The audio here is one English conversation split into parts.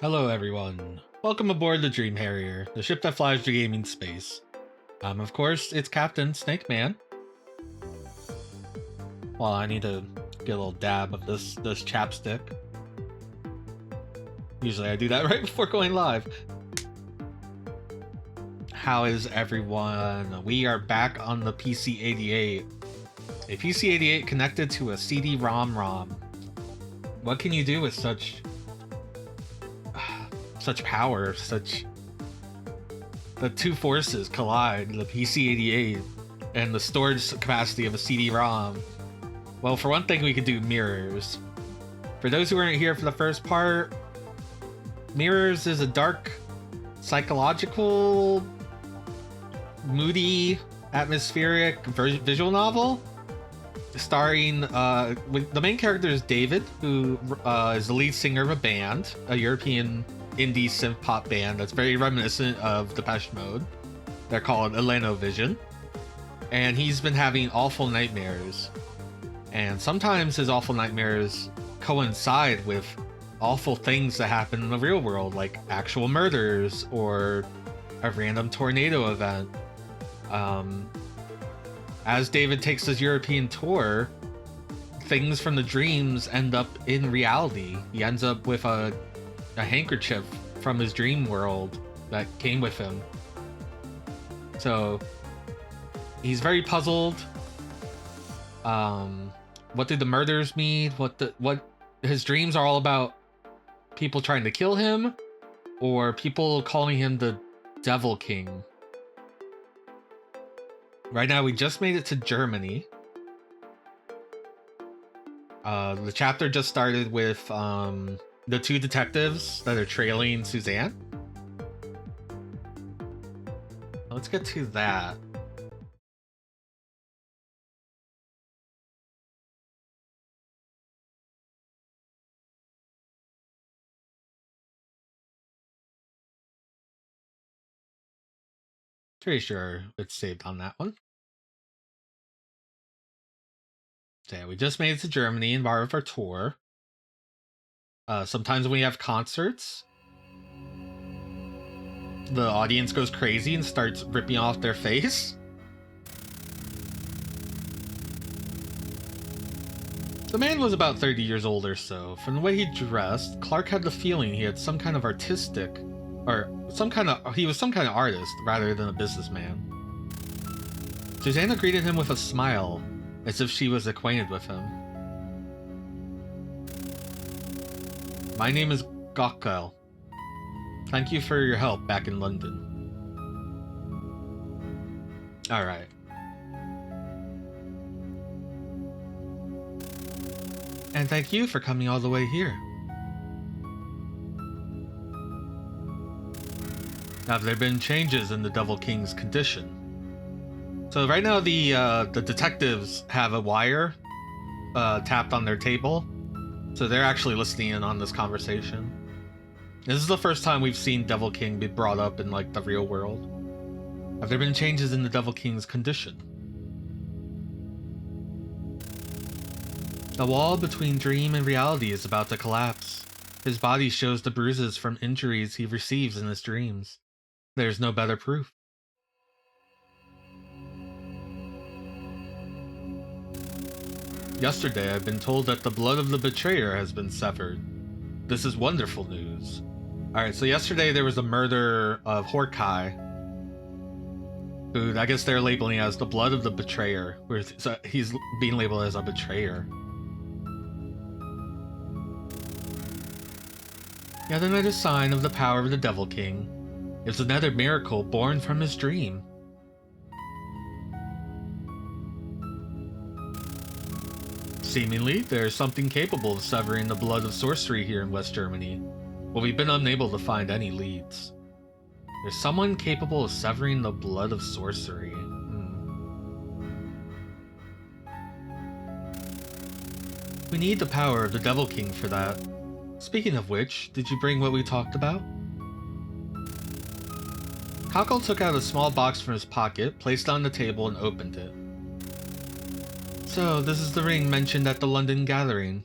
Hello everyone. Welcome aboard the Dream Harrier, the ship that flies through gaming space. Of course, it's Captain Snake Man. Well, I need to get a little dab of this chapstick. Usually I do that right before going live. How is everyone? We are back on the PC-88. A PC-88 connected to a CD-Rom ROM. What can you do with such power, the two forces collide, the PC-88 and the storage capacity of a CD-ROM? Well, for one thing, we could do mirrors. For those who weren't here for the first part, Mirrors is a dark, psychological, moody, atmospheric visual novel starring the main character is David, who is the lead singer of a band, a European indie synth pop band that's very reminiscent of Depeche Mode. They're called Vision, and he's been having awful nightmares, and sometimes his awful nightmares coincide with awful things that happen in the real world, like actual murders or a random tornado event. As David takes his European tour, things from the dreams end up in reality. He ends up with a handkerchief from his dream world that came with him. So he's very puzzled. What did the murders mean? What his dreams are all about? People trying to kill him, or people calling him the Devil King? Right now, we just made it to Germany. The chapter just started with the two detectives that are trailing Suzanne. Let's get to that. Pretty sure it's saved on that one. So yeah, we just made it to Germany and part of our tour. Sometimes when we have concerts, the audience goes crazy and starts ripping off their face. The man was about 30 years old or so. From the way he dressed, Clark had the feeling he had some kind of artistic, or he was some kind of artist rather than a businessman. Susanna greeted him with a smile, as if she was acquainted with him. My name is Gokkel. Thank you for your help back in London. Alright. And thank you for coming all the way here. Have there been changes in the Devil King's condition? So right now the detectives have a wire tapped on their table. So they're actually listening in on this conversation. This is the first time we've seen Devil King be brought up in like the real world. Have there been changes in the Devil King's condition? The wall between dream and reality is about to collapse. His body shows the bruises from injuries he receives in his dreams. There's no better proof. Yesterday, I've been told that the blood of the betrayer has been severed. This is wonderful news. Alright, so yesterday there was a murder of Horkai, who I guess they're labeling as the blood of the betrayer. So he's being labeled as a betrayer. Yet another sign of the power of the Devil King. It's another miracle born from his dream. Seemingly, there's something capable of severing the blood of sorcery here in West Germany, but we've been unable to find any leads. There's someone capable of severing the blood of sorcery. We need the power of the Devil King for that. Speaking of which, did you bring what we talked about? Cockle took out a small box from his pocket, placed it on the table, and opened it. So, this is the ring mentioned at the London gathering.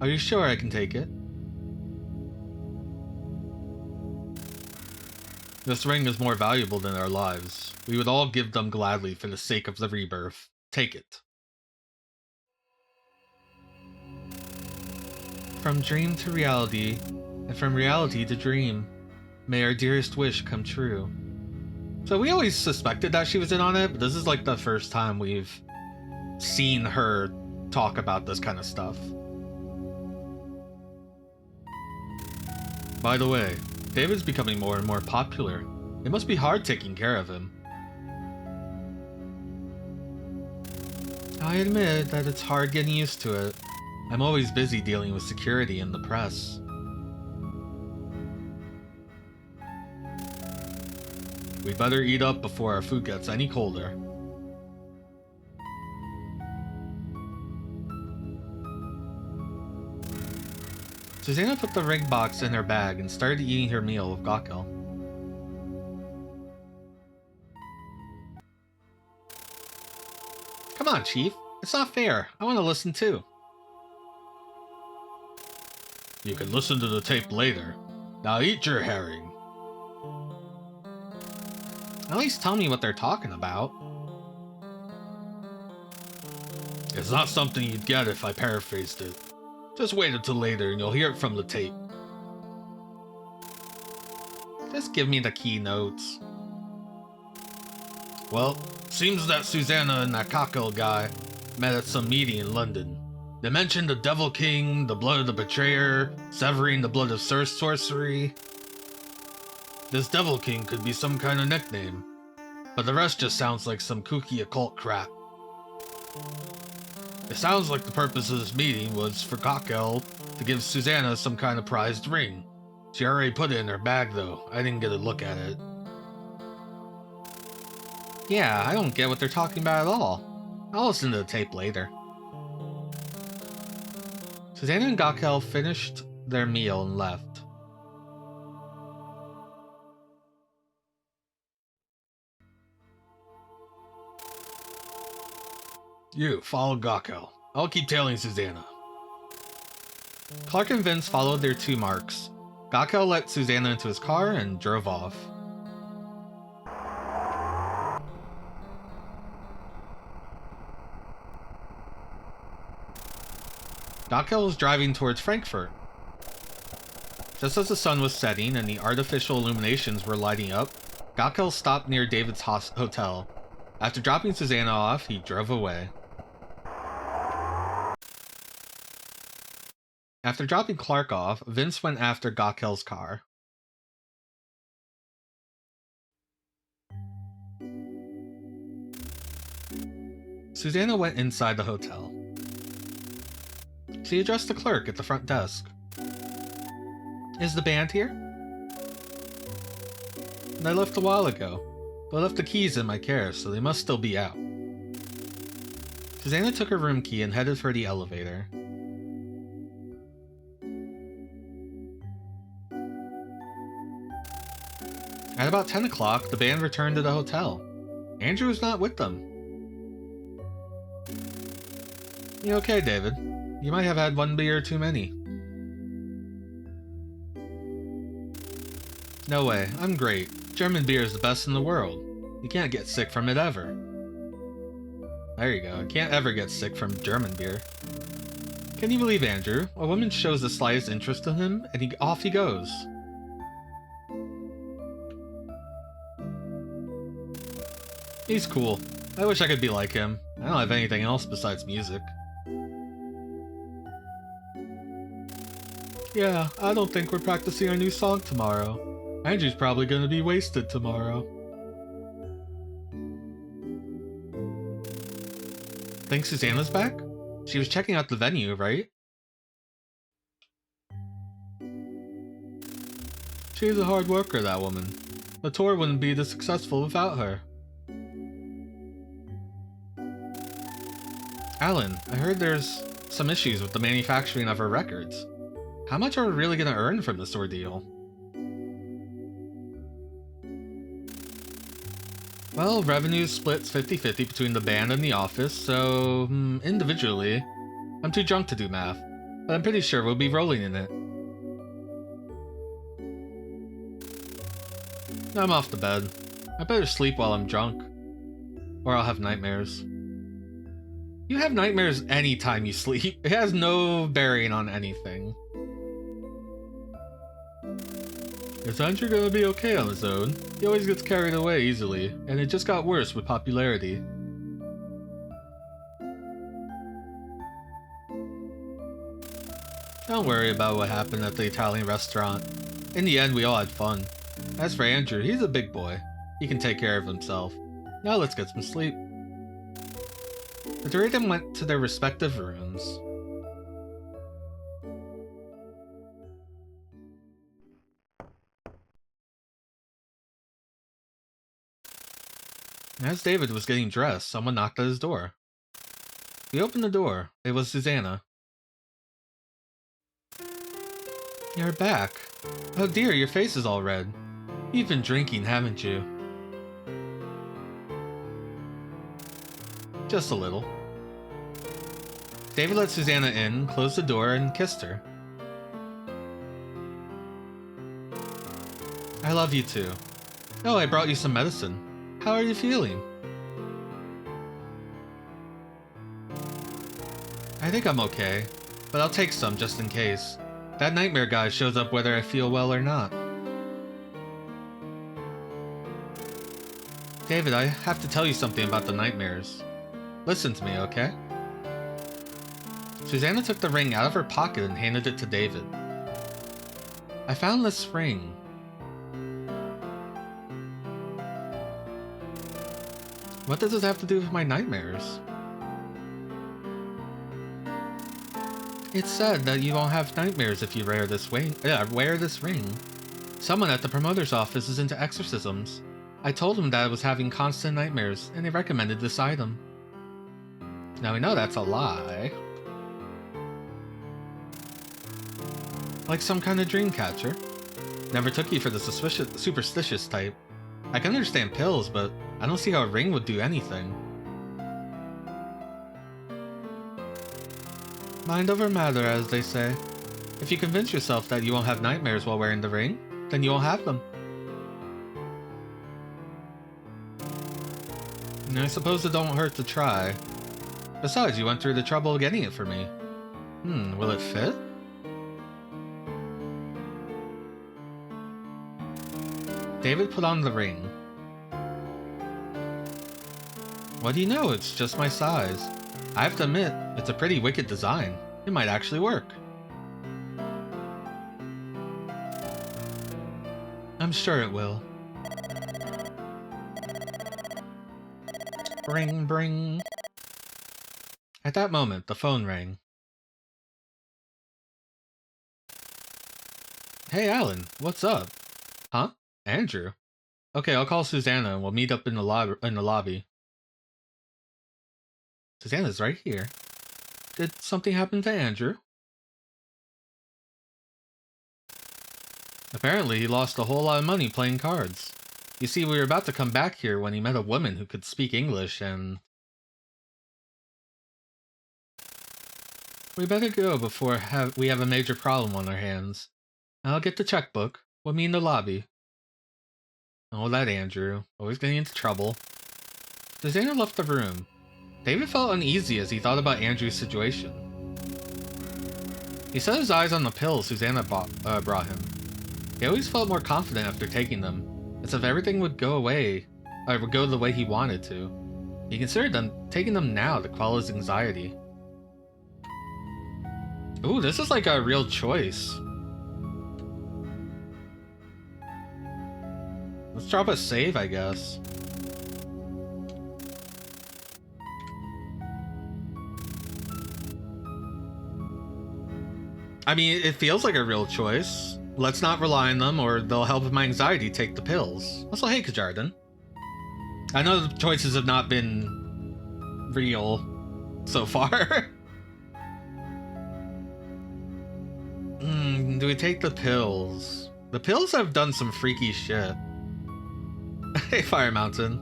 Are you sure I can take it? This ring is more valuable than our lives. We would all give them gladly for the sake of the rebirth. Take it. From dream to reality, and from reality to dream, may our dearest wish come true. So we always suspected that she was in on it, but this is like the first time we've seen her talk about this kind of stuff. By the way, David's becoming more and more popular. It must be hard taking care of him. I admit that it's hard getting used to it. I'm always busy dealing with security and the press. We better eat up before our food gets any colder. Susanna put the ring box in her bag and started eating her meal with Gakkel. Come on, Chief. It's not fair. I want to listen too. You can listen to the tape later. Now eat your herring. At least tell me what they're talking about. It's not something you'd get if I paraphrased it. Just wait until later and you'll hear it from the tape. Just give me the keynotes. Well, seems that Susanna and that Gakkel guy met at some meeting in London. They mentioned the Devil King, the blood of the betrayer, severing the blood of sorcery. This Devil King could be some kind of nickname, but the rest just sounds like some kooky occult crap. It sounds like the purpose of this meeting was for Gakkel to give Susanna some kind of prized ring. She already put it in her bag though, I didn't get a look at it. Yeah, I don't get what they're talking about at all. I'll listen to the tape later. Susanna and Gakkel finished their meal and left. You, follow Gakkel. I'll keep tailing Susanna. Clark and Vince followed their two marks. Gakkel let Susanna into his car and drove off. Gakkel was driving towards Frankfurt. Just as the sun was setting and the artificial illuminations were lighting up, Gakkel stopped near David's hotel. After dropping Susanna off, he drove away. After dropping Clark off, Vince went after Gakkel's car. Susanna went inside the hotel. She addressed the clerk at the front desk. Is the band here? They left a while ago. They left the keys in my care, so they must still be out. Susanna took her room key and headed for the elevator. At about 10 o'clock, the band returned to the hotel. Andrew was not with them. You okay, David? You might have had one beer too many. No way, I'm great. German beer is the best in the world. You can't get sick from it ever. There you go, I can't ever get sick from German beer. Can you believe Andrew? A woman shows the slightest interest in him, and off he goes. He's cool. I wish I could be like him. I don't have anything else besides music. Yeah, I don't think we're practicing our new song tomorrow. Andrew's probably gonna be wasted tomorrow. Think Susanna's back? She was checking out the venue, right? She's a hard worker, that woman. The tour wouldn't be this successful without her. Alan, I heard there's some issues with the manufacturing of her records. How much are we really gonna earn from this ordeal? Well, revenue splits 50-50 between the band and the office, so individually. I'm too drunk to do math, but I'm pretty sure we'll be rolling in it. I'm off to bed. I better sleep while I'm drunk. Or I'll have nightmares. You have nightmares anytime you sleep. It has no bearing on anything. Is Andrew gonna be okay on his own? He always gets carried away easily, and it just got worse with popularity. Don't worry about what happened at the Italian restaurant. In the end, we all had fun. As for Andrew, he's a big boy. He can take care of himself. Now let's get some sleep. The three of them went to their respective rooms. As David was getting dressed, someone knocked at his door. He opened the door. It was Susanna. You're back. Oh dear, your face is all red. You've been drinking, haven't you? Just a little. David let Susanna in, closed the door, and kissed her. I love you too. Oh, I brought you some medicine. How are you feeling? I think I'm okay, but I'll take some just in case. That nightmare guy shows up whether I feel well or not. David, I have to tell you something about the nightmares. Listen to me, okay? Susanna took the ring out of her pocket and handed it to David. I found this ring. What does this have to do with my nightmares? It's said that you won't have nightmares if you wear this ring. Someone at the promoter's office is into exorcisms. I told him that I was having constant nightmares, and they recommended this item. Now we know that's a lie. Like some kind of dream catcher. Never took you for the superstitious type. I can understand pills, but I don't see how a ring would do anything. Mind over matter, as they say. If you convince yourself that you won't have nightmares while wearing the ring, then you won't have them. And I suppose it don't hurt to try. Besides, you went through the trouble of getting it for me. Will it fit? David put on the ring. What do you know? It's just my size. I have to admit, it's a pretty wicked design. It might actually work. I'm sure it will. Bring, bring. At that moment, the phone rang. Hey, Alan, what's up? Huh? Andrew? Okay, I'll call Susanna and we'll meet up in the lobby. Susanna's right here. Did something happen to Andrew? Apparently, he lost a whole lot of money playing cards. You see, we were about to come back here when he met a woman who could speak English and... We better go before we have a major problem on our hands. I'll get the checkbook. We'll meet in the lobby. Oh, that Andrew. Always getting into trouble. Susanna left the room. David felt uneasy as he thought about Andrew's situation. He set his eyes on the pills Susanna brought him. He always felt more confident after taking them, as if everything would go away, or would go the way he wanted to. He considered taking them now to quell his anxiety. Ooh, this is like a real choice. Let's drop a save, I guess. I mean, it feels like a real choice. Let's not rely on them, or they'll help with my anxiety. Take the pills. Also, hey, Kajardan. I know the choices have not been real so far. Do we take the pills? The pills have done some freaky shit. Hey, Fire Mountain.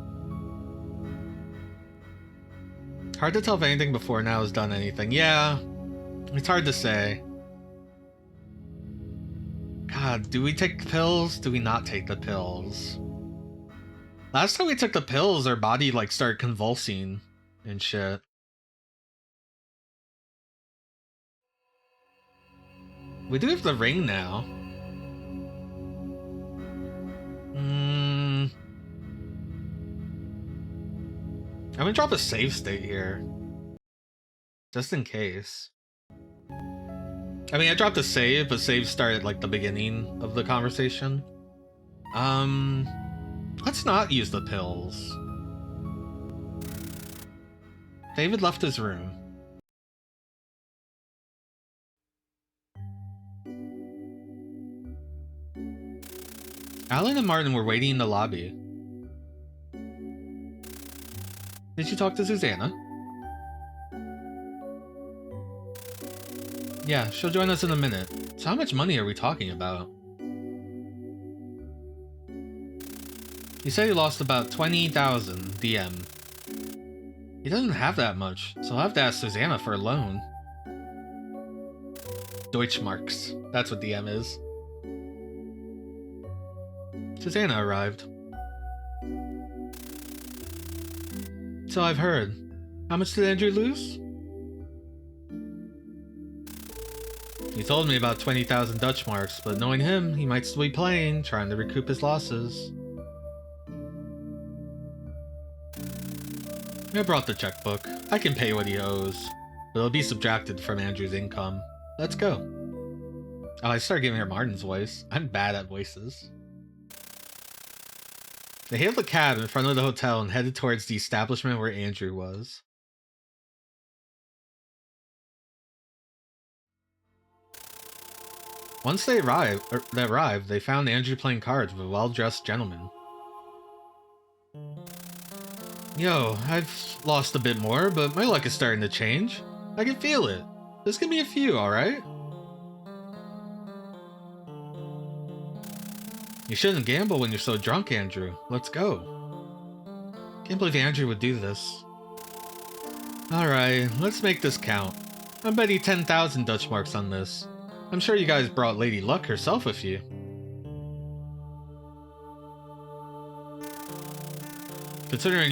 Hard to tell if anything before now has done anything. Yeah, it's hard to say. God, Do we take the pills? Do we not take the pills? Last time we took the pills, our body like started convulsing and shit. We do have the ring now. I'm gonna drop a save state here. Just in case. I mean, I dropped a save, but save started like the beginning of the conversation. Let's not use the pills. David left his room. Alan and Martin were waiting in the lobby. Did you talk to Susanna? Yeah, she'll join us in a minute. So how much money are we talking about? He said he lost about 20,000 DM. He doesn't have that much, so I'll have to ask Susanna for a loan. Deutschmarks. That's what DM is. Susanna arrived. So I've heard. How much did Andrew lose? He told me about 20,000 Deutschmarks, but knowing him, he might still be playing, trying to recoup his losses. I brought the checkbook. I can pay what he owes, but it'll be subtracted from Andrew's income. Let's go. Oh, I started giving her Martin's voice. I'm bad at voices. They hailed a cab in front of the hotel and headed towards the establishment where Andrew was. Once they arrived, they found Andrew playing cards with a well-dressed gentleman. Yo, I've lost a bit more, but my luck is starting to change. I can feel it. Just give me a few, alright? You shouldn't gamble when you're so drunk, Andrew. Let's go. Can't believe Andrew would do this. Alright, let's make this count. I'm betting 10,000 Deutschmarks on this. I'm sure you guys brought Lady Luck herself with you. Considering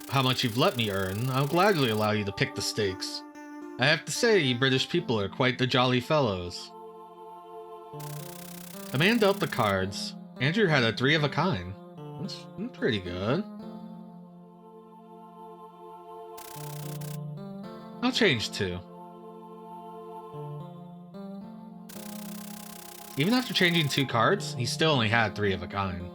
how much you've let me earn, I'll gladly allow you to pick the stakes. I have to say, you British people are quite the jolly fellows. The man dealt the cards. Andrew had a 3 of a kind. That's pretty good. I'll change 2. Even after changing 2 cards, he still only had 3 of a kind.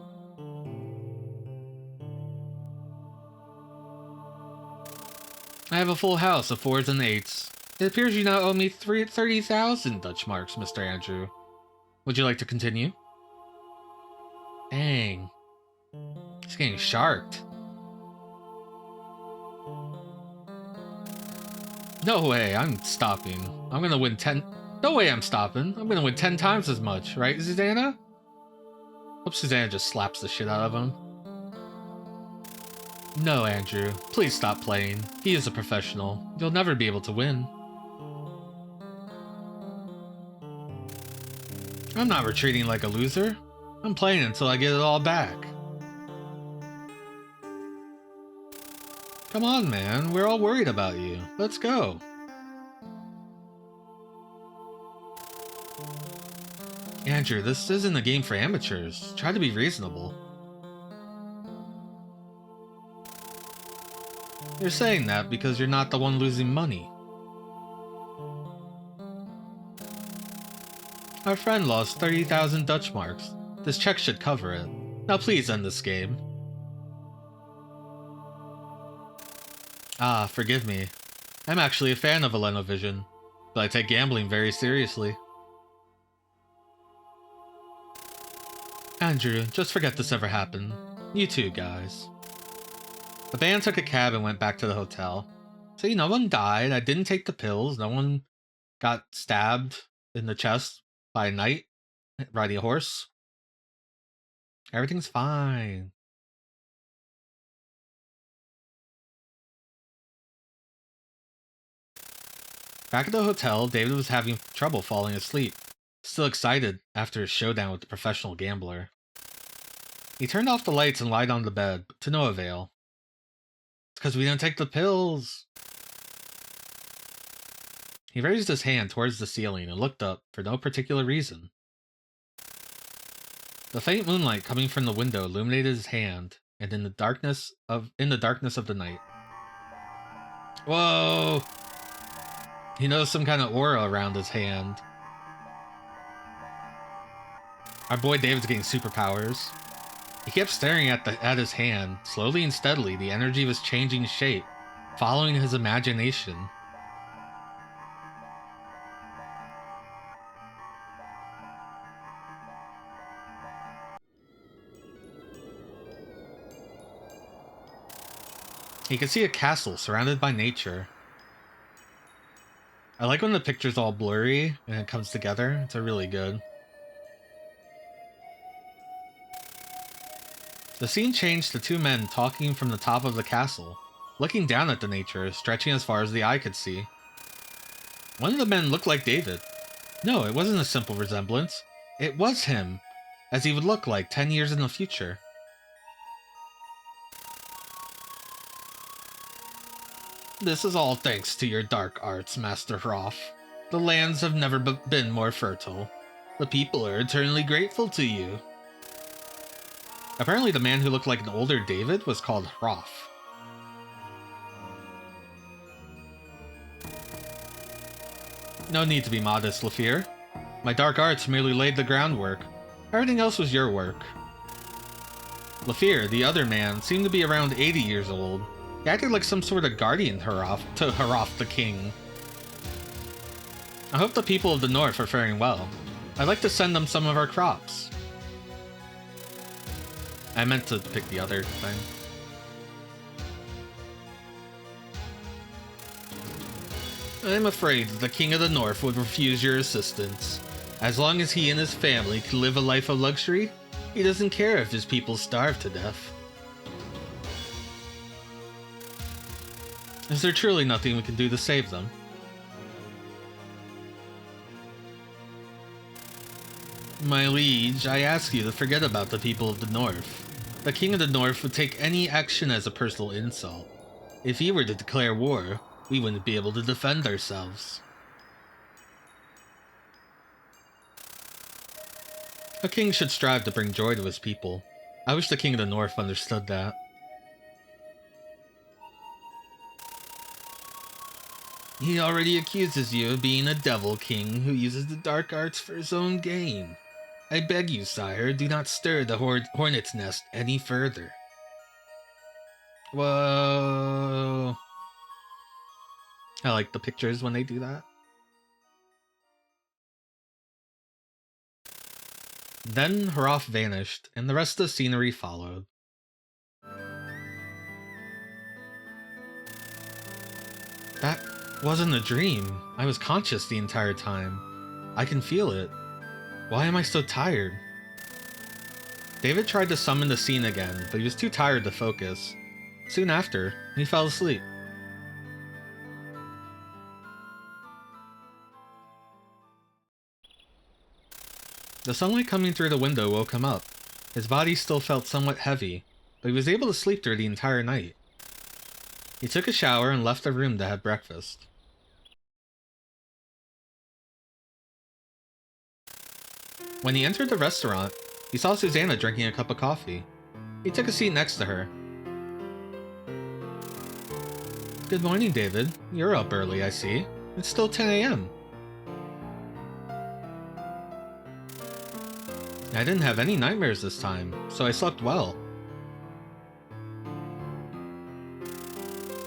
I have a full house of 4s and 8s. It appears you now owe me 30,000 Deutschmarks, Mr. Andrew. Would you like to continue? Dang. He's getting sharked. No way, I'm stopping. I'm gonna win 10... No way I'm stopping. I'm gonna win 10 times as much, right, Susanna? Hope Susanna just slaps the shit out of him. No, Andrew. Please stop playing. He is a professional. You'll never be able to win. I'm not retreating like a loser. I'm playing until I get it all back. Come on, man. We're all worried about you. Let's go. Andrew, this isn't a game for amateurs. Try to be reasonable. You're saying that because you're not the one losing money. Our friend lost 30,000 Deutschmarks. This check should cover it. Now please end this game. Ah, forgive me. I'm actually a fan of Vision, but I take gambling very seriously. Andrew, just forget this ever happened. You too, guys. The band took a cab and went back to the hotel. See, no one died. I didn't take the pills. No one got stabbed in the chest by a knight riding a horse. Everything's fine. Back at the hotel, David was having trouble falling asleep. Still excited after his showdown with the professional gambler. He turned off the lights and lied on the bed, but to no avail. It's because we didn't take the pills. He raised his hand towards the ceiling and looked up for no particular reason. The faint moonlight coming from the window illuminated his hand, and in the darkness of the night. Whoa! He noticed some kind of aura around his hand. Our boy David's getting superpowers. He kept staring at his hand. Slowly and steadily, the energy was changing shape, following his imagination. He could see a castle surrounded by nature. I like when the picture's all blurry and it comes together. It's really good. The scene changed to two men talking from the top of the castle, looking down at the nature, stretching as far as the eye could see. One of the men looked like David. No, it wasn't a simple resemblance. It was him, as he would look like 10 years in the future. This is all thanks to your dark arts, Master Hroth. The lands have never been more fertile. The people are eternally grateful to you. Apparently the man who looked like an older David was called Hroth. No need to be modest, Lafir. My dark arts merely laid the groundwork. Everything else was your work. Lafir, the other man, seemed to be around 80 years old. He acted like some sort of guardian to Hroth the king. I hope the people of the north are faring well. I'd like to send them some of our crops. I meant to pick the other thing. I'm afraid that the King of the North would refuse your assistance. As long as he and his family can live a life of luxury, he doesn't care if his people starve to death. Is there truly nothing we can do to save them? My liege, I ask you to forget about the people of the North. The King of the North would take any action as a personal insult. If he were to declare war, we wouldn't be able to defend ourselves. A king should strive to bring joy to his people. I wish the King of the North understood that. He already accuses you of being a devil king who uses the dark arts for his own gain. I beg you, sire, do not stir the hornet's nest any further. Whoa. I like the pictures when they do that. Then Hroth vanished, and the rest of the scenery followed. That wasn't a dream. I was conscious the entire time. I can feel it. Why am I so tired? David tried to summon the scene again, but he was too tired to focus. Soon after, he fell asleep. The sunlight coming through the window woke him up. His body still felt somewhat heavy, but he was able to sleep through the entire night. He took a shower and left the room to have breakfast. When he entered the restaurant, he saw Susanna drinking a cup of coffee. He took a seat next to her. Good morning, David. You're up early, I see. It's still 10 a.m. I didn't have any nightmares this time, so I slept well.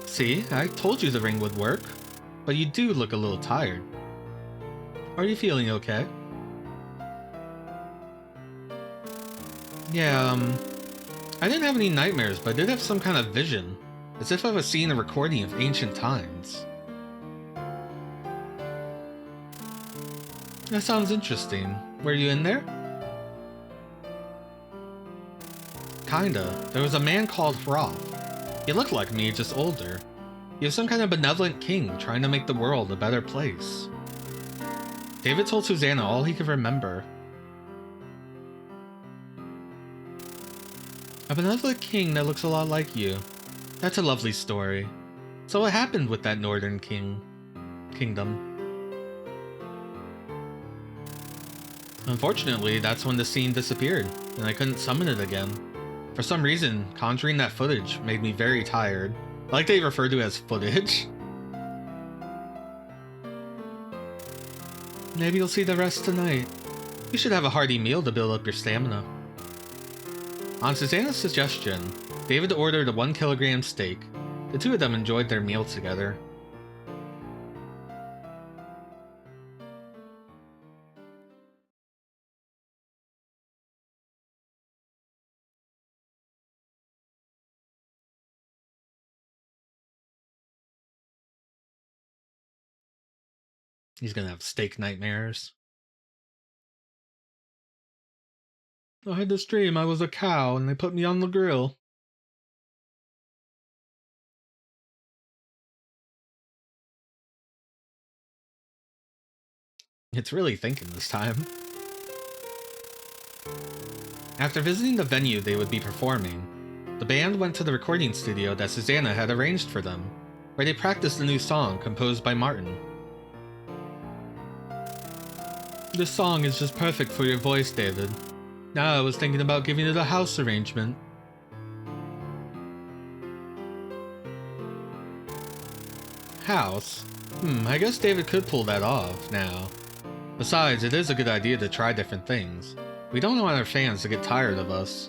See, I told you the ring would work, but you do look a little tired. Are you feeling okay? Yeah, I didn't have any nightmares, but I did have some kind of vision, as if I was seeing a recording of ancient times. That sounds interesting. Were you in there? Kinda. There was a man called Hroth. He looked like me, just older. He was some kind of benevolent king trying to make the world a better place. David told Susanna all he could remember. A benevolent king that looks a lot like you. That's a lovely story. So what happened with that northern kingdom? Unfortunately, that's when the scene disappeared, and I couldn't summon it again. For some reason, conjuring that footage made me very tired. I like they refer to it as footage. Maybe you'll see the rest tonight. You should have a hearty meal to build up your stamina. On Susanna's suggestion, David ordered a 1 kilogram steak. The two of them enjoyed their meal together. He's gonna have steak nightmares. I had this dream I was a cow and they put me on the grill. It's really thinking this time. After visiting the venue they would be performing, the band went to the recording studio that Susanna had arranged for them, where they practiced a new song composed by Martin. This song is just perfect for your voice, David. Now I was thinking about giving it a house arrangement. House? I guess David could pull that off now. Besides, it is a good idea to try different things. We don't want our fans to get tired of us.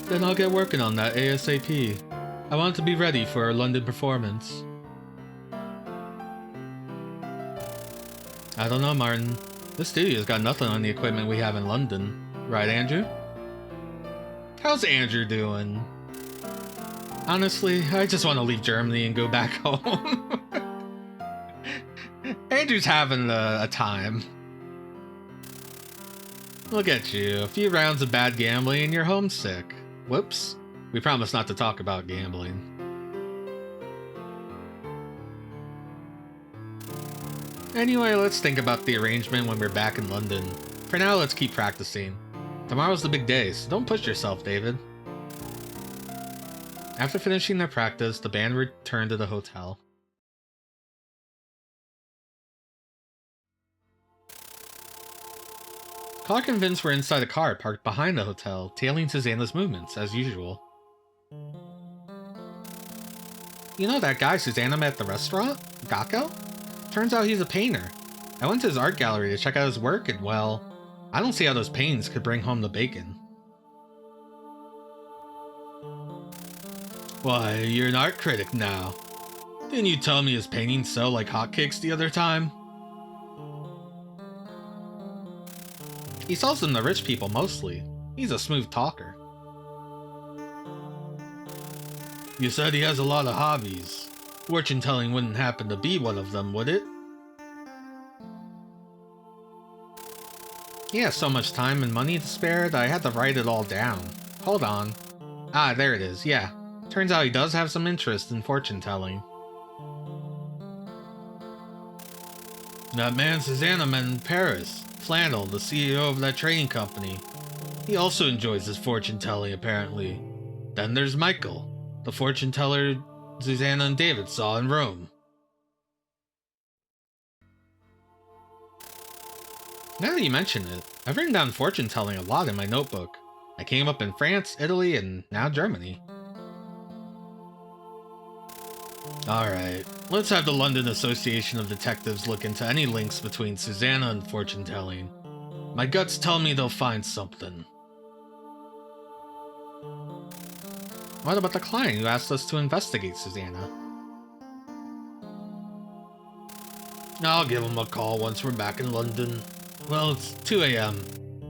Then I'll get working on that ASAP. I want to be ready for our London performance. I don't know, Martin. This studio's got nothing on the equipment we have in London. Right, Andrew? How's Andrew doing? Honestly, I just want to leave Germany and go back home. Andrew's having a time. Look at you, a few rounds of bad gambling and you're homesick. Whoops. We promised not to talk about gambling. Anyway, let's think about the arrangement when we're back in London. For now, let's keep practicing. Tomorrow's the big day, so don't push yourself, David. After finishing their practice, the band returned to the hotel. Clark and Vince were inside a car parked behind the hotel, tailing Susanna's movements, as usual. You know that guy Susanna met at the restaurant? Gakko? Turns out he's a painter. I went to his art gallery to check out his work and, well, I don't see how those paintings could bring home the bacon. Why, you're an art critic now. Didn't you tell me his paintings sell like hotcakes the other time? He sells them to rich people mostly. He's a smooth talker. You said he has a lot of hobbies. Fortune telling wouldn't happen to be one of them, would it? He has so much time and money to spare that I had to write it all down. Hold on. Ah, there it is, yeah. Turns out he does have some interest in fortune telling. That man Susanna met in Paris, Flannel, the CEO of that trading company. He also enjoys his fortune telling, apparently. Then there's Michael, the fortune teller Susanna and David saw in Rome. Now that you mention it, I've written down fortune telling a lot in my notebook. I came up in France, Italy, and now Germany. Alright, let's have the London Association of Detectives look into any links between Susanna and fortune telling. My guts tell me they'll find something. What about the client who asked us to investigate Susanna? I'll give him a call once we're back in London. Well, it's 2 a.m.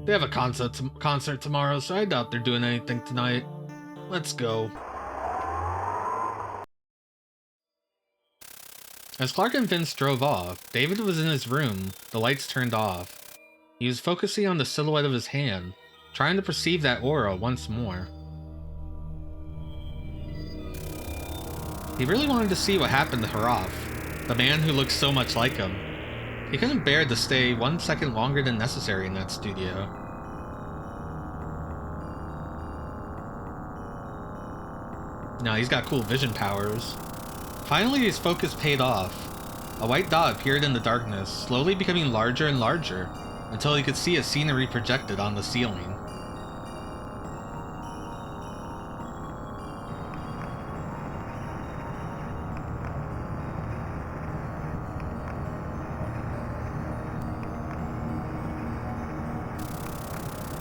They have a concert tomorrow, so I doubt they're doing anything tonight. Let's go. As Clark and Vince drove off, David was in his room, the lights turned off. He was focusing on the silhouette of his hand, trying to perceive that aura once more. He really wanted to see what happened to Hroth. The man who looks so much like him. He couldn't bear to stay 1 second longer than necessary in that studio. Now he's got cool vision powers. Finally, his focus paid off. A white dot appeared in the darkness, slowly becoming larger and larger, until he could see a scenery projected on the ceiling.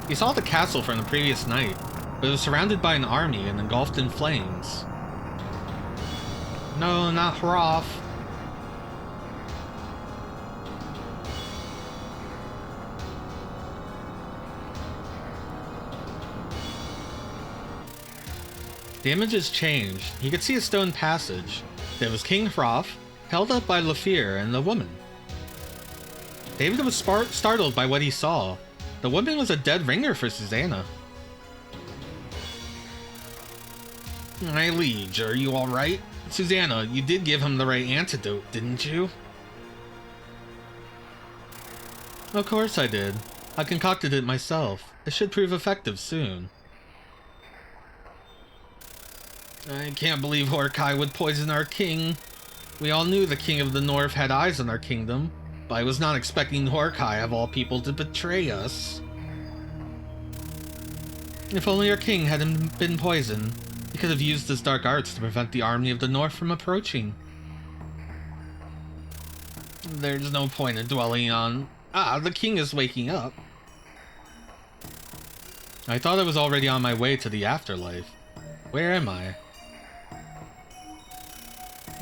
He saw the castle from the previous night, but it was surrounded by an army and engulfed in flames. No, not Hroth. The images changed. He could see a stone passage. There was King Hroth, held up by Lafir and the woman. David was startled by what he saw. The woman was a dead ringer for Susanna. My liege, are you alright? Susanna, you did give him the right antidote, didn't you? Of course I did. I concocted it myself. It should prove effective soon. I can't believe Horkai would poison our king. We all knew the King of the North had eyes on our kingdom, but I was not expecting Horkai, of all people, to betray us. If only our king hadn't been poisoned, he could have used his dark arts to prevent the army of the North from approaching. There's no point in dwelling on... the king is waking up. I thought I was already on my way to the afterlife. Where am I?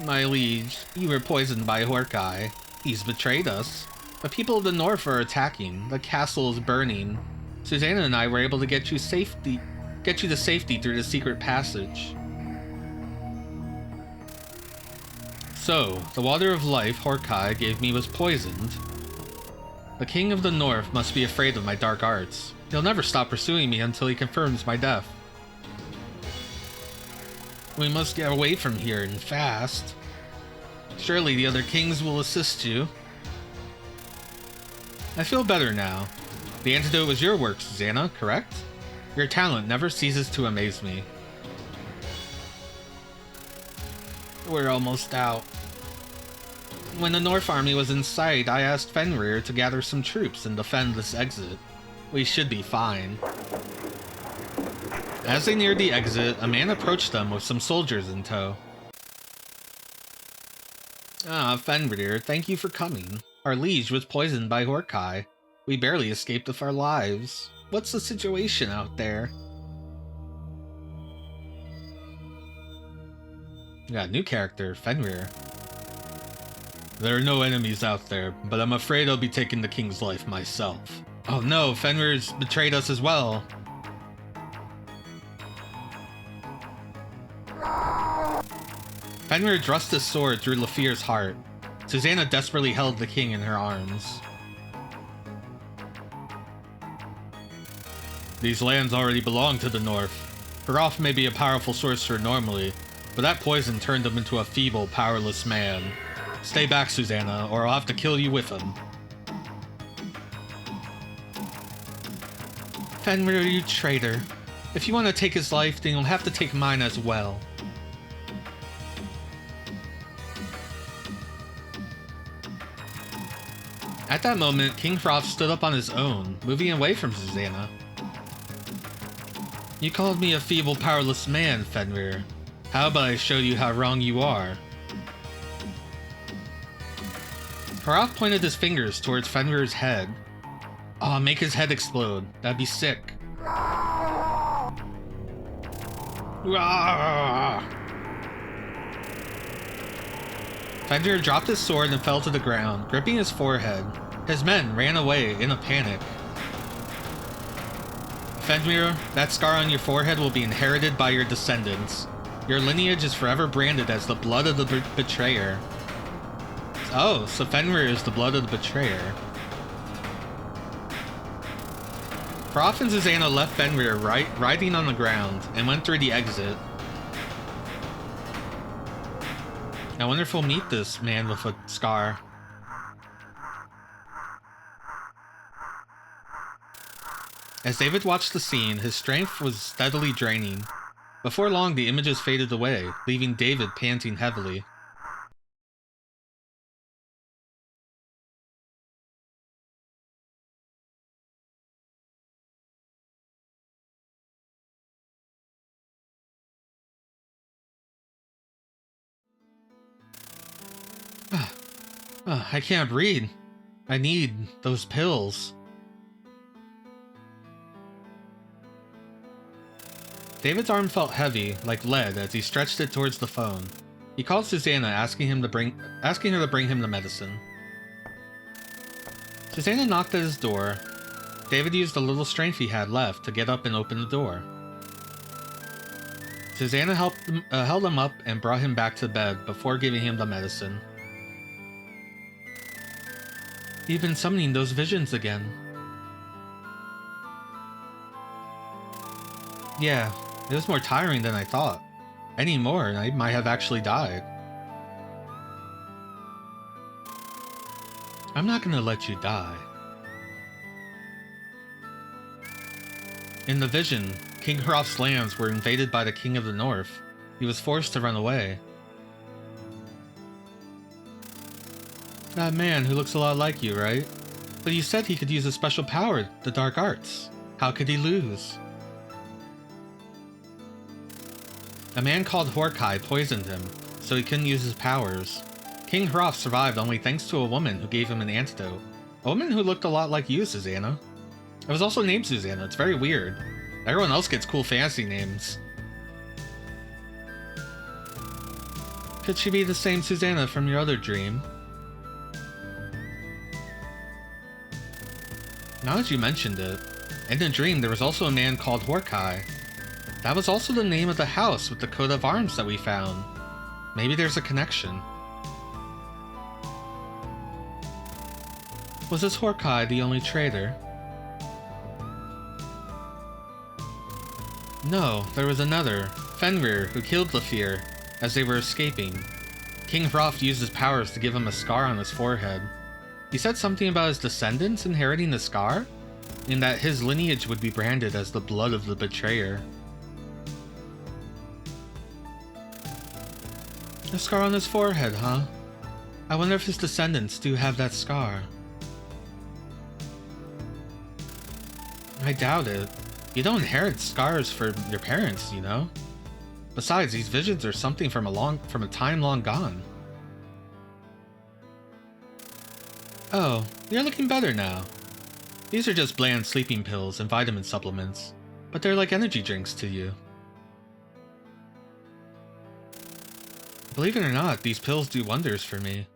My liege, you were poisoned by Horkai. He's betrayed us. The people of the North are attacking. The castle is burning. Susanna and I were able to get you to safety through the secret passage. So, the water of life Horkai gave me was poisoned. The King of the North must be afraid of my dark arts. He'll never stop pursuing me until he confirms my death. We must get away from here and fast. Surely the other kings will assist you. I feel better now. The antidote was your work, Susanna, correct? Your talent never ceases to amaze me. We're almost out. When the North Army was in sight, I asked Fenrir to gather some troops and defend this exit. We should be fine. As they neared the exit, a man approached them with some soldiers in tow. Fenrir, thank you for coming. Our liege was poisoned by Horkai. We barely escaped with our lives. What's the situation out there? We got a new character, Fenrir. There are no enemies out there, but I'm afraid I'll be taking the king's life myself. Oh no, Fenrir's betrayed us as well. Fenrir thrust his sword through Lafir's heart. Susanna desperately held the king in her arms. These lands already belong to the North. Hroth may be a powerful sorcerer normally, but that poison turned him into a feeble, powerless man. Stay back, Susanna, or I'll have to kill you with him. Fenrir, you traitor. If you want to take his life, then you'll have to take mine as well. At that moment, King Hroth stood up on his own, moving away from Susanna. You called me a feeble, powerless man, Fenrir. How about I show you how wrong you are? Hroth pointed his fingers towards Fenrir's head. Aw, make his head explode. That'd be sick. Fenrir dropped his sword and fell to the ground, gripping his forehead. His men ran away in a panic. Fenrir, that scar on your forehead will be inherited by your descendants. Your lineage is forever branded as the blood of the betrayer. Oh, so Fenrir is the blood of the betrayer. Hroth and Susanna left Fenrir writhing on the ground and went through the exit. I wonder if we'll meet this man with a scar. As David watched the scene, his strength was steadily draining. Before long, the images faded away, leaving David panting heavily. I can't breathe. I need those pills. David's arm felt heavy, like lead, as he stretched it towards the phone. He called Susanna, asking her to bring him the medicine. Susanna knocked at his door. David used the little strength he had left to get up and open the door. Susanna held him up and brought him back to bed before giving him the medicine. You've been summoning those visions again. Yeah, it was more tiring than I thought. Any more, and I might have actually died. I'm not gonna let you die. In the vision, King Hroth's lands were invaded by the King of the North. He was forced to run away. That man who looks a lot like you, right? But you said he could use a special power, the dark arts. How could he lose? A man called Horkai poisoned him, so he couldn't use his powers. King Hroth survived only thanks to a woman who gave him an antidote. A woman who looked a lot like you, Susanna. I was also named Susanna. It's very weird. Everyone else gets cool fancy names. Could she be the same Susanna from your other dream? Now that you mentioned it, in the dream there was also a man called Horkai. That was also the name of the house with the coat of arms that we found. Maybe there's a connection. Was this Horkai the only traitor? No, there was another, Fenrir, who killed Lafir as they were escaping. King Hroth used his powers to give him a scar on his forehead. He said something about his descendants inheriting the scar, and that his lineage would be branded as the blood of the betrayer. A scar on his forehead, huh? I wonder if his descendants do have that scar. I doubt it. You don't inherit scars for your parents, you know? Besides, these visions are something from a time long gone. Oh, you're looking better now. These are just bland sleeping pills and vitamin supplements, but they're like energy drinks to you. Believe it or not, these pills do wonders for me.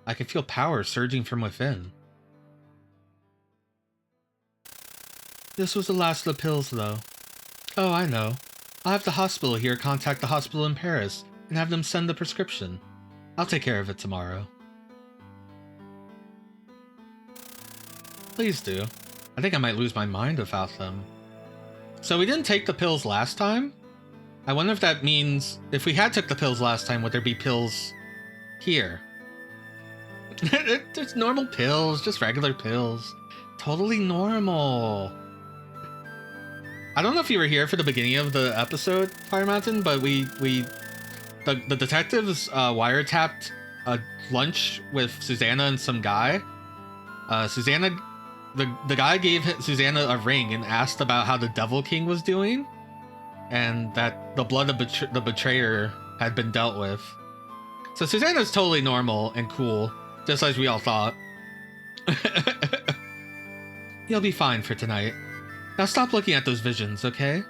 I can feel power surging from within. This was the last of the pills, though. Oh, I know. I'll have the hospital here contact the hospital in Paris and have them send the prescription. I'll take care of it tomorrow. Please do. I think I might lose my mind without them. So we didn't take the pills last time? I wonder if that means if we had took the pills last time, would there be pills here? There's normal pills, just regular pills. Totally normal. I don't know if you were here for the beginning of the episode, Fire Mountain, but the detectives wiretapped a lunch with Susanna and some guy. The guy gave Susanna a ring and asked about how the Devil King was doing, and that the blood of the betrayer had been dealt with. So Susanna's totally normal and cool, just as we all thought. You'll be fine for tonight. Now stop looking at those visions, okay?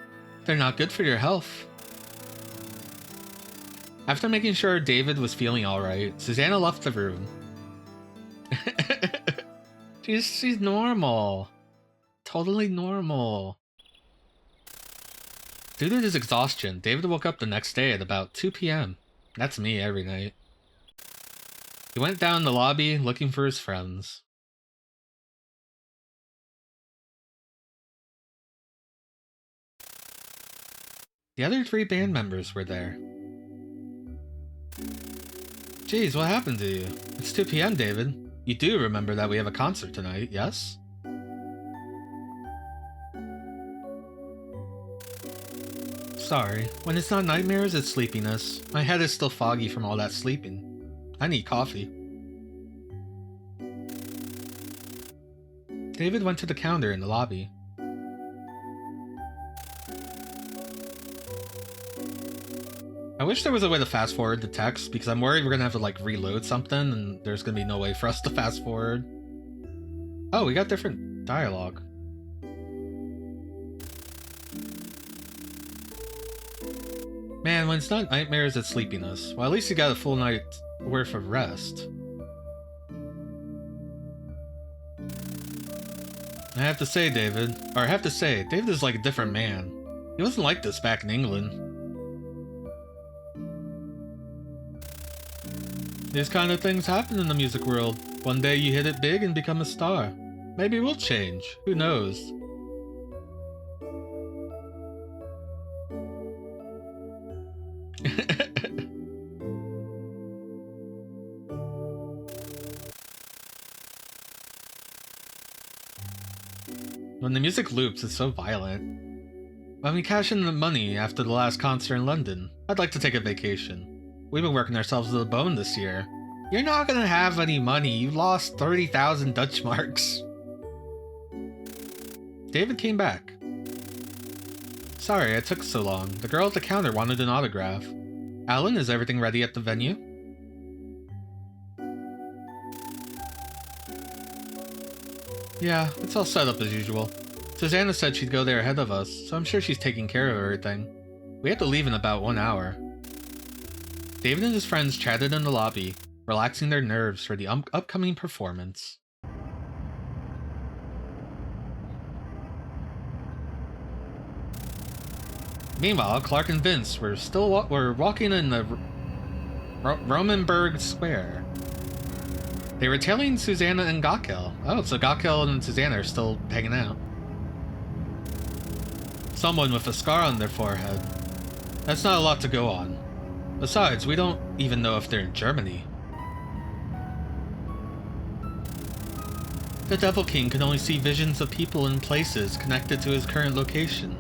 They're not good for your health. After making sure David was feeling alright, Susanna left the room. She's normal. Totally normal. Due to his exhaustion, David woke up the next day at about 2 p.m. That's me every night. He went down the lobby looking for his friends. The other 3 band members were there. Jeez, what happened to you? It's 2 p.m., David. You do remember that we have a concert tonight, yes? Sorry. When it's not nightmares, it's sleepiness. My head is still foggy from all that sleeping. I need coffee. David went to the counter in the lobby. I wish there was a way to fast forward the text, because I'm worried we're gonna have to like reload something and there's gonna be no way for us to fast forward. Oh, we got different dialogue. Man, when it's not nightmares, it's sleepiness. Well, at least you got a full night's worth of rest. I have to say, David is like a different man. He wasn't like this back in England. These kind of things happen in the music world. One day you hit it big and become a star. Maybe we'll change. Who knows? When the music loops, it's so violent. When we cash in the money after the last concert in London, I'd like to take a vacation. We've been working ourselves to the bone this year. You're not gonna have any money. You lost 30,000 Dutch marks. David came back. Sorry, it took so long. The girl at the counter wanted an autograph. Alan, is everything ready at the venue? Yeah, it's all set up as usual. Susanna said she'd go there ahead of us, so I'm sure she's taking care of everything. We have to leave in about 1 hour. David and his friends chatted in the lobby, relaxing their nerves for the upcoming performance. Meanwhile, Clark and Vince were walking in the Romanberg Square. They were tailing Susanna and Gokkel. Oh, so Gokkel and Susanna are still hanging out. Someone with a scar on their forehead. That's not a lot to go on. Besides, we don't even know if they're in Germany. The Devil King can only see visions of people and places connected to his current location.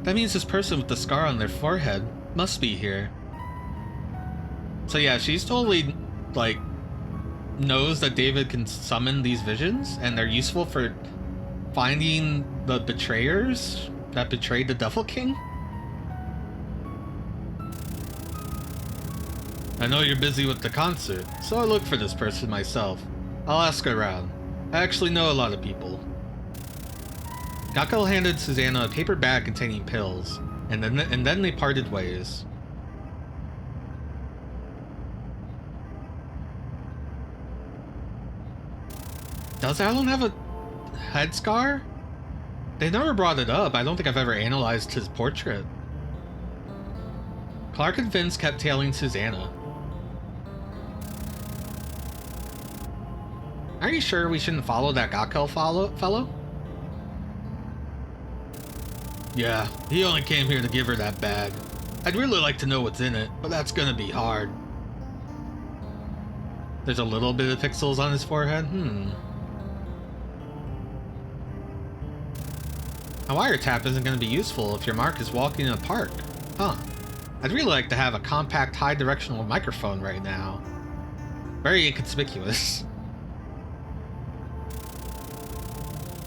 That means this person with the scar on their forehead must be here. So yeah, she's totally, like, knows that David can summon these visions, and they're useful for finding the betrayers that betrayed the Devil King? I know you're busy with the concert, so I look for this person myself. I'll ask around. I actually know a lot of people. Gokkel handed Susanna a paper bag containing pills, and then they parted ways. Does Alan have a head scar? They never brought it up. I don't think I've ever analyzed his portrait. Clark and Vince kept tailing Susanna. Are you sure we shouldn't follow that Gokkel fellow? Yeah, he only came here to give her that bag. I'd really like to know what's in it, but that's gonna be hard. There's a little bit of pixels on his forehead? A wiretap isn't going to be useful if your mark is walking in a park. Huh. I'd really like to have a compact high-directional microphone right now. Very inconspicuous.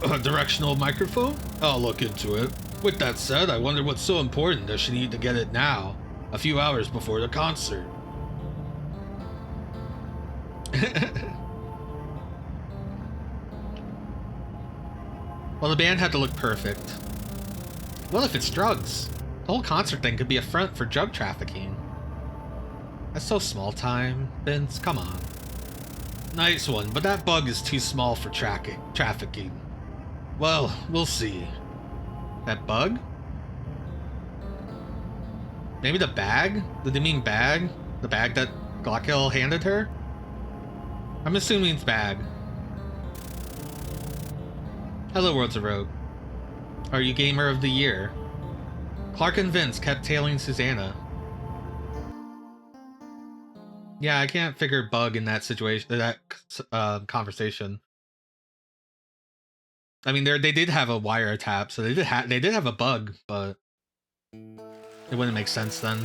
A directional microphone? I'll look into it. With that said, I wonder what's so important that she need to get it now, a few hours before the concert. Well, the band had to look perfect. What if it's drugs? The whole concert thing could be a front for drug trafficking. That's so small time, Vince, come on. Nice one, but that bug is too small for trafficking. Well, we'll see. That bug? Maybe the bag? Did they mean bag? The bag that Gokkel handed her? I'm assuming it's bag. Hello, Worlds of Rogue. Are you Gamer of the Year? Clark and Vince kept tailing Susanna. Yeah, I can't figure bug in that situation, that conversation. I mean, they did have a wiretap, so they did have a bug, but it wouldn't make sense then.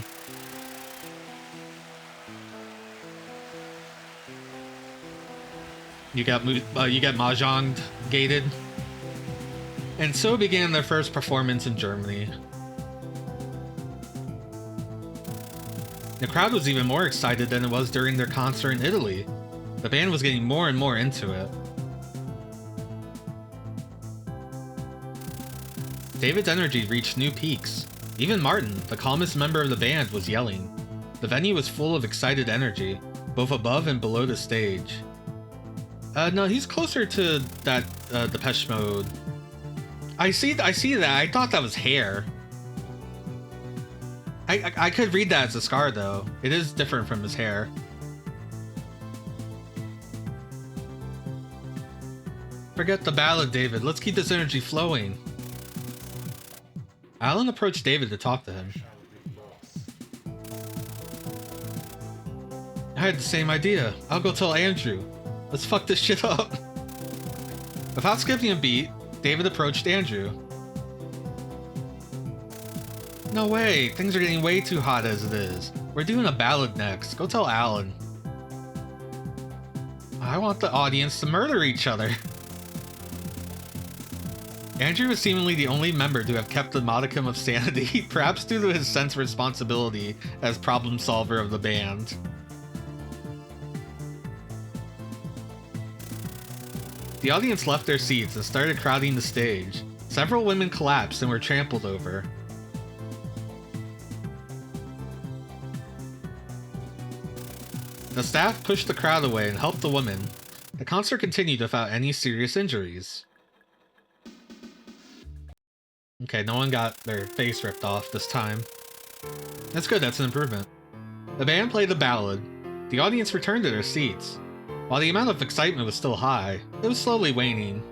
You get mahjonged gated, and so began their first performance in Germany. The crowd was even more excited than it was during their concert in Italy. The band was getting more and more into it. David's energy reached new peaks. Even Martin, the calmest member of the band, was yelling. The venue was full of excited energy, both above and below the stage. No, he's closer to that Depeche Mode. I see that. I thought that was hair. I could read that as a scar, though. It is different from his hair. Forget the ballad, David. Let's keep this energy flowing. Alan approached David to talk to him. I had the same idea. I'll go tell Andrew. Let's fuck this shit up. Without skipping a beat, David approached Andrew. No way, things are getting way too hot as it is. We're doing a ballad next. Go tell Alan. I want the audience to murder each other. Andrew was seemingly the only member to have kept the modicum of sanity, perhaps due to his sense of responsibility as problem solver of the band. The audience left their seats and started crowding the stage. Several women collapsed and were trampled over. The staff pushed the crowd away and helped the women. The concert continued without any serious injuries. Okay, no one got their face ripped off this time. That's good, that's an improvement. The band played the ballad. The audience returned to their seats. While the amount of excitement was still high, it was slowly waning.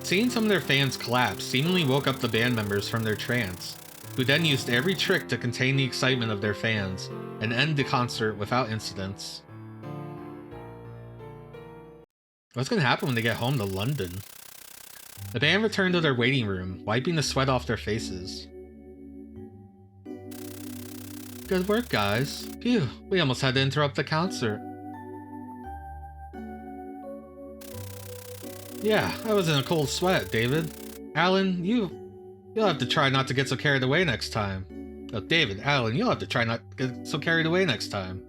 Seeing some of their fans collapse seemingly woke up the band members from their trance, who then used every trick to contain the excitement of their fans and end the concert without incidents. What's gonna happen when they get home to London? The band returned to their waiting room, wiping the sweat off their faces. Good work, guys. Phew, we almost had to interrupt the concert. Yeah, I was in a cold sweat, David. Alan, you'll have to try not to get so carried away next time. Oh, David, Alan, you'll have to try not to get so carried away next time.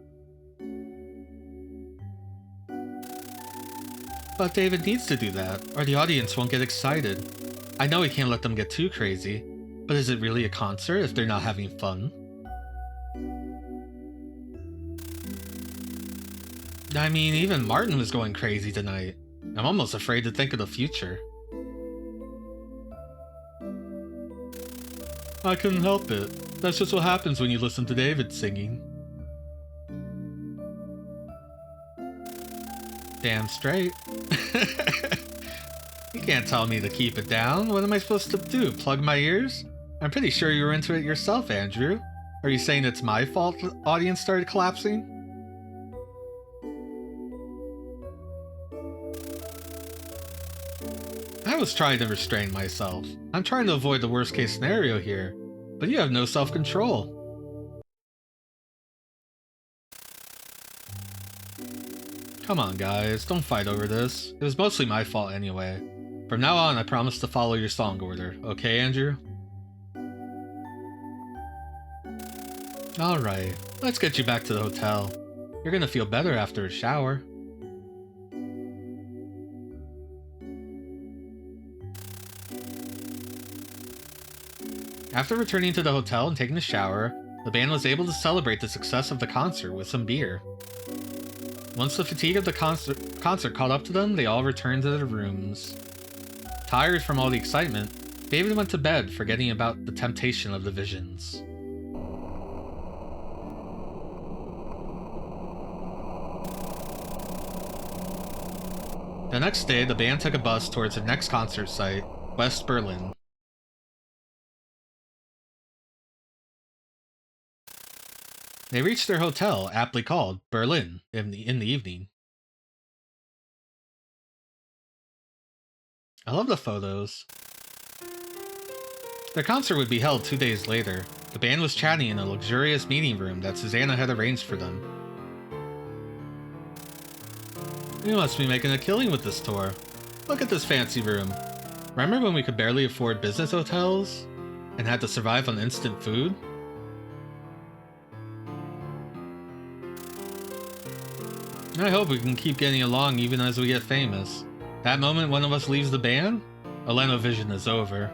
But David needs to do that, or the audience won't get excited. I know we can't let them get too crazy, but is it really a concert if they're not having fun? I mean, even Martin was going crazy tonight. I'm almost afraid to think of the future. I couldn't help it. That's just what happens when you listen to David singing. Damn straight. You can't tell me to keep it down. What am I supposed to do? Plug my ears? I'm pretty sure you were into it yourself, Andrew. Are you saying it's my fault the audience started collapsing? I was trying to restrain myself. I'm trying to avoid the worst case scenario here, but you have no self-control. Come on, guys, don't fight over this. It was mostly my fault anyway. From now on, I promise to follow your song order. Okay, Andrew? Alright, let's get you back to the hotel. You're gonna feel better after a shower. After returning to the hotel and taking a shower, the band was able to celebrate the success of the concert with some beer. Once the fatigue of the concert caught up to them, they all returned to their rooms. Tired from all the excitement, David went to bed, forgetting about the temptation of the visions. The next day, the band took a bus towards their next concert site, West Berlin. They reached their hotel, aptly called Berlin, in the evening. I love the photos. Their concert would be held 2 days later. The band was chatting in a luxurious meeting room that Susanna had arranged for them. We must be making a killing with this tour. Look at this fancy room. Remember when we could barely afford business hotels and had to survive on instant food? I hope we can keep getting along even as we get famous. That moment one of us leaves the band, Vision is over.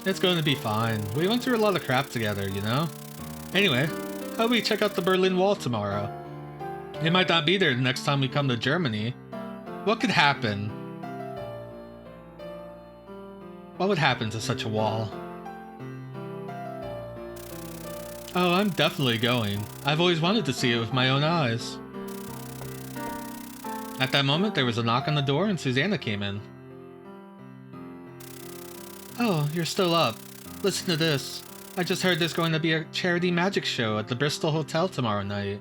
It's going to be fine. We went through a lot of crap together, you know? Anyway, how about we check out the Berlin Wall tomorrow? It might not be there the next time we come to Germany. What could happen? What would happen to such a wall? Oh, I'm definitely going. I've always wanted to see it with my own eyes. At that moment, there was a knock on the door and Susanna came in. Oh, you're still up. Listen to this. I just heard there's going to be a charity magic show at the Bristol Hotel tomorrow night.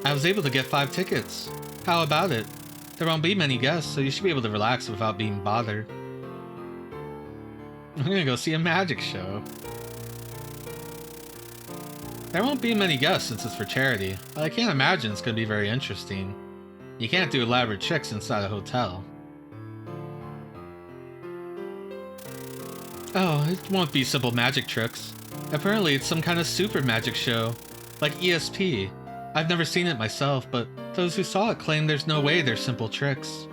I was able to get 5 tickets. How about it? There won't be many guests, so you should be able to relax without being bothered. I'm gonna go see a magic show. There won't be many guests since it's for charity, but I can't imagine it's gonna be very interesting. You can't do elaborate tricks inside a hotel. Oh, it won't be simple magic tricks. Apparently it's some kind of super magic show, like ESP. I've never seen it myself, but those who saw it claim there's no way they're simple tricks.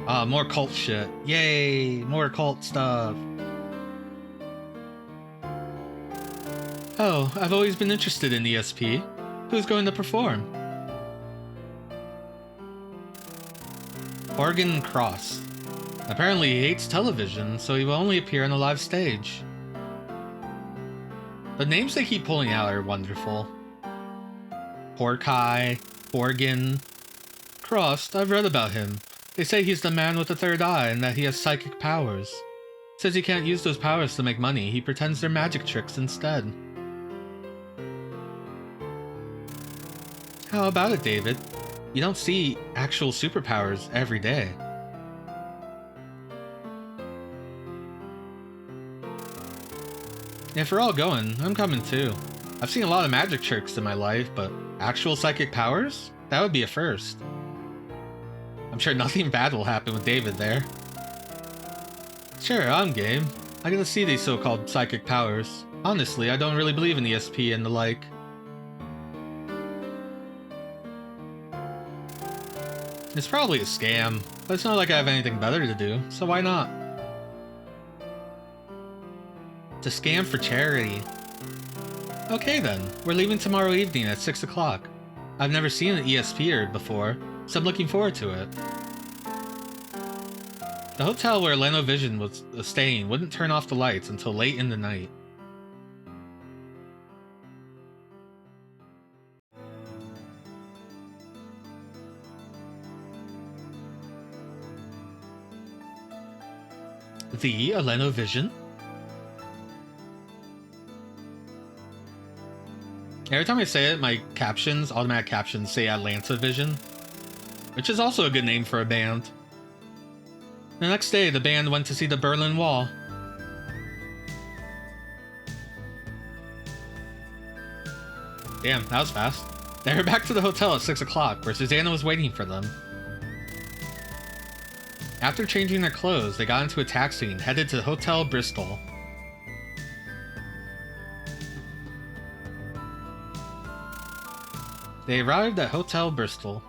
Ah, more cult shit. Yay, more cult stuff. Oh, I've always been interested in ESP. Who's going to perform? King Hroth. Apparently he hates television, so he will only appear on a live stage. The names they keep pulling out are wonderful. Porkai, Borgin. Hroth, I've read about him. They say he's the man with the third eye and that he has psychic powers. Says he can't use those powers to make money, he pretends they're magic tricks instead. How about it, David? You don't see actual superpowers every day. If we're all going, I'm coming too. I've seen a lot of magic tricks in my life, but actual psychic powers? That would be a first. I'm sure nothing bad will happen with David there. Sure, I'm game. I gotta see these so-called psychic powers. Honestly, I don't really believe in ESP and the like. It's probably a scam, but it's not like I have anything better to do, so why not? It's a scam for charity. Okay then, we're leaving tomorrow evening at 6 o'clock. I've never seen an ESP before, so I'm looking forward to it. The hotel where Vision was staying wouldn't turn off the lights until late in the night. The Vision? Every time I say it, my automatic captions say Atlanta Vision, which is also a good name for a band. The next day, the band went to see the Berlin Wall. Damn, that was fast. They were back to the hotel at 6 o'clock, where Susanna was waiting for them. After changing their clothes, they got into a taxi and headed to Hotel Bristol. They arrived at Hotel Bristol.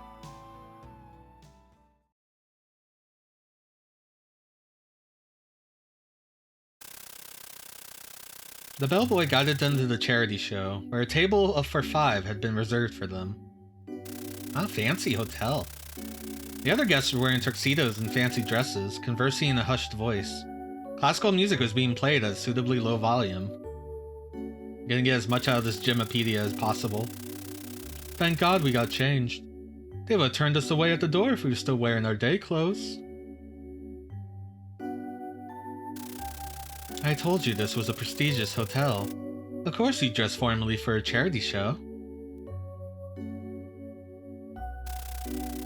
The bellboy guided them to the charity show, where a table for 5 had been reserved for them. A fancy hotel. The other guests were wearing tuxedos and fancy dresses, conversing in a hushed voice. Classical music was being played at a suitably low volume. Gonna get as much out of this Gymopedia as possible. Thank God we got changed. They would have turned us away at the door if we were still wearing our day clothes. I I told you this was a prestigious hotel. Of course you dress formally for a charity show.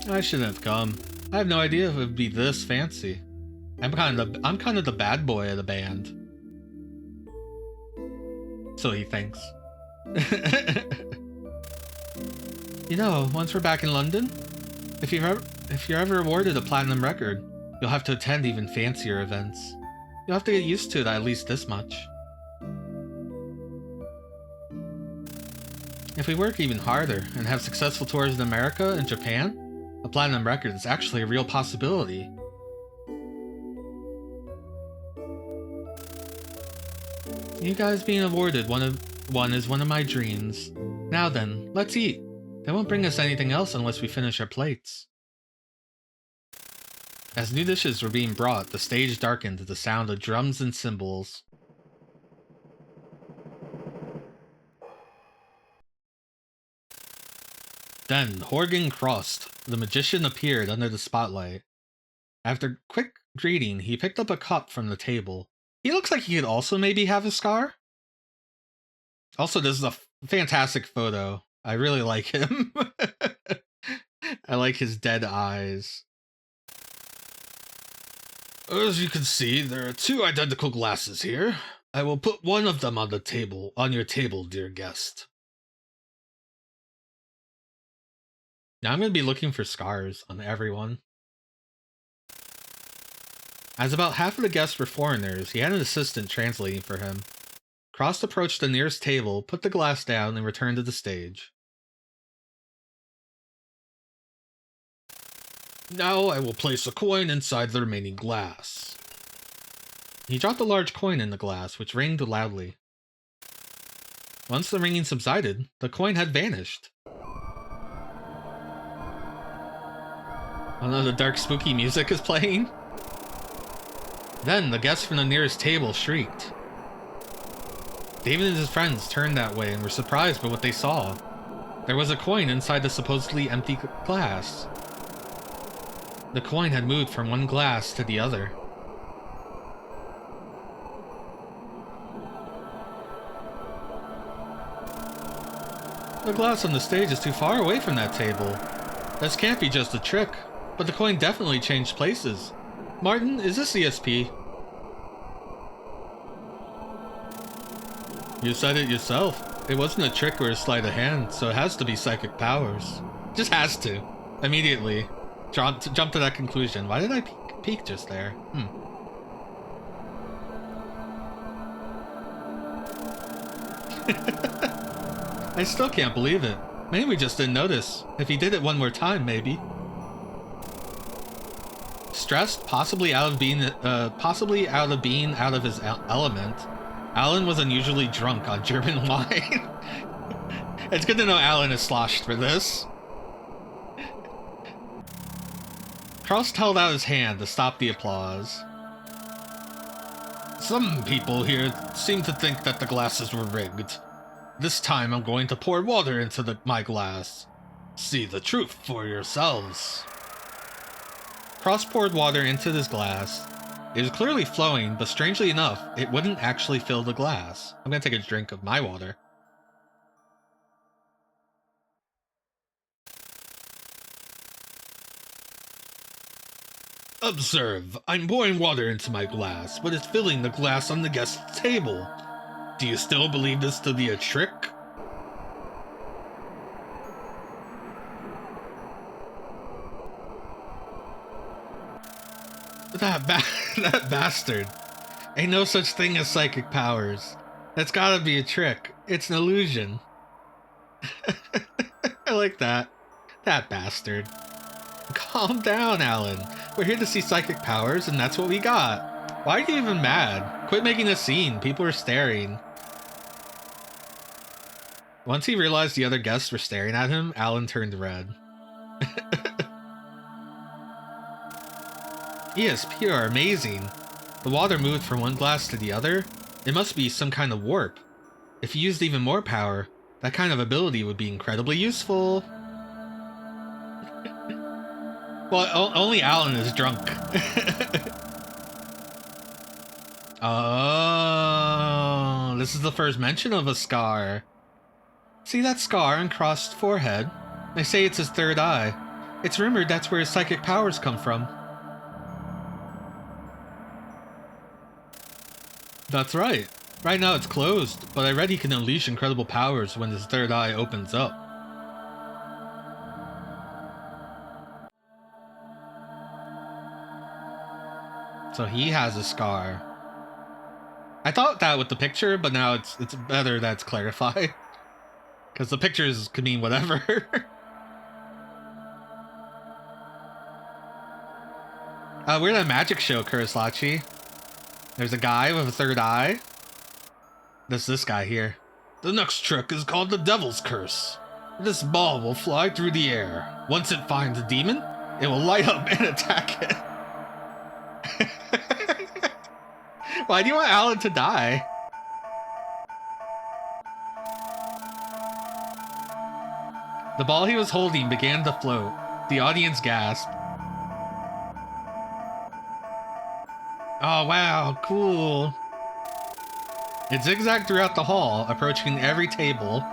I shouldn't have come. I have no idea if it would be this fancy. I'm kind of the bad boy of the band. So he thinks. You know, once we're back in London, if you're ever awarded a platinum record, you'll have to attend even fancier events. You'll have to get used to it at least this much. If we work even harder and have successful tours in America and Japan, a platinum record is actually a real possibility. You guys being awarded one is one of my dreams. Now then, let's eat. They won't bring us anything else unless we finish our plates. As new dishes were being brought, the stage darkened to the sound of drums and cymbals. Then, King Hroth, the magician, appeared under the spotlight. After quick greeting, he picked up a cup from the table. He looks like he could also maybe have a scar. Also, this is a fantastic photo. I really like him. I like his dead eyes. As you can see, there are two identical glasses here. I will put one of them on the table, on your table, dear guest. Now I'm going to be looking for scars on everyone. As about half of the guests were foreigners, he had an assistant translating for him. Hroth approached the nearest table, put the glass down, and returned to the stage. Now I will place a coin inside the remaining glass. He dropped a large coin in the glass, which rang loudly. Once the ringing subsided, the coin had vanished. Oh no, the dark spooky music is playing. Then the guests from the nearest table shrieked. David and his friends turned that way and were surprised by what they saw. There was a coin inside the supposedly empty glass. The coin had moved from one glass to the other. The glass on the stage is too far away from that table. This can't be just a trick, but the coin definitely changed places. Martin, is this ESP? You said it yourself. It wasn't a trick or a sleight of hand, so it has to be psychic powers. Just has to. Immediately. Jump to that conclusion. Why did I peek just there? I still can't believe it. Maybe we just didn't notice. If he did it one more time, maybe. Stressed, possibly out of being out of his element, Alan was unusually drunk on German wine. It's good to know Alan is sloshed for this. Hroth held out his hand to stop the applause. Some people here seem to think that the glasses were rigged. This time I'm going to pour water into my glass. See the truth for yourselves. Hroth poured water into his glass. It was clearly flowing, but strangely enough, it wouldn't actually fill the glass. I'm gonna take a drink of my water. Observe, I'm pouring water into my glass, but it's filling the glass on the guest's table. Do you still believe this to be a trick? That bastard. Ain't no such thing as psychic powers. That's gotta be a trick. It's an illusion. I like that. That bastard. Calm down, Alan. We're here to see psychic powers, and that's what we got. Why are you even mad? Quit making a scene. People are staring. Once he realized the other guests were staring at him, Alan turned red. ESP are amazing. The water moved from one glass to the other. It must be some kind of warp. If you used even more power, that kind of ability would be incredibly useful. Well, only Alan is drunk. Oh, this is the first mention of a scar. See that scar on Hroth's forehead? They say it's his third eye. It's rumored that's where his psychic powers come from. That's right. Right now it's closed, but I read he can unleash incredible powers when his third eye opens up. So he has a scar. I thought that with the picture, but now it's better that it's clarified. Because the pictures could mean whatever. We're at a magic show, Kurislachi. There's a guy with a third eye. That's this guy here. The next trick is called the Devil's Curse. This ball will fly through the air. Once it finds a demon, it will light up and attack it. Why do you want Alan to die? The ball he was holding began to float. The audience gasped. Oh wow, cool. It zigzagged throughout the hall, approaching every table.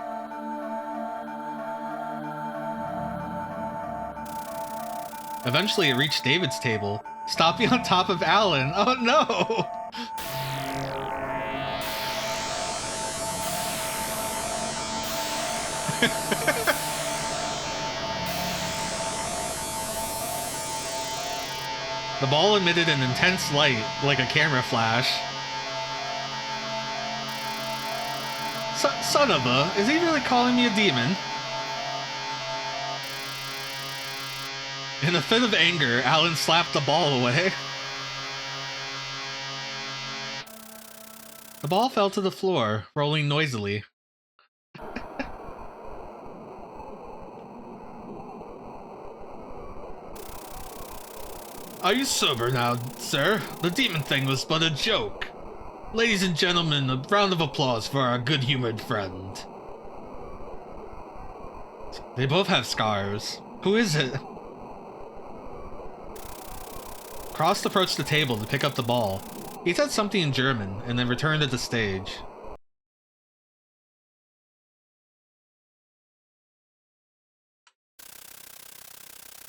Eventually it reached David's table, stopping on top of Alan. Oh no! The ball emitted an intense light, like a camera flash. Son of a, is he really calling me a demon? In a fit of anger, Alan slapped the ball away. The ball fell to the floor, rolling noisily. Are you sober now, sir? The demon thing was but a joke. Ladies and gentlemen, a round of applause for our good-humored friend. They both have scars. Who is it? Hroth approached the table to pick up the ball. He said something in German, and then returned to the stage.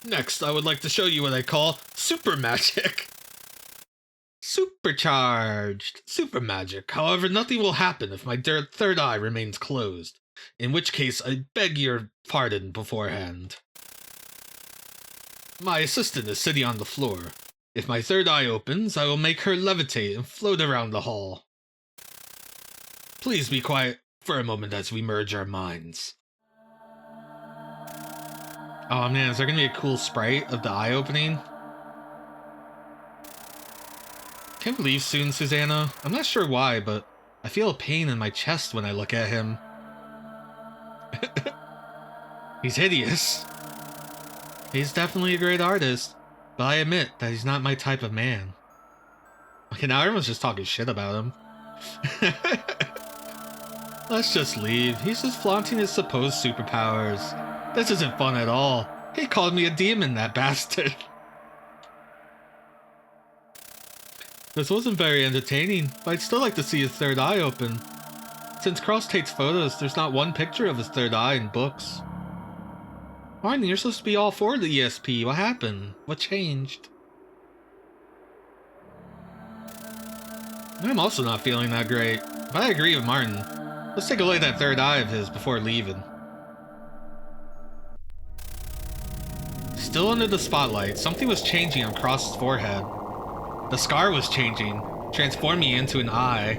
Next, I would like to show you what I call super magic. Supercharged. Super magic. However, nothing will happen if my third eye remains closed. In which case, I beg your pardon beforehand. My assistant is sitting on the floor. If my third eye opens, I will make her levitate and float around the hall. Please be quiet for a moment as we merge our minds. Oh man, is there gonna be a cool sprite of the eye opening? Can't believe soon, Susanna. I'm not sure why, but I feel a pain in my chest when I look at him. He's hideous. He's definitely a great artist, but I admit that he's not my type of man. Okay, now everyone's just talking shit about him. Let's just leave. He's just flaunting his supposed superpowers. This isn't fun at all. He called me a demon, that bastard. This wasn't very entertaining, but I'd still like to see his third eye open. Since Hroth takes photos, there's not one picture of his third eye in books. Martin, you're supposed to be all for the ESP. What happened? What changed? I'm also not feeling that great, but I agree with Martin. Let's take a look at that third eye of his before leaving. Still under the spotlight, something was changing on Hroth's forehead. The scar was changing, transforming into an eye.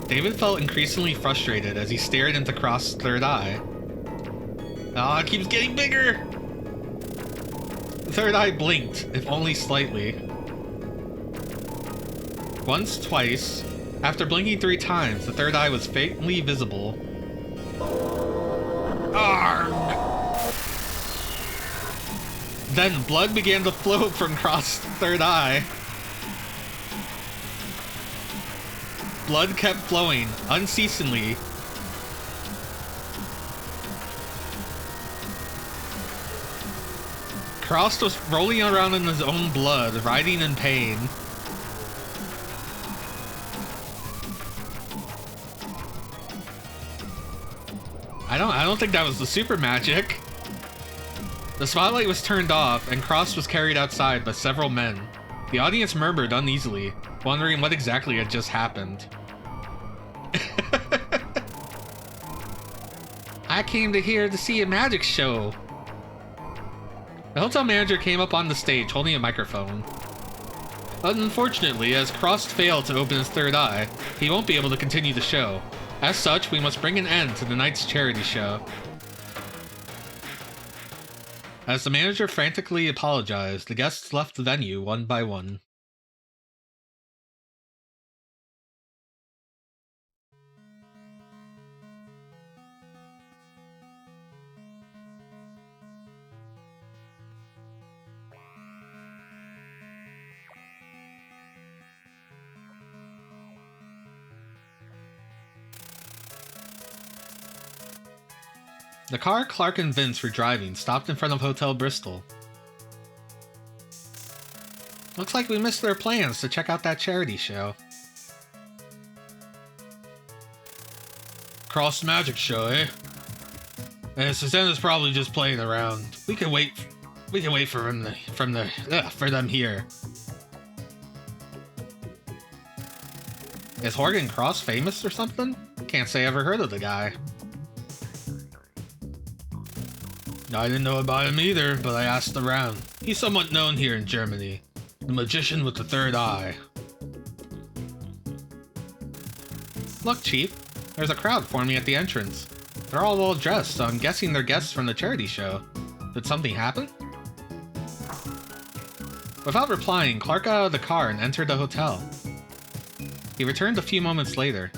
David felt increasingly frustrated as he stared into Hroth's third eye. Ah, it keeps getting bigger! The third eye blinked, if only slightly. Once, twice. After blinking 3 times, the third eye was faintly visible. Arg! Then blood began to flow from Hroth's third eye. Blood kept flowing, unceasingly. Hroth was rolling around in his own blood, writhing in pain. I don't think that was the super magic. The spotlight was turned off, and Hroth was carried outside by several men. The audience murmured uneasily, wondering what exactly had just happened. I came here to see a magic show. The hotel manager came up on the stage holding a microphone. Unfortunately, as Hroth failed to open his third eye, he won't be able to continue the show. As such, we must bring an end to the night's charity show. As the manager frantically apologized, the guests left the venue one by one. The car Clark and Vince were driving stopped in front of Hotel Bristol. Looks like we missed their plans to check out that charity show. Hroth's magic show, eh? Susanna's probably just playing around. We can wait for them here. Is Horgan Hroth famous or something? Can't say I ever heard of the guy. I didn't know about him either, but I asked around. He's somewhat known here in Germany. The magician with the third eye. Look, Chief. There's a crowd forming at the entrance. They're all well dressed, so I'm guessing they're guests from the charity show. Did something happen? Without replying, Clark got out of the car and entered the hotel. He returned a few moments later.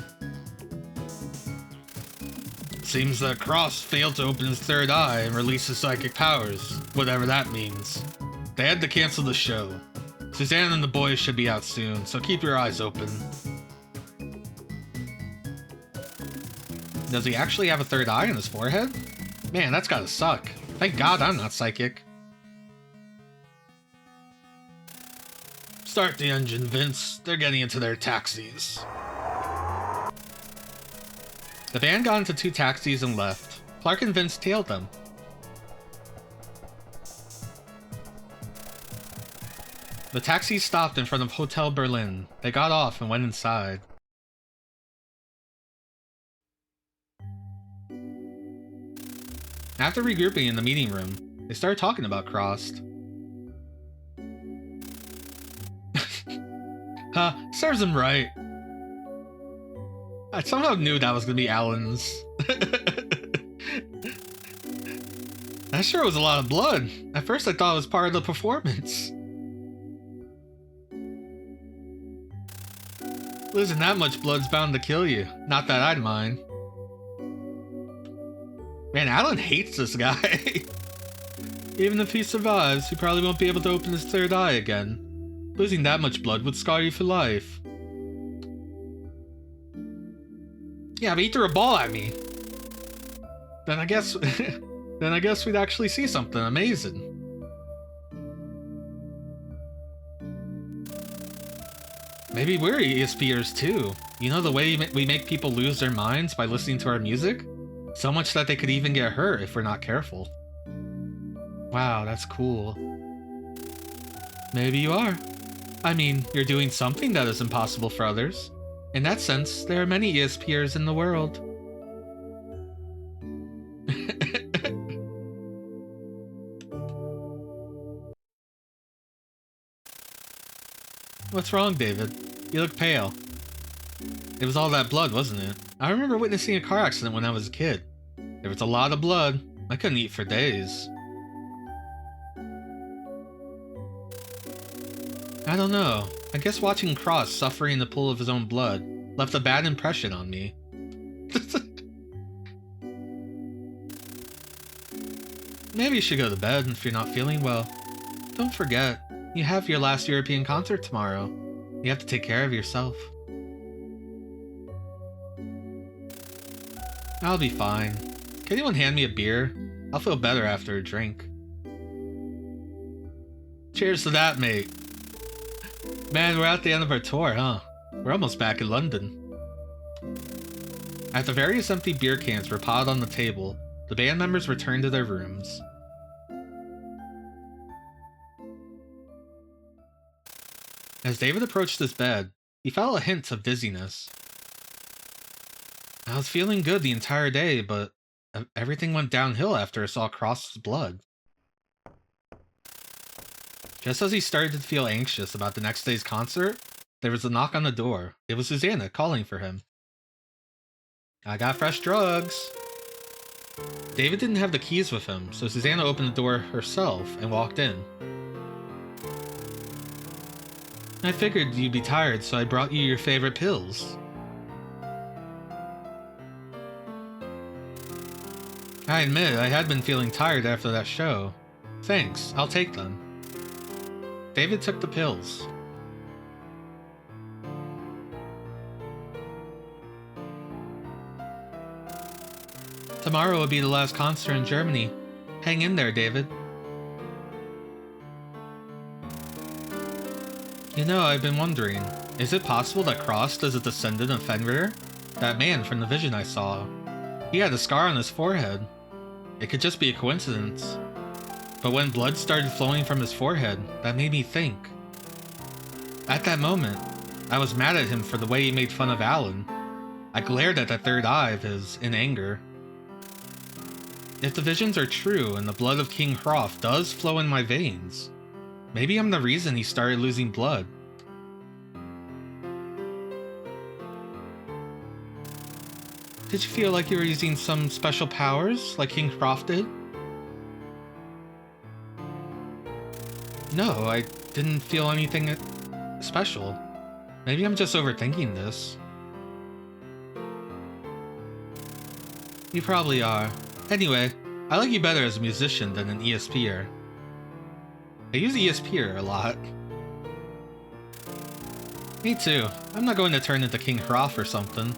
Seems that Hroth failed to open his third eye and release his psychic powers, whatever that means. They had to cancel the show. Suzanne and the boys should be out soon, so keep your eyes open. Does he actually have a third eye in his forehead? Man, that's gotta suck. Thank God I'm not psychic. Start the engine, Vince. They're getting into their taxis. The band got into 2 taxis and left. Clark and Vince tailed them. The taxi stopped in front of Hotel Berlin. They got off and went inside. After regrouping in the meeting room, they started talking about Hroth. Serves him right. I somehow knew that was gonna be Alan's. That sure was a lot of blood. At first I thought it was part of the performance. Losing that much blood's bound to kill you. Not that I'd mind. Man, Alan hates this guy. Even if he survives, he probably won't be able to open his third eye again. Losing that much blood would scar you for life. Yeah, but he threw a ball at me. Then I guess we'd actually see something amazing. Maybe we're ESPers too. You know the way we make people lose their minds by listening to our music? So much that they could even get hurt if we're not careful. Wow, that's cool. Maybe you are. I mean, you're doing something that is impossible for others. In that sense, there are many ESPers in the world. What's wrong, David? You look pale. It was all that blood, wasn't it? I remember witnessing a car accident when I was a kid. There was a lot of blood. I couldn't eat for days. I don't know. I guess watching Hroth suffering in the pool of his own blood left a bad impression on me. Maybe you should go to bed if you're not feeling well. Don't forget, you have your last European concert tomorrow. You have to take care of yourself. I'll be fine. Can anyone hand me a beer? I'll feel better after a drink. Cheers to that, mate. Man, we're at the end of our tour, huh? We're almost back in London. After various empty beer cans were piled on the table, the band members returned to their rooms. As David approached his bed, he felt a hint of dizziness. I was feeling good the entire day, but everything went downhill after I saw Hroth's blood. Just as he started to feel anxious about the next day's concert, there was a knock on the door. It was Susanna calling for him. I got fresh drugs. David didn't have the keys with him, so Susanna opened the door herself and walked in. I figured you'd be tired, so I brought you your favorite pills. I admit, I had been feeling tired after that show. Thanks, I'll take them. David took the pills. Tomorrow will be the last concert in Germany. Hang in there, David. You know, I've been wondering, is it possible that Hroth is a descendant of Fenrir? That man from the vision I saw. He had a scar on his forehead. It could just be a coincidence. But when blood started flowing from his forehead, that made me think. At that moment, I was mad at him for the way he made fun of Alan. I glared at that third eye of his in anger. If the visions are true and the blood of King Hroth does flow in my veins, maybe I'm the reason he started losing blood. Did you feel like you were using some special powers, like King Hroth did? No, I didn't feel anything special. Maybe I'm just overthinking this. You probably are. Anyway, I like you better as a musician than an ESPer. I use ESPer a lot. Me too. I'm not going to turn into King Hroth or something.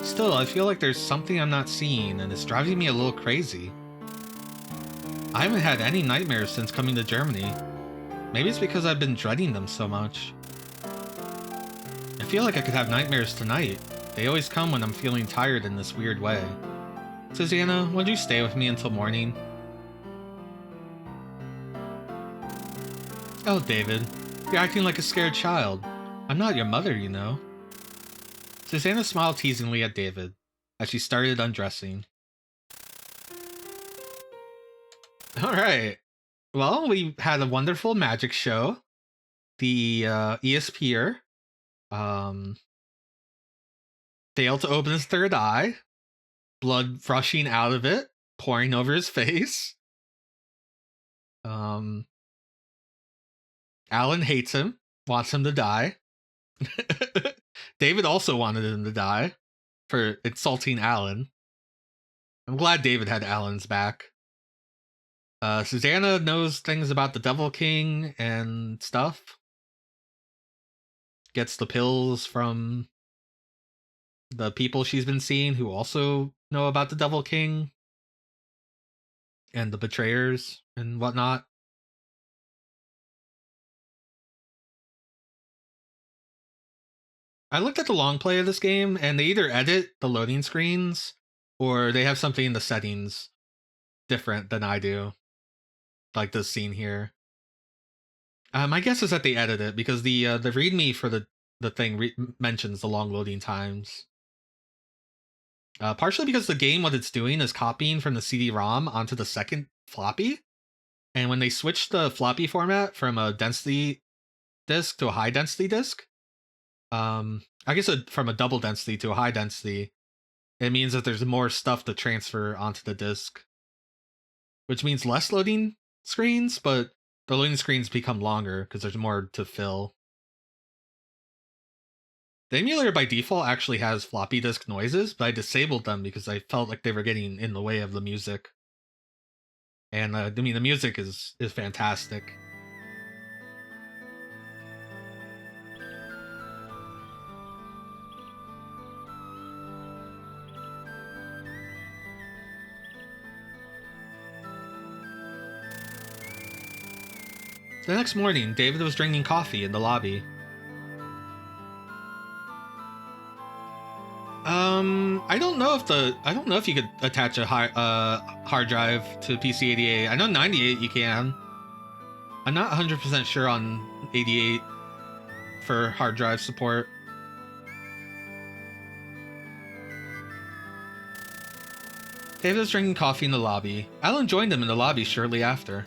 Still, I feel like there's something I'm not seeing and it's driving me a little crazy. I haven't had any nightmares since coming to Germany. Maybe it's because I've been dreading them so much. I feel like I could have nightmares tonight. They always come when I'm feeling tired in this weird way. Susanna, would you stay with me until morning? Oh, David. You're acting like a scared child. I'm not your mother, you know. Susanna smiled teasingly at David as she started undressing. Alright. Well, we had a wonderful magic show. The ESPer failed to open his third eye. Blood rushing out of it, pouring over his face. Alan hates him, wants him to die. David also wanted him to die for insulting Alan. I'm glad David had Alan's back. Susanna knows things about the Devil King and stuff. Gets the pills from the people she's been seeing who also know about the Devil King and the betrayers and whatnot. I looked at the long play of this game and they either edit the loading screens or they have something in the settings different than I do. Like this scene here. My guess is that they edit it because the README for the thing mentions the long loading times. Partially because the game, what it's doing is copying from the CD-ROM onto the second floppy. And when they switch the floppy format from a density disk to a high density disk, I guess from a double density to a high density, it means that there's more stuff to transfer onto the disk. Which means less loading screens, but the loading screens become longer because there's more to fill. The emulator by default actually has floppy disk noises, but I disabled them because I felt like they were getting in the way of the music. And I mean, the music is fantastic. The next morning, David was drinking coffee in the lobby. I don't know if you could attach a hard drive to PC-88. I know 98 you can. I'm not 100% sure on 88 for hard drive support. David was drinking coffee in the lobby. Alan joined him in the lobby shortly after.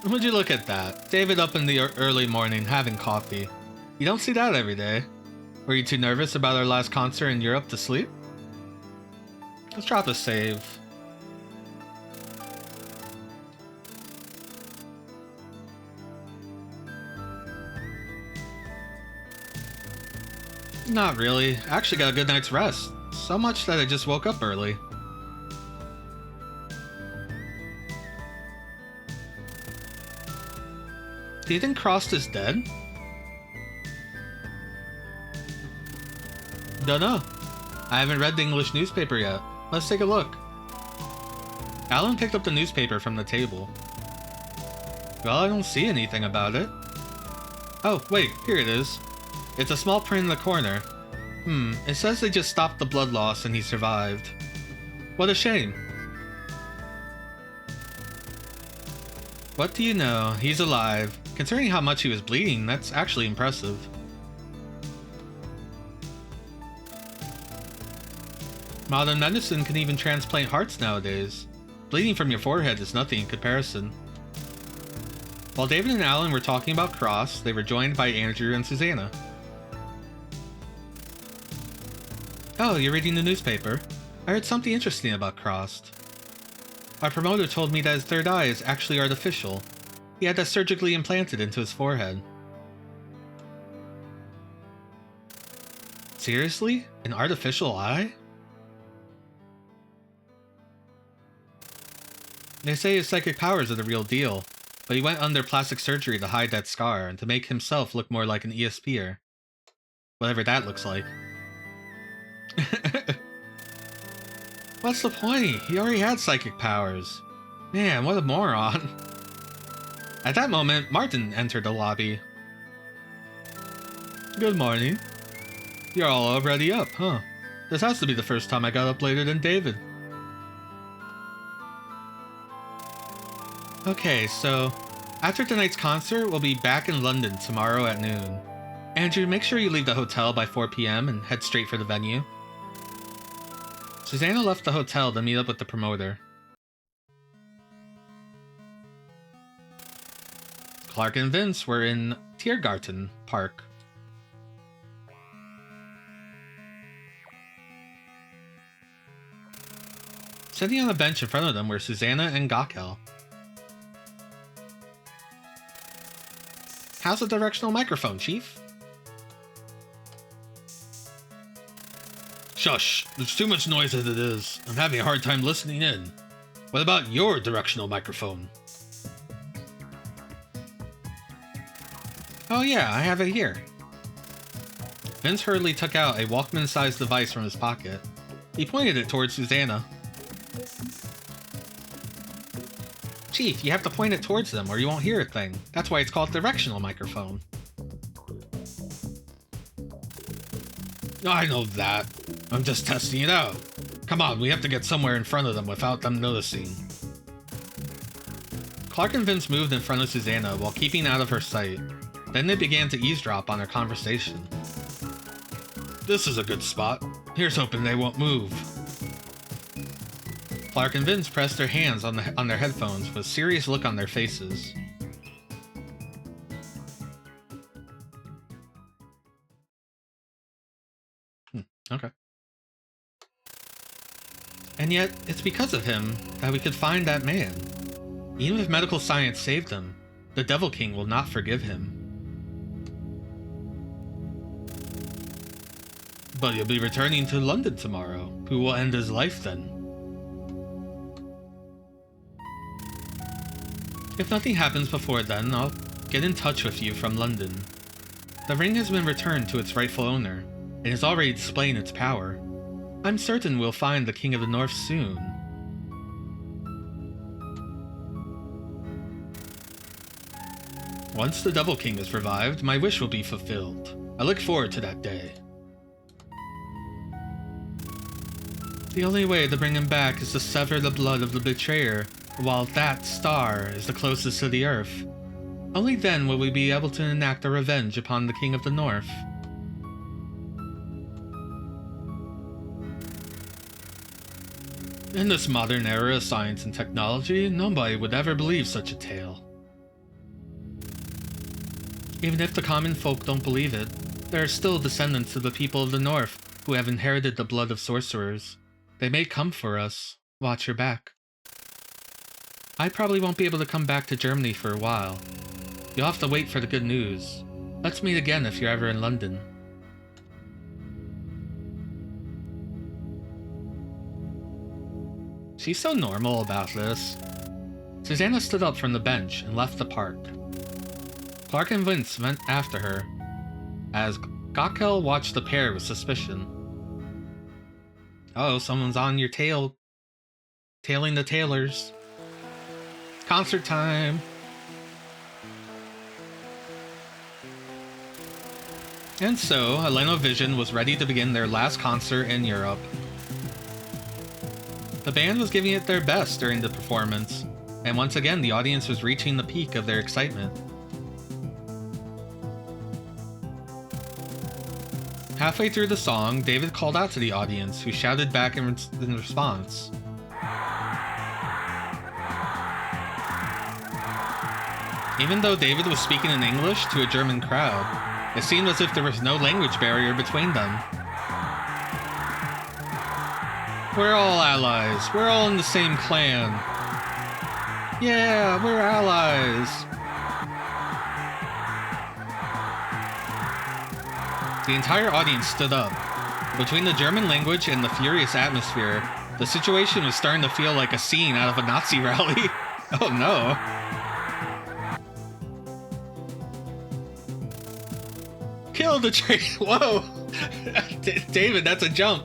Would you look at that? David up in the early morning having coffee. You don't see that every day. Were you too nervous about our last concert in Europe to sleep? Let's drop a save. Not really. I actually got a good night's rest. So much that I just woke up early. Do you think Hroth is dead? Dunno. I haven't read the English newspaper yet. Let's take a look. Alan picked up the newspaper from the table. Well, I don't see anything about it. Oh, wait, here it is. It's a small print in the corner. It says they just stopped the blood loss and he survived. What a shame. What do you know? He's alive. Considering how much he was bleeding, that's actually impressive. Modern medicine can even transplant hearts nowadays. Bleeding from your forehead is nothing in comparison. While David and Alan were talking about Hroth, they were joined by Andrew and Susanna. Oh, you're reading the newspaper? I heard something interesting about Hroth. Our promoter told me that his third eye is actually artificial. He had that surgically implanted into his forehead. Seriously? An artificial eye? They say his psychic powers are the real deal, but he went under plastic surgery to hide that scar and to make himself look more like an ESPer. Whatever that looks like. What's the point? He already had psychic powers. Man, what a moron. At that moment, Martin entered the lobby. Good morning. You're all already up, huh? This has to be the first time I got up later than David. Okay, so after tonight's concert, we'll be back in London tomorrow at noon. Andrew, make sure you leave the hotel by 4 p.m. and head straight for the venue. Susanna left the hotel to meet up with the promoter. Clark and Vince were in Tiergarten Park. Sitting on a bench in front of them were Susanna and Gakel. How's the directional microphone, Chief? Shush, there's too much noise as it is. I'm having a hard time listening in. What about your directional microphone? Oh yeah, I have it here. Vince hurriedly took out a Walkman-sized device from his pocket. He pointed it towards Susanna. Chief, you have to point it towards them or you won't hear a thing. That's why it's called directional microphone. I know that. I'm just testing it out. Come on, we have to get somewhere in front of them without them noticing. Clark and Vince moved in front of Susanna while keeping out of her sight. Then they began to eavesdrop on their conversation. This is a good spot. Here's hoping they won't move. Clark and Vince pressed their hands on their headphones with a serious look on their faces. Okay. And yet, it's because of him that we could find that man. Even if medical science saved him, the Devil King will not forgive him. But you'll be returning to London tomorrow. Who will end his life then? If nothing happens before then, I'll get in touch with you from London. The ring has been returned to its rightful owner, and has already displayed its power. I'm certain we'll find the King of the North soon. Once the Devil King is revived, my wish will be fulfilled. I look forward to that day. The only way to bring him back is to sever the blood of the betrayer, while that star is the closest to the Earth. Only then will we be able to enact our revenge upon the King of the North. In this modern era of science and technology, nobody would ever believe such a tale. Even if the common folk don't believe it, there are still descendants of the people of the North who have inherited the blood of sorcerers. They may come for us. Watch your back. I probably won't be able to come back to Germany for a while. You'll have to wait for the good news. Let's meet again if you're ever in London. She's so normal about this. Susanna stood up from the bench and left the park. Clark and Vince went after her, as Gokkel watched the pair with suspicion. Oh, someone's on your tail. Tailing the tailors. Concert time! And so, Eleno Vision was ready to begin their last concert in Europe. The band was giving it their best during the performance, and once again the audience was reaching the peak of their excitement. Halfway through the song, David called out to the audience, who shouted back in response. Even though David was speaking in English to a German crowd, it seemed as if there was no language barrier between them. We're all allies. We're all in the same clan. Yeah, we're allies. The entire audience stood up. Between the German language and the furious atmosphere, the situation was starting to feel like a scene out of a Nazi rally. Oh no. Kill the traitor. Whoa. David, that's a jump.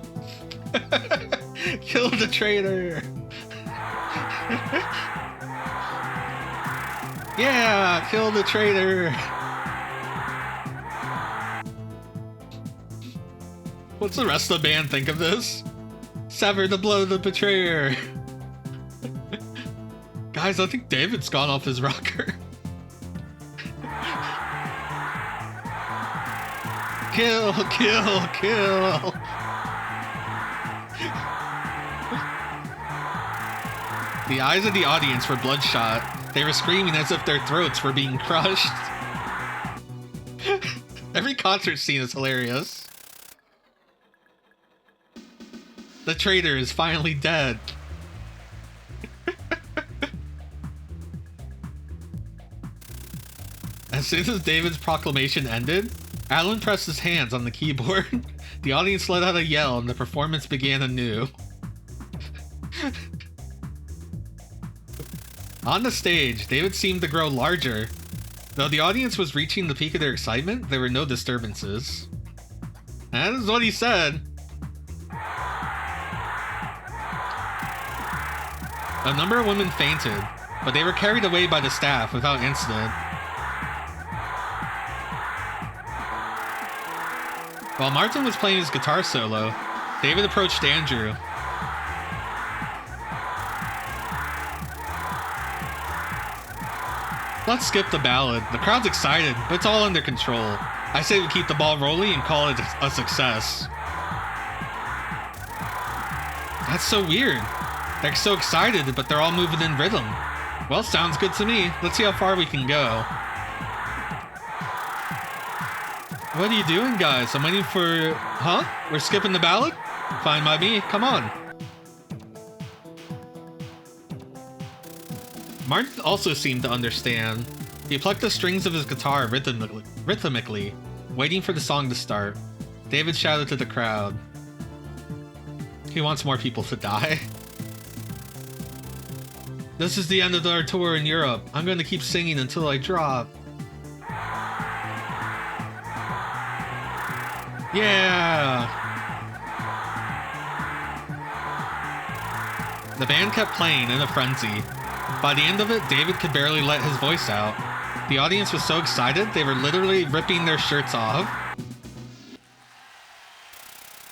Kill the traitor. Yeah, kill the traitor. What's the rest of the band think of this? Sever the blood of the betrayer. Guys, I think David's gone off his rocker. Kill, kill, kill. The eyes of the audience were bloodshot. They were screaming as if their throats were being crushed. Every concert scene is hilarious. The traitor is finally dead. As soon as David's proclamation ended, Alan pressed his hands on the keyboard. The audience let out a yell and the performance began anew. On the stage, David seemed to grow larger. Though the audience was reaching the peak of their excitement, there were no disturbances. That is what he said. A number of women fainted, but they were carried away by the staff without incident. While Martin was playing his guitar solo, David approached Andrew. Let's skip the ballad. The crowd's excited, but it's all under control. I say we keep the ball rolling and call it a success. That's so weird. They're so excited, but they're all moving in rhythm. Well, sounds good to me. Let's see how far we can go. What are you doing, guys? I'm waiting for... Huh? We're skipping the ballad? Fine by me. Come on. Martin also seemed to understand. He plucked the strings of his guitar rhythmically, waiting for the song to start. David shouted to the crowd. He wants more people to die. This is the end of our tour in Europe. I'm going to keep singing until I drop. Yeah! The band kept playing in a frenzy. By the end of it, David could barely let his voice out. The audience was so excited, they were literally ripping their shirts off.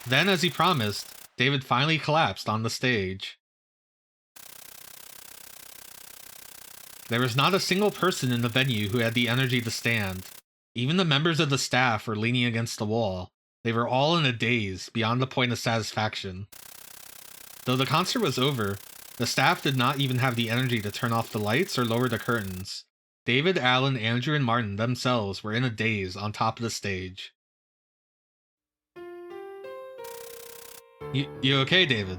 Then, as he promised, David finally collapsed on the stage. There was not a single person in the venue who had the energy to stand. Even the members of the staff were leaning against the wall. They were all in a daze, beyond the point of satisfaction. Though the concert was over, the staff did not even have the energy to turn off the lights or lower the curtains. David, Alan, Andrew, and Martin themselves were in a daze on top of the stage. You okay, David?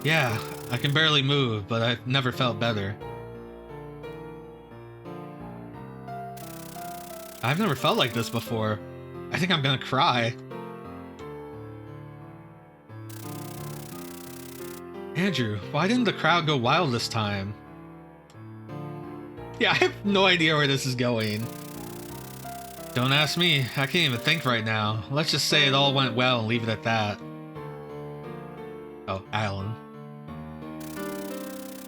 Yeah, I can barely move, but I've never felt better. I've never felt like this before. I think I'm gonna cry. Andrew, why didn't the crowd go wild this time? Yeah, I have no idea where this is going. Don't ask me. I can't even think right now. Let's just say it all went well and leave it at that. Oh, Alan.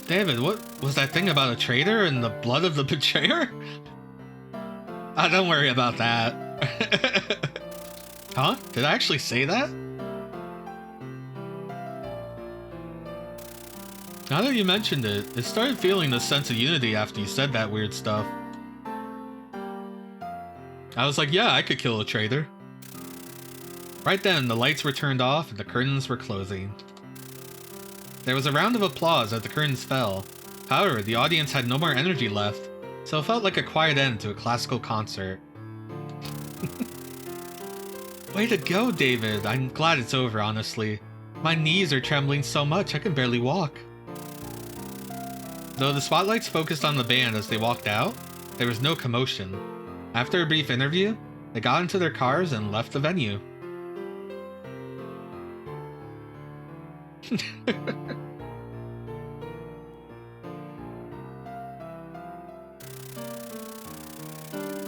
David, what was that thing about a traitor and the blood of the betrayer? Oh, don't worry about that. Huh? Did I actually say that? Now that you mentioned it, it started feeling this sense of unity after you said that weird stuff. I was like, yeah, I could kill a traitor. Right then, the lights were turned off and the curtains were closing. There was a round of applause as the curtains fell. However, the audience had no more energy left, so it felt like a quiet end to a classical concert. Way to go, David. I'm glad it's over, honestly. My knees are trembling so much I can barely walk. Though the spotlights focused on the band as they walked out, there was no commotion. After a brief interview, they got into their cars and left the venue.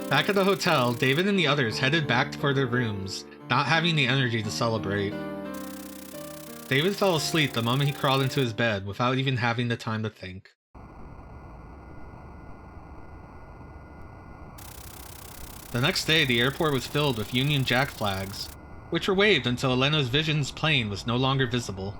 Back at the hotel, David and the others headed back for their rooms, not having the energy to celebrate. David fell asleep the moment he crawled into his bed without even having the time to think. The next day, the airport was filled with Union Jack flags, which were waved until Elena's Vision's plane was no longer visible.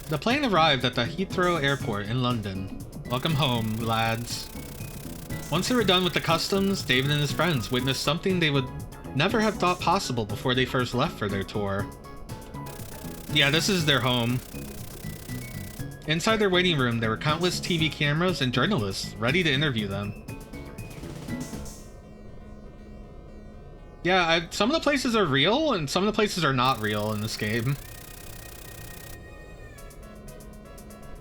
The plane arrived at the Heathrow Airport in London. Welcome home, lads. Once they were done with the customs, David and his friends witnessed something they would never have thought possible before they first left for their tour. Yeah, this is their home. Inside their waiting room, there were countless TV cameras and journalists ready to interview them. Yeah, some of the places are real, and some of the places are not real in this game.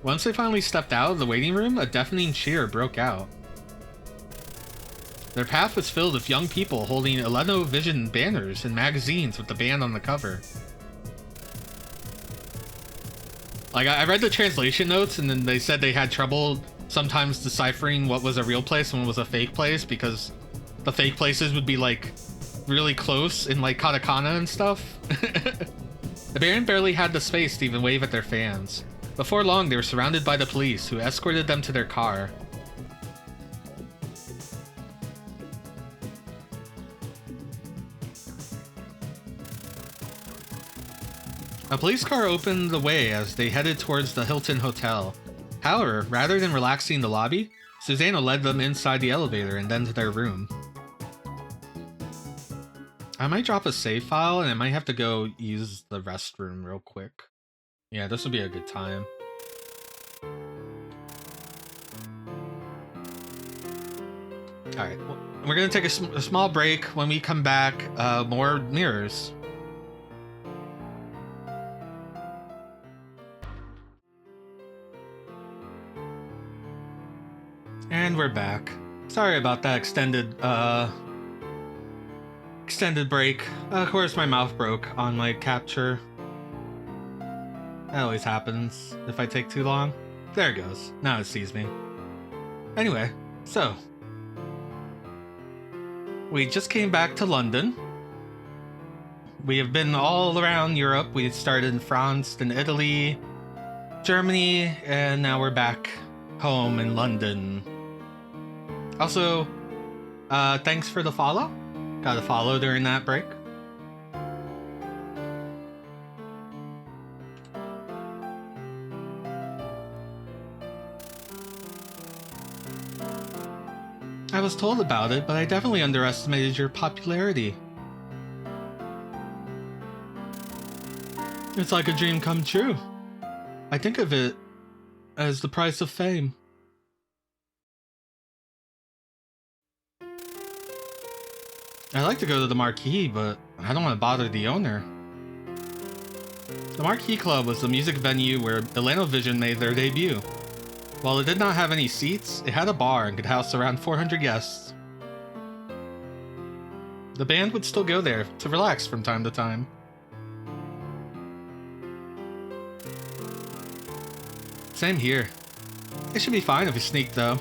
Once they finally stepped out of the waiting room, a deafening cheer broke out. Their path was filled with young people holding Eleno Vision banners and magazines with the band on the cover. Like, I read the translation notes, and then they said they had trouble sometimes deciphering what was a real place and what was a fake place, because the fake places would be, like, really close in, like, katakana and stuff. The band barely had the space to even wave at their fans. Before long, they were surrounded by the police, who escorted them to their car. A police car opened the way as they headed towards the Hilton Hotel. However, rather than relaxing in the lobby, Susanna led them inside the elevator and then to their room. I might drop a save file and I might have to go use the restroom real quick. Yeah, this would be a good time. Alright, well, we're gonna take a small break. When we come back, more mirrors. And we're back. Sorry about that extended break. Of course, my mouth broke on my capture. That always happens if I take too long. There it goes. Now it sees me. Anyway, so We just came back to London. We have been all around Europe. We started in France, then Italy, Germany, and now we're back home in London. Also, thanks for the follow. Got a follow during that break. I was told about it, but I definitely underestimated your popularity. It's like a dream come true. I think of it as the price of fame. I'd like to go to the Marquee, but I don't want to bother the owner. The Marquee Club was the music venue where Atlanto Vision made their debut. While it did not have any seats, it had a bar and could house around 400 guests. The band would still go there to relax from time to time. Same here. It should be fine if we sneak there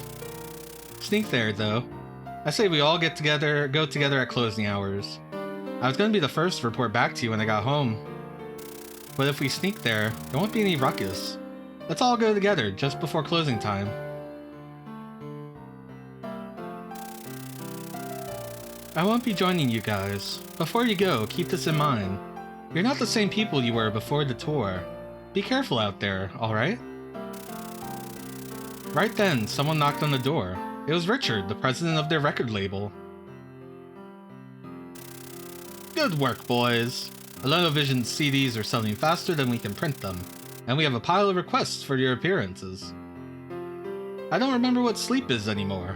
though. I say we all go together at closing hours. I was gonna be the first to report back to you when I got home. But if we sneak there won't be any ruckus. Let's all go together just before closing time. I won't be joining you guys. Before you go, keep this in mind. You're not the same people you were before the tour. Be careful out there, alright? Right then, someone knocked on the door. It was Richard, the president of their record label. Good work, boys. Atlanto Vision's CDs are selling faster than we can print them, and we have a pile of requests for your appearances. I don't remember what sleep is anymore.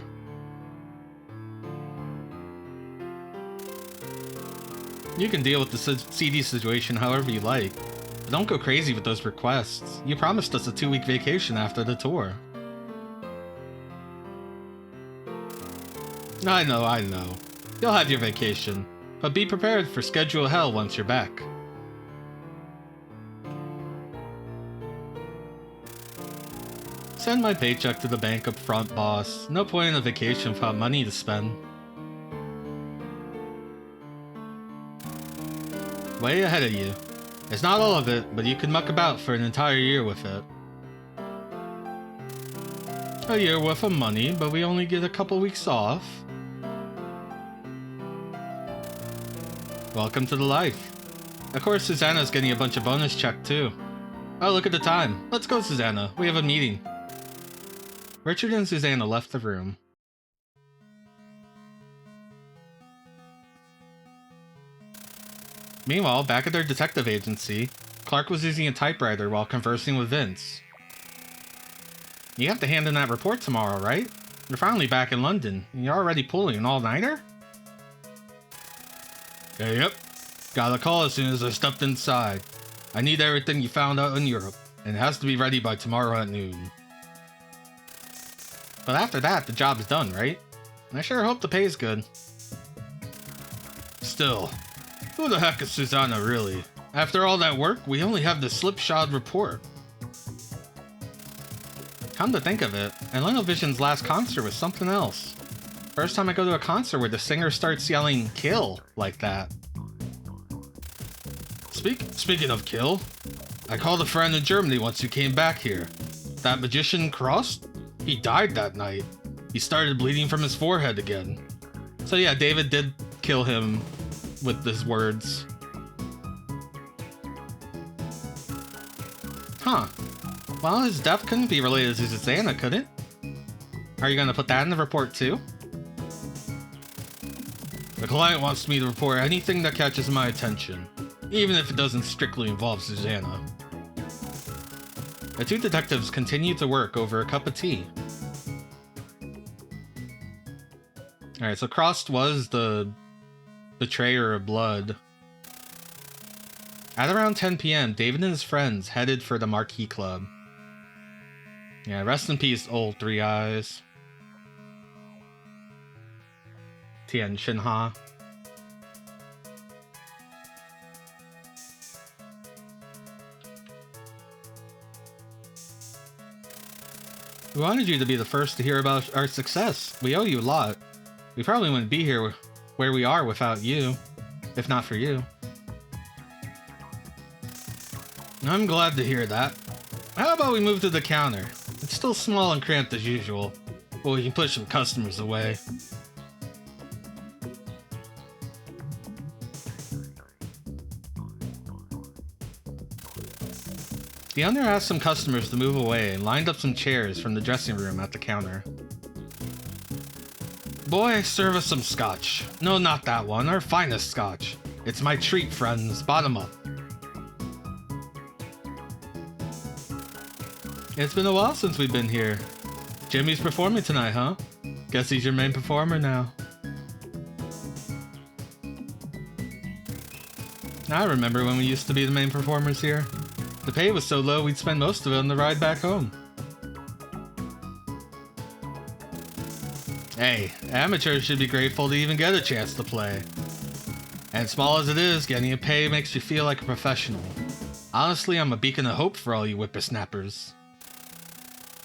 You can deal with the CD situation however you like, but don't go crazy with those requests. You promised us a 2-week vacation after the tour. I know. You'll have your vacation, but be prepared for schedule hell once you're back. Send my paycheck to the bank up front, boss. No point in a vacation without money to spend. Way ahead of you. It's not all of it, but you can muck about for an entire year with it. A year worth of money, but we only get a couple weeks off. Welcome to the life. Of course, Susanna's getting a bunch of bonus check too. Oh, look at the time. Let's go, Susanna. We have a meeting. Richard and Susanna left the room. Meanwhile, back at their detective agency, Clark was using a typewriter while conversing with Vince. You have to hand in that report tomorrow, right? You're finally back in London, and you're already pulling an all-nighter? Yep. Got a call as soon as I stepped inside. I need everything you found out in Europe, and it has to be ready by tomorrow at noon. But after that, the job is done, right? I sure hope the pay's good. Still, who the heck is Susanna, really? After all that work, we only have the slipshod report. Come to think of it, Atlanto Vision's last concert was something else. First time I go to a concert where the singer starts yelling "kill" like that. Speaking of kill, I called a friend in Germany once who came back here. That magician Hroth? He died that night. He started bleeding from his forehead again. So yeah, David did kill him with his words. Huh. Well, his death couldn't be related to Susanna, could it? Are you gonna put that in the report too? The client wants me to report anything that catches my attention, even if it doesn't strictly involve Susanna. The two detectives continued to work over a cup of tea. Alright, so Hroth was the betrayer of blood. At around 10 p.m., David and his friends headed for the Marquee Club. Yeah, rest in peace, old Three Eyes. Tien Shinha. We wanted you to be the first to hear about our success. We owe you a lot. We probably wouldn't be here where we are without you, if not for you. I'm glad to hear that. How about we move to the counter? It's still small and cramped as usual, but we can push some customers away. The owner asked some customers to move away and lined up some chairs from the dressing room at the counter. Boy, serve us some scotch. No, not that one, our finest scotch. It's my treat, friends. Bottom up. It's been a while since we've been here. Jimmy's performing tonight, huh? Guess he's your main performer now. I remember when we used to be the main performers here. The pay was so low we'd spend most of it on the ride back home. Hey, amateurs should be grateful to even get a chance to play. And small as it is, getting a pay makes you feel like a professional. Honestly, I'm a beacon of hope for all you whippersnappers.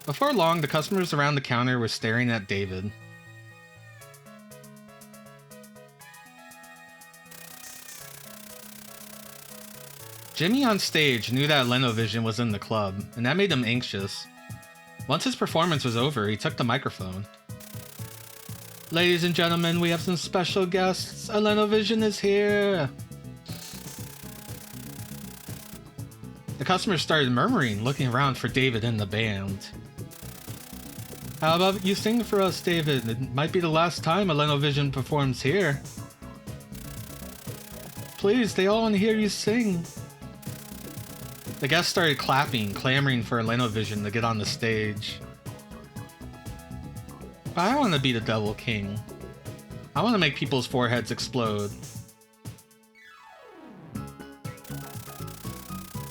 Before long, the customers around the counter were staring at David. Jimmy on stage knew that Lenovision was in the club, and that made him anxious. Once his performance was over, he took the microphone. Ladies and gentlemen, we have some special guests. Lenovision is here. The customers started murmuring, looking around for David and the band. How about you sing for us, David? It might be the last time a Lenovision performs here. Please, they all want to hear you sing. The guests started clapping, clamoring for Lenovision to get on the stage. But I want to be the Devil King. I want to make people's foreheads explode.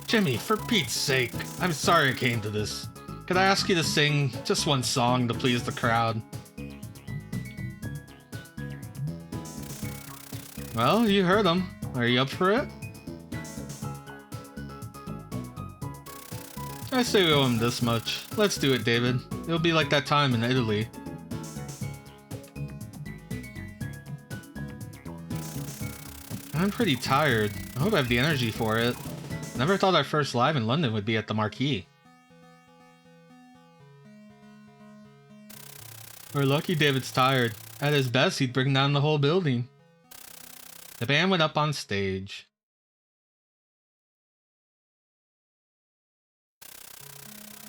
Jimmy, for Pete's sake, I'm sorry I came to this. Could I ask you to sing just one song to please the crowd? Well, you heard him. Are you up for it? I say we owe him this much. Let's do it, David. It'll be like that time in Italy. I'm pretty tired. I hope I have the energy for it. Never thought our first live in London would be at the Marquee. We're lucky David's tired. At his best, he'd bring down the whole building. The band went up on stage.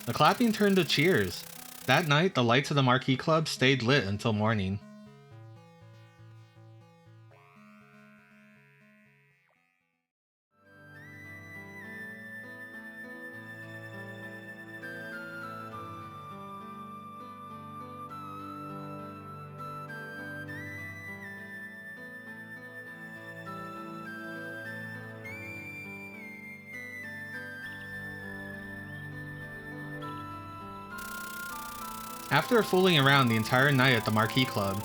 The clapping turned to cheers. That night, the lights of the Marquee Club stayed lit until morning. After fooling around the entire night at the Marquee Club,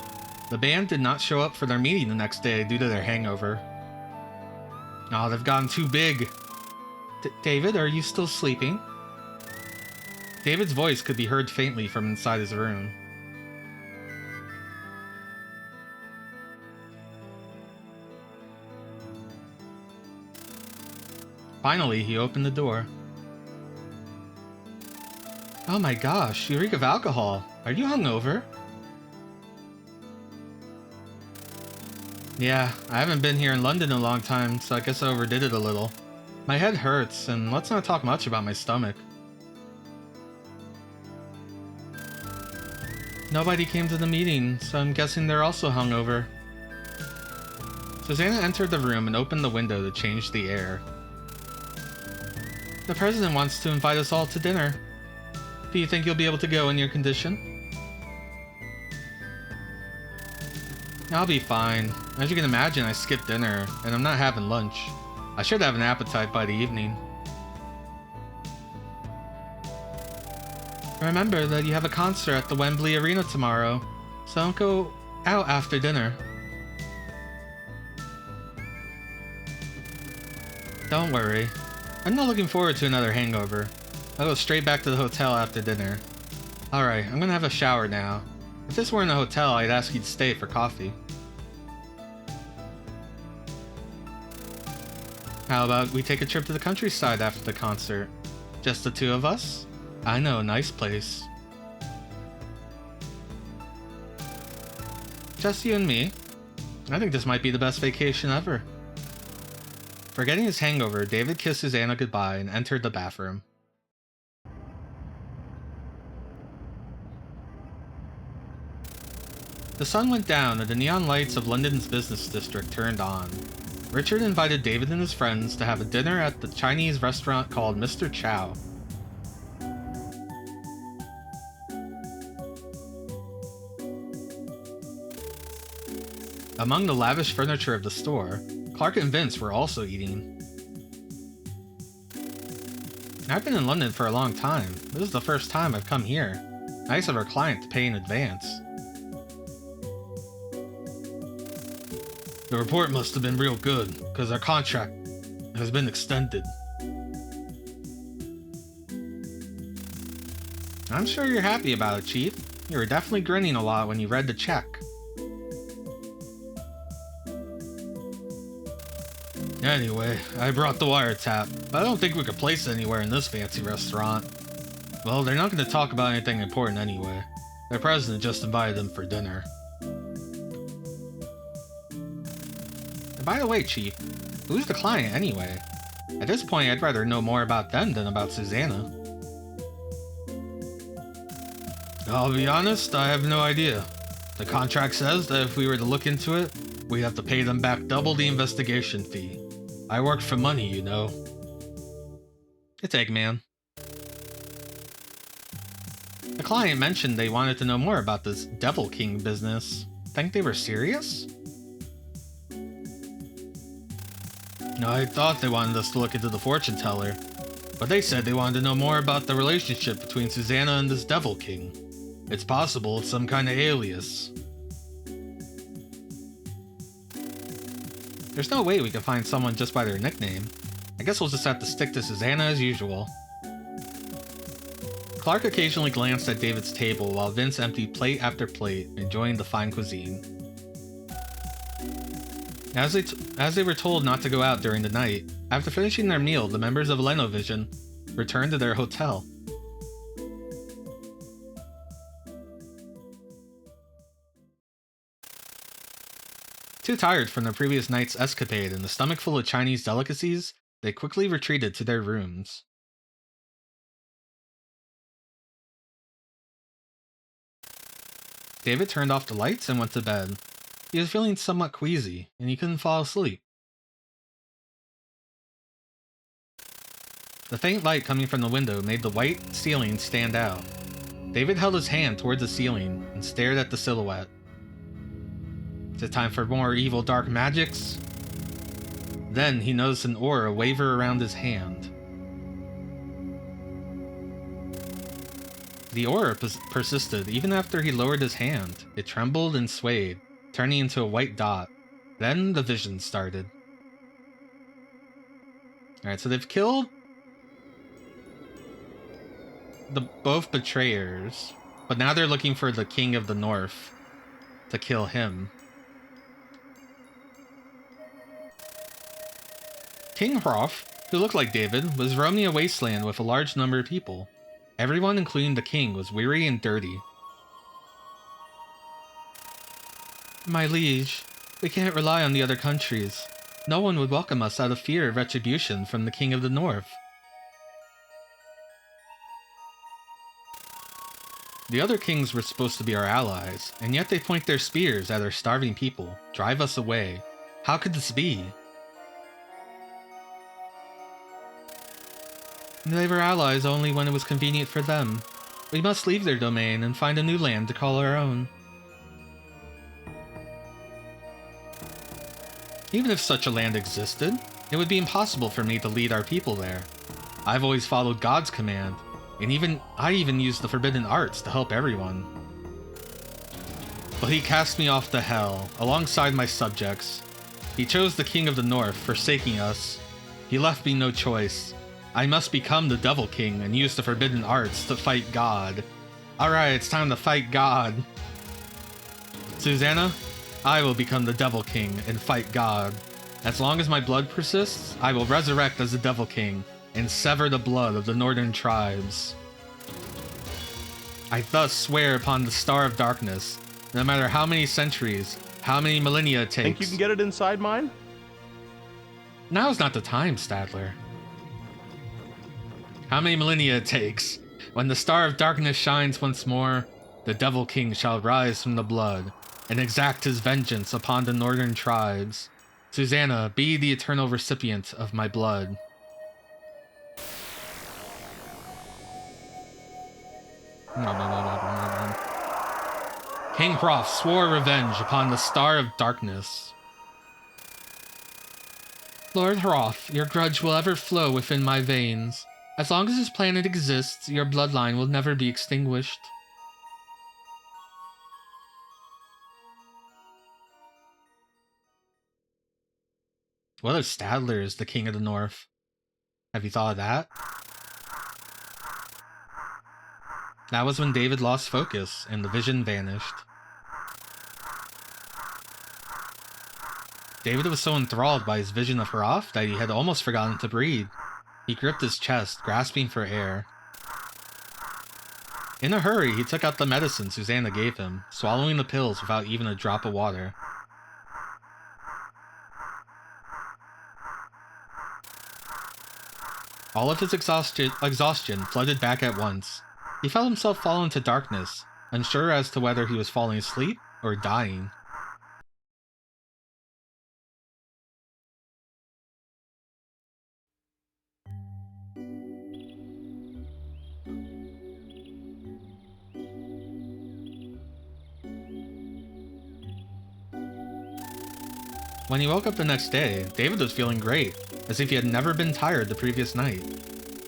the band did not show up for their meeting the next day due to their hangover. Oh, they've gotten too big. David, are you still sleeping? David's voice could be heard faintly from inside his room. Finally, he opened the door. Oh my gosh, you reek of alcohol. Are you hungover? Yeah, I haven't been here in London in a long time, so I guess I overdid it a little. My head hurts, and let's not talk much about my stomach. Nobody came to the meeting, so I'm guessing they're also hungover. Susanna entered the room and opened the window to change the air. The president wants to invite us all to dinner. Do you think you'll be able to go in your condition? I'll be fine. As you can imagine, I skipped dinner, and I'm not having lunch. I should have an appetite by the evening. Remember that you have a concert at the Wembley Arena tomorrow, so don't go out after dinner. Don't worry. I'm not looking forward to another hangover. I'll go straight back to the hotel after dinner. Alright, I'm gonna have a shower now. If this weren't a hotel, I'd ask you to stay for coffee. How about we take a trip to the countryside after the concert? Just the two of us? I know a nice place. Just you and me. I think this might be the best vacation ever. Forgetting his hangover, David kissed Susanna goodbye and entered the bathroom. The sun went down and the neon lights of London's business district turned on. Richard invited David and his friends to have a dinner at the Chinese restaurant called Mr. Chow. Among the lavish furniture of the store, Clark and Vince were also eating. I've been in London for a long time. This is the first time I've come here. Nice of our client to pay in advance. The report must have been real good, because our contract has been extended. I'm sure you're happy about it, Chief. You were definitely grinning a lot when you read the check. Anyway, I brought the wiretap, but I don't think we could place it anywhere in this fancy restaurant. Well, they're not going to talk about anything important anyway. Their president just invited them for dinner. And by the way, Chief, who's the client anyway? At this point, I'd rather know more about them than about Susanna. I'll be honest, I have no idea. The contract says that if we were to look into it, we'd have to pay them back double the investigation fee. I work for money, you know. It's Eggman. The client mentioned they wanted to know more about this Devil King business. Think they were serious? I thought they wanted us to look into the fortune teller, but they said they wanted to know more about the relationship between Susanna and this Devil King. It's possible it's some kind of alias. There's no way we can find someone just by their nickname. I guess we'll just have to stick to Susanna as usual. Clark occasionally glanced at David's table while Vince emptied plate after plate, enjoying the fine cuisine. As they were told not to go out during the night, after finishing their meal, the members of Lenovision returned to their hotel. Too tired from their previous night's escapade and a stomach full of Chinese delicacies, they quickly retreated to their rooms. David turned off the lights and went to bed. He was feeling somewhat queasy, and he couldn't fall asleep. The faint light coming from the window made the white ceiling stand out. David held his hand towards the ceiling and stared at the silhouette. Is it time for more evil dark magics? Then he noticed an aura waver around his hand. The aura persisted even after he lowered his hand. It trembled and swayed, turning into a white dot. Then the vision started. Alright, so they've killed both betrayers, but now they're looking for the King of the North to kill him. King Hroth, who looked like David, was roaming a wasteland with a large number of people. Everyone, including the king, was weary and dirty. My liege, we can't rely on the other countries. No one would welcome us out of fear of retribution from the King of the North. The other kings were supposed to be our allies, and yet they point their spears at our starving people, drive us away. How could this be? They were allies only when it was convenient for them. We must leave their domain and find a new land to call our own. Even if such a land existed, it would be impossible for me to lead our people there. I've always followed God's command, and I even used the forbidden arts to help everyone. But he cast me off to hell, alongside my subjects. He chose the King of the North, forsaking us. He left me no choice. I must become the Devil King and use the forbidden arts to fight God. Alright, it's time to fight God. Susanna, I will become the Devil King and fight God. As long as my blood persists, I will resurrect as the Devil King and sever the blood of the northern tribes. I thus swear upon the Star of Darkness, no matter how many centuries, how many millennia it takes. Think you can get it inside mine? Now's not the time, Stadler. How many millennia it takes. When the Star of Darkness shines once more, the Devil King shall rise from the blood and exact his vengeance upon the northern tribes. Susanna, be the eternal recipient of my blood. King Hroth swore revenge upon the Star of Darkness. Lord Hroth, your grudge will ever flow within my veins. As long as this planet exists, your bloodline will never be extinguished. What if Stadler is the King of the North? Have you thought of that? That was when David lost focus and the vision vanished. David was so enthralled by his vision of Hroth that he had almost forgotten to breathe. He gripped his chest, grasping for air. In a hurry, he took out the medicine Susanna gave him, swallowing the pills without even a drop of water. All of his exhaustion flooded back at once. He felt himself fall into darkness, unsure as to whether he was falling asleep or dying. When he woke up the next day, David was feeling great, as if he had never been tired the previous night.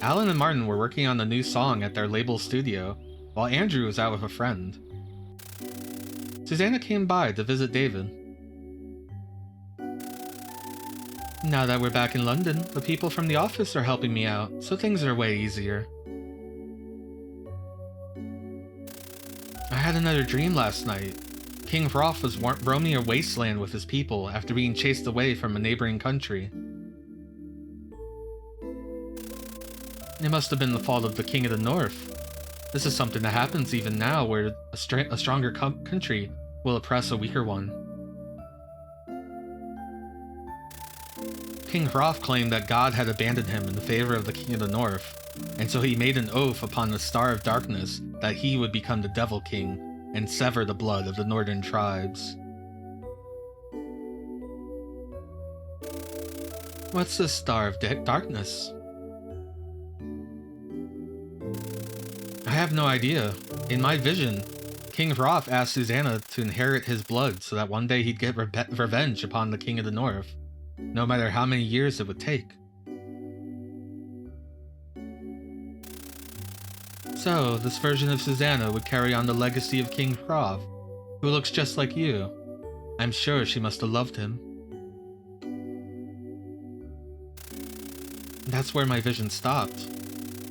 Alan and Martin were working on a new song at their label studio, while Andrew was out with a friend. Susanna came by to visit David. Now that we're back in London, the people from the office are helping me out, so things are way easier. I had another dream last night. King Hroth was roaming a wasteland with his people after being chased away from a neighboring country. It must have been the fault of the King of the North. This is something that happens even now, where a stronger country will oppress a weaker one. King Hroth claimed that God had abandoned him in favor of the King of the North, and so he made an oath upon the Star of Darkness that he would become the Devil King and sever the blood of the northern tribes. What's the Star of Darkness? I have no idea. In my vision, King Hroth asked Susanna to inherit his blood so that one day he'd get revenge upon the King of the North, no matter how many years it would take. So, this version of Susanna would carry on the legacy of King Hroth, who looks just like you. I'm sure she must have loved him. That's where my vision stopped.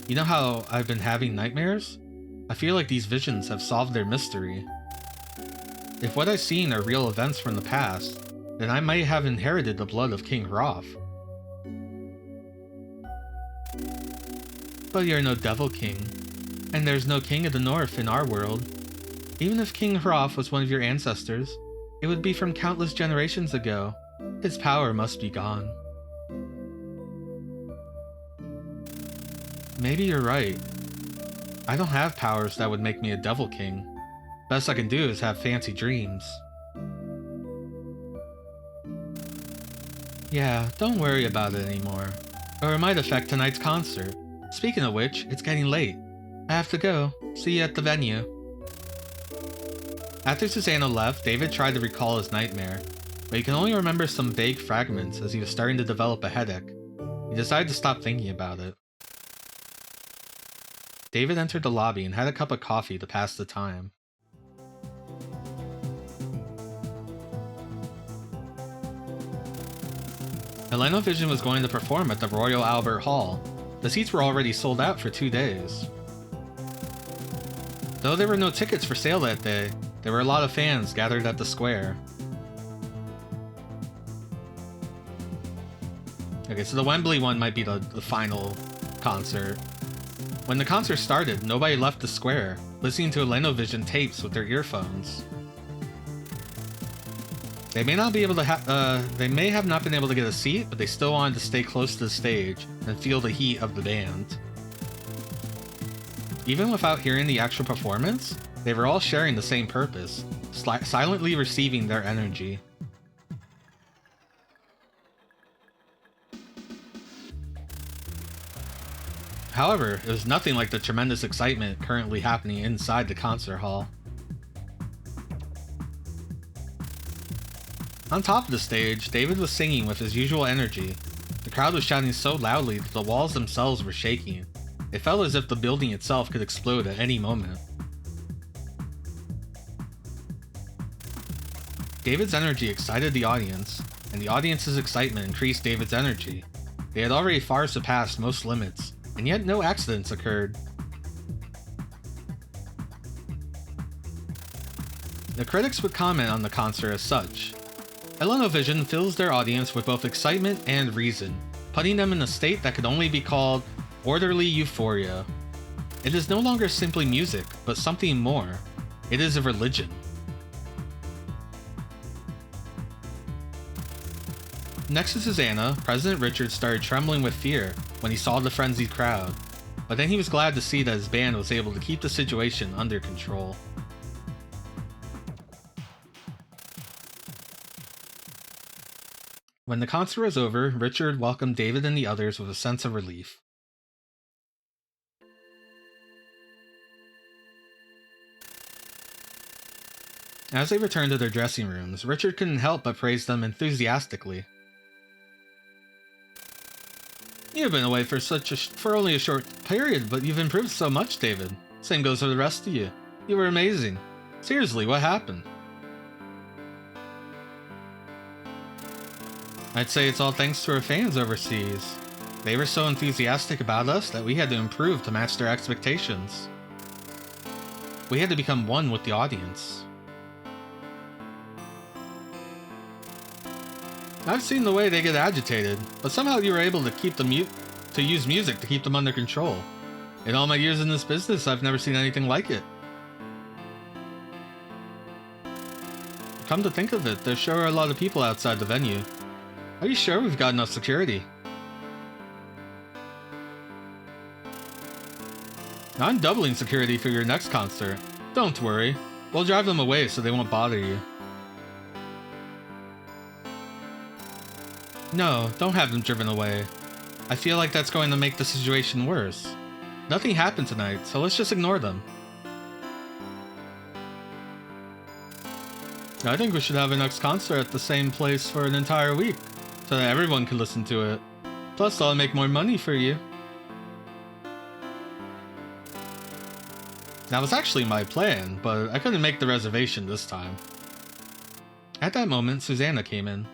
You know how I've been having nightmares? I feel like these visions have solved their mystery. If what I've seen are real events from the past, then I might have inherited the blood of King Hroth. But you're no Devil King. And there's no King of the North in our world. Even if King Hroth was one of your ancestors, it would be from countless generations ago. His power must be gone. Maybe you're right. I don't have powers that would make me a Devil King. Best I can do is have fancy dreams. Yeah, don't worry about it anymore, or it might affect tonight's concert. Speaking of which, it's getting late. I have to go. See you at the venue. After Susanna left, David tried to recall his nightmare, but he can only remember some vague fragments as he was starting to develop a headache. He decided to stop thinking about it. David entered the lobby and had a cup of coffee to pass the time. Helena Vision was going to perform at the Royal Albert Hall. The seats were already sold out for 2 days. Though there were no tickets for sale that day, there were a lot of fans gathered at the square. Okay, so the Wembley one might be the final concert. When the concert started, nobody left the square, listening to Lenovision tapes with their earphones. They may not be able to they may have not been able to get a seat, but they still wanted to stay close to the stage and feel the heat of the band. Even without hearing the actual performance, they were all sharing the same purpose, silently receiving their energy. However, it was nothing like the tremendous excitement currently happening inside the concert hall. On top of the stage, David was singing with his usual energy. The crowd was shouting so loudly that the walls themselves were shaking. It felt as if the building itself could explode at any moment. David's energy excited the audience, and the audience's excitement increased David's energy. They had already far surpassed most limits, and yet no accidents occurred. The critics would comment on the concert as such. Lenovision fills their audience with both excitement and reason, putting them in a state that could only be called orderly euphoria. It is no longer simply music, but something more. It is a religion. Next to Susanna, President Richard started trembling with fear when he saw the frenzied crowd, but then he was glad to see that his band was able to keep the situation under control. When the concert was over, Richard welcomed David and the others with a sense of relief. As they returned to their dressing rooms, Richard couldn't help but praise them enthusiastically. "You've been away for only a short period, but you've improved so much, David. Same goes for the rest of you. You were amazing. Seriously, what happened?" "I'd say it's all thanks to our fans overseas. They were so enthusiastic about us that we had to improve to match their expectations. We had to become one with the audience. I've seen the way they get agitated, but somehow you were able to keep them to use music to keep them under control. In all my years in this business, I've never seen anything like it. Come to think of it, there sure are a lot of people outside the venue. Are you sure we've got enough security?" "I'm doubling security for your next concert. Don't worry, we'll drive them away so they won't bother you." "No, don't have them driven away. I feel like that's going to make the situation worse. Nothing happened tonight, so let's just ignore them." "I think we should have our next concert at the same place for an entire week, so that everyone can listen to it. Plus, I'll make more money for you." That was actually my plan, but I couldn't make the reservation this time. At that moment, Susanna came in.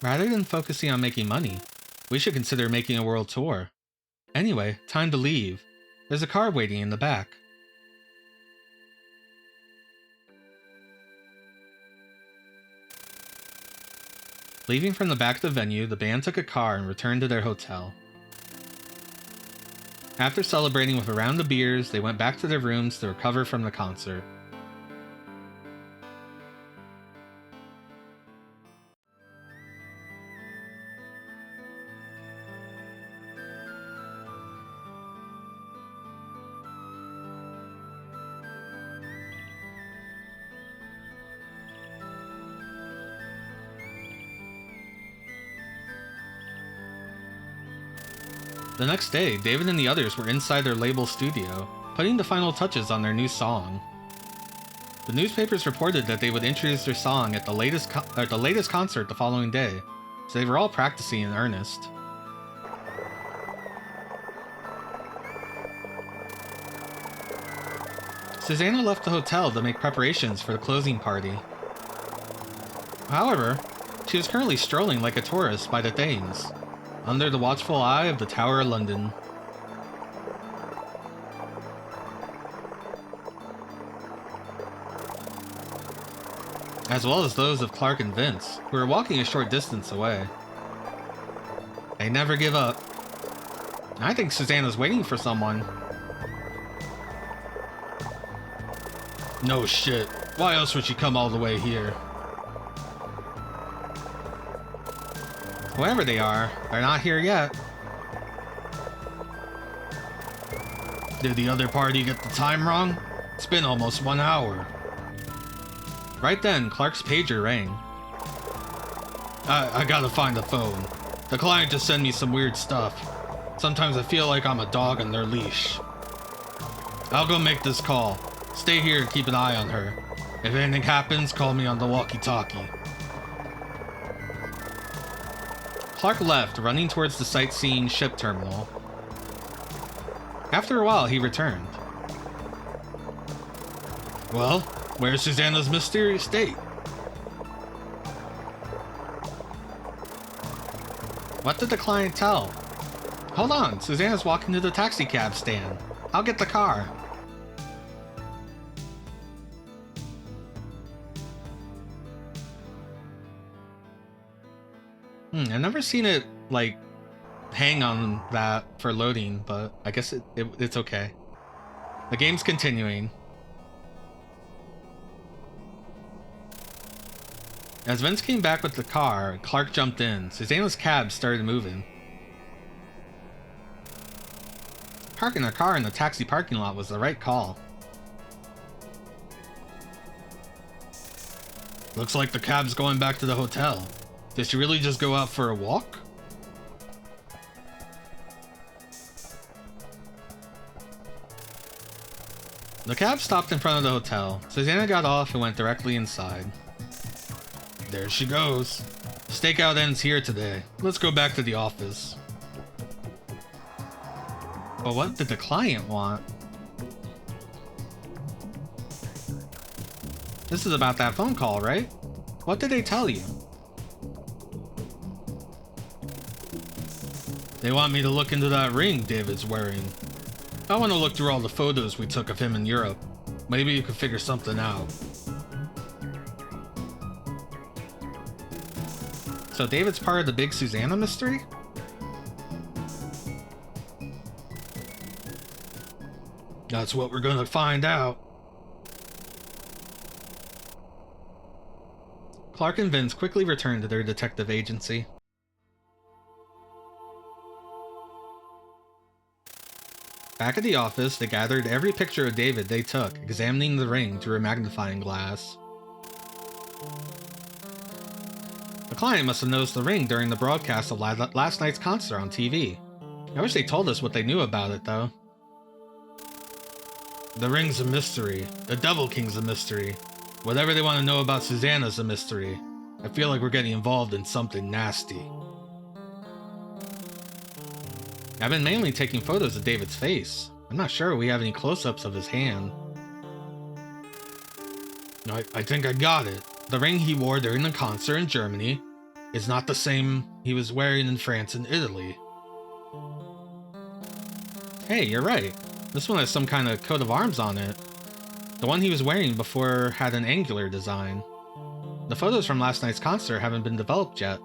"Rather than focusing on making money, we should consider making a world tour. Anyway, time to leave. There's a car waiting in the back." Leaving from the back of the venue, the band took a car and returned to their hotel. After celebrating with a round of beers, they went back to their rooms to recover from the concert. The next day, David and the others were inside their label studio, putting the final touches on their new song. The newspapers reported that they would introduce their song at the latest concert the following day, so they were all practicing in earnest. Susanna left the hotel to make preparations for the closing party. However, she was currently strolling like a tourist by the Thames, under the watchful eye of the Tower of London. as well as those of Clark and Vince, who were walking a short distance away. They never give up. I think Susanna's waiting for someone. No shit. Why else would she come all the way here? Whoever they are, they're not here yet. Did the other party get the time wrong? It's been almost 1 hour. Right then, Clark's pager rang. I gotta find the phone. The client just sent me some weird stuff. Sometimes I feel like I'm a dog on their leash. I'll go make this call. Stay here and keep an eye on her. If anything happens, call me on the walkie-talkie. Clark left, running towards the sightseeing ship terminal. After a while, he returned. Well, where's Susanna's mysterious date? What did the client tell? Hold on, Susanna's walking to the taxi cab stand. I'll get the car. I've never seen it, like, hang on that for loading, but I guess it's okay. The game's continuing. As Vince came back with the car, Clark jumped in. Susanna's cab started moving. Parking her car in the taxi parking lot was the right call. Looks like the cab's going back to the hotel. Did she really just go out for a walk? The cab stopped in front of the hotel. Susanna got off and went directly inside. There she goes. Stakeout ends here today. Let's go back to the office. But what did the client want? This is about that phone call, right? What did they tell you? They want me to look into that ring David's wearing. I want to look through all the photos we took of him in Europe. Maybe you could figure something out. So David's part of the big Susanna mystery? That's what we're gonna find out. Clark and Vince quickly returned to their detective agency. Back at the office, they gathered every picture of David they took, examining the ring through a magnifying glass. The client must have noticed the ring during the broadcast of last night's concert on TV. I wish they told us what they knew about it, though. The ring's a mystery. The Devil King's a mystery. Whatever they want to know about Susanna's a mystery. I feel like we're getting involved in something nasty. I've been mainly taking photos of David's face. I'm not sure we have any close-ups of his hand. I think I got it. The ring he wore during the concert in Germany is not the same he was wearing in France and Italy. Hey, you're right. This one has some kind of coat of arms on it. The one he was wearing before had an angular design. The photos from last night's concert haven't been developed yet.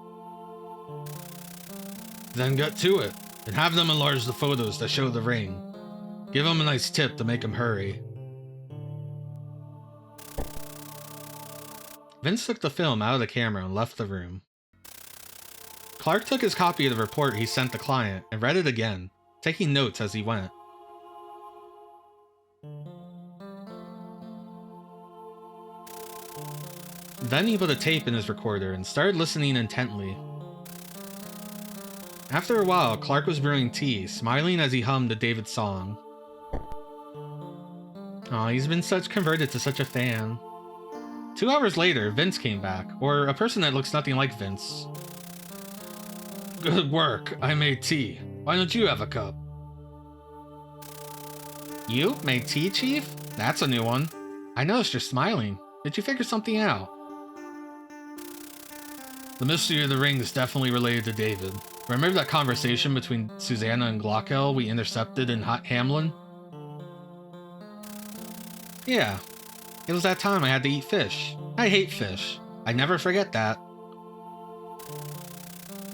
Then get to it, and have them enlarge the photos that show the ring. Give him a nice tip to make him hurry. Vince took the film out of the camera and left the room. Clark took his copy of the report he sent the client and read it again, taking notes as he went. Then he put a tape in his recorder and started listening intently. After a while, Clark was brewing tea, smiling as he hummed a David song. Aw, he's been converted to such a fan. 2 hours later, Vince came back, or a person that looks nothing like Vince. Good work, I made tea. Why don't you have a cup? You made tea, Chief? That's a new one. I noticed you're smiling. Did you figure something out? The mystery of the ring is definitely related to David. Remember that conversation between Susanna and Glockel we intercepted in Hamlin? Yeah. It was that time I had to eat fish. I hate fish. I never forget that.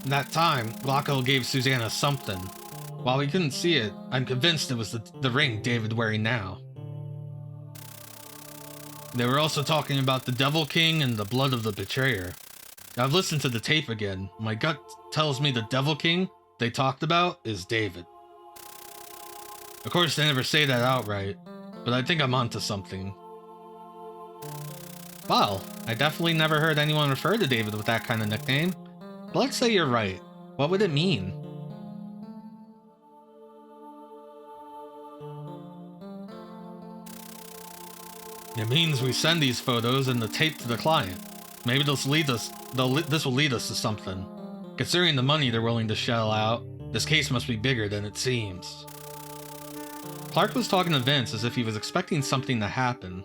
That time, Glocko gave Susanna something. While we couldn't see it, I'm convinced it was the ring David's wearing now. They were also talking about the Devil King and the blood of the betrayer. I've listened to the tape again. My gut tells me the Devil King they talked about is David. Of course, they never say that outright, but I think I'm onto something. Well, I definitely never heard anyone refer to David with that kind of nickname. But let's say you're right. What would it mean? It means we send these photos and the tape to the client. Maybe this will lead us to something. Considering the money they're willing to shell out, this case must be bigger than it seems. Clark was talking to Vince as if he was expecting something to happen.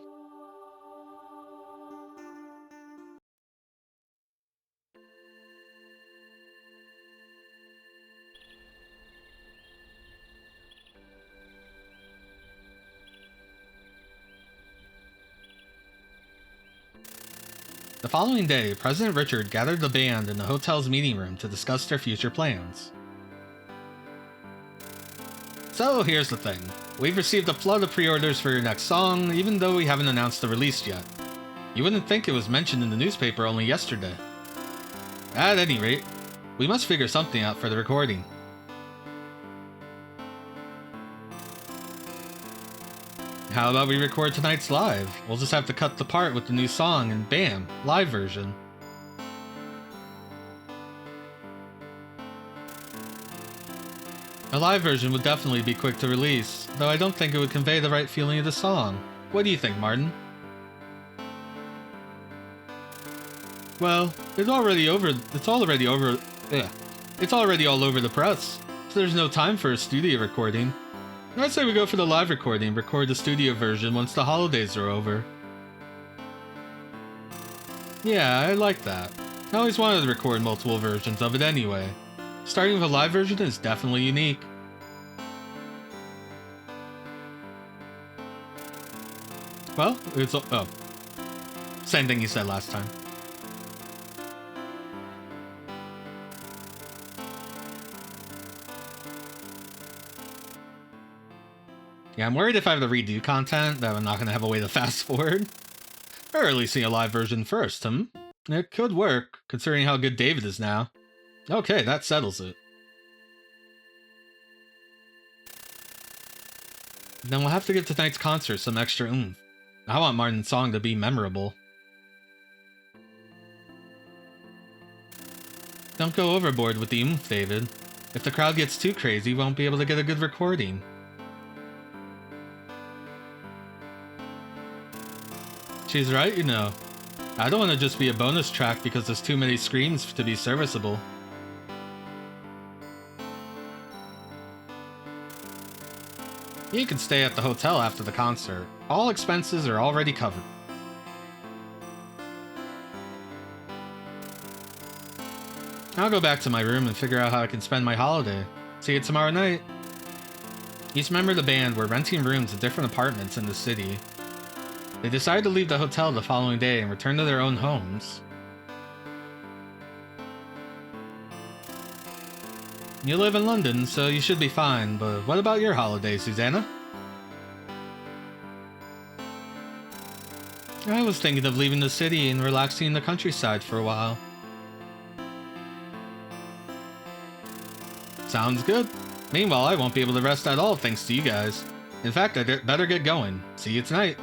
The following day, President Richard gathered the band in the hotel's meeting room to discuss their future plans. So here's the thing. We've received a flood of pre-orders for your next song, even though we haven't announced the release yet. You wouldn't think it was mentioned in the newspaper only yesterday. At any rate, we must figure something out for the recording. How about we record tonight's live? We'll just have to cut the part with the new song and bam, live version. A live version would definitely be quick to release, though I don't think it would convey the right feeling of the song. What do you think, Martin? Well, it's already all over the press, so there's no time for a studio recording. I'd say we go for the live recording, record the studio version once the holidays are over. Yeah, I like that. I always wanted to record multiple versions of it anyway. Starting with a live version is definitely unique. Well, it's... oh. Same thing you said last time. Yeah, I'm worried if I have to redo content that I'm not going to have a way to fast forward. Or releasing a live version first, It could work, considering how good David is now. Okay, that settles it. Then we'll have to give tonight's concert some extra oomph. I want Martin's song to be memorable. Don't go overboard with the oomph, David. If the crowd gets too crazy, we won't be able to get a good recording. She's right, you know. I don't want to just be a bonus track because there's too many screams to be serviceable. You can stay at the hotel after the concert. All expenses are already covered. I'll go back to my room and figure out how I can spend my holiday. See you tomorrow night. Each member of the band were renting rooms at different apartments in the city. They decided to leave the hotel the following day and return to their own homes. You live in London, so you should be fine, but what about your holiday, Susanna? I was thinking of leaving the city and relaxing in the countryside for a while. Sounds good. Meanwhile, I won't be able to rest at all thanks to you guys. In fact, I better get going. See you tonight.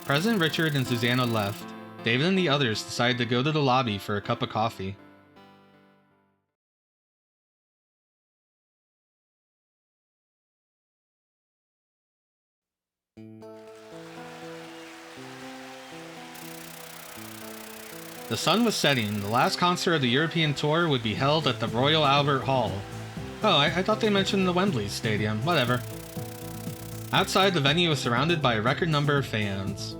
President Richard and Susanna left. David and the others decided to go to the lobby for a cup of coffee. The sun was setting. The last concert of the European tour would be held at the Royal Albert Hall. Oh, I thought they mentioned the Wembley Stadium. Whatever. Outside, the venue was surrounded by a record number of fans.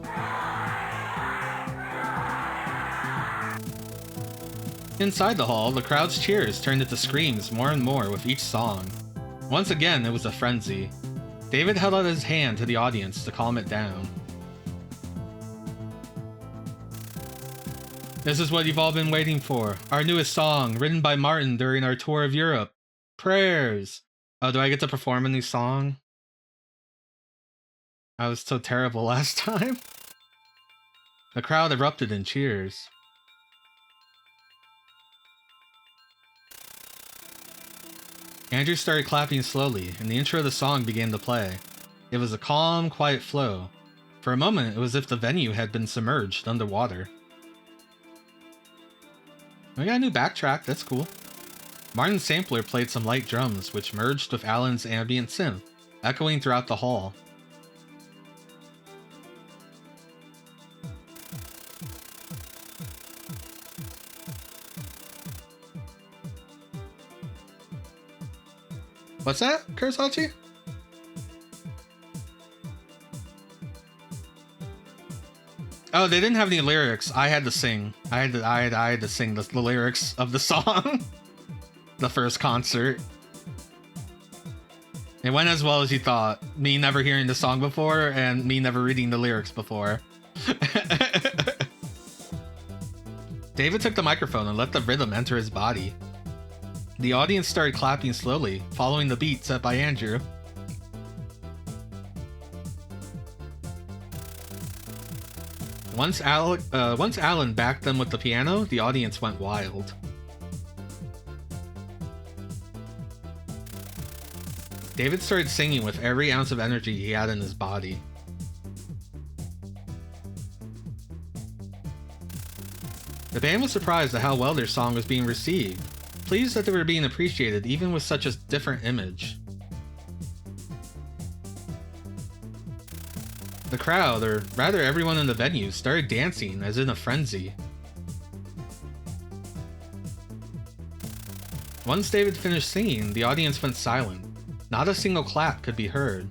Inside the hall, the crowd's cheers turned into screams more and more with each song. Once again, it was a frenzy. David held out his hand to the audience to calm it down. This is what you've all been waiting for. Our newest song, written by Martin during our tour of Europe. Prayers. Oh, do I get to perform a new song? I was so terrible last time. The crowd erupted in cheers. Andrew started clapping slowly, and the intro of the song began to play. It was a calm, quiet flow. For a moment, it was as if the venue had been submerged underwater. We got a new backtrack, that's cool. Martin's sampler played some light drums, which merged with Alan's ambient synth, echoing throughout the hall. What's that, Kursachi? Oh, they didn't have any lyrics. I had to sing. I had to sing the lyrics of the song. The first concert. It went as well as you thought. Me never hearing the song before, and me never reading the lyrics before. David took the microphone and let the rhythm enter his body. The audience started clapping slowly, following the beat set by Andrew. Once Alan backed them with the piano, the audience went wild. David started singing with every ounce of energy he had in his body. The band was surprised at how well their song was being received, pleased that they were being appreciated even with such a different image. The crowd, or rather everyone in the venue, started dancing as in a frenzy. Once David finished singing, the audience went silent. Not a single clap could be heard.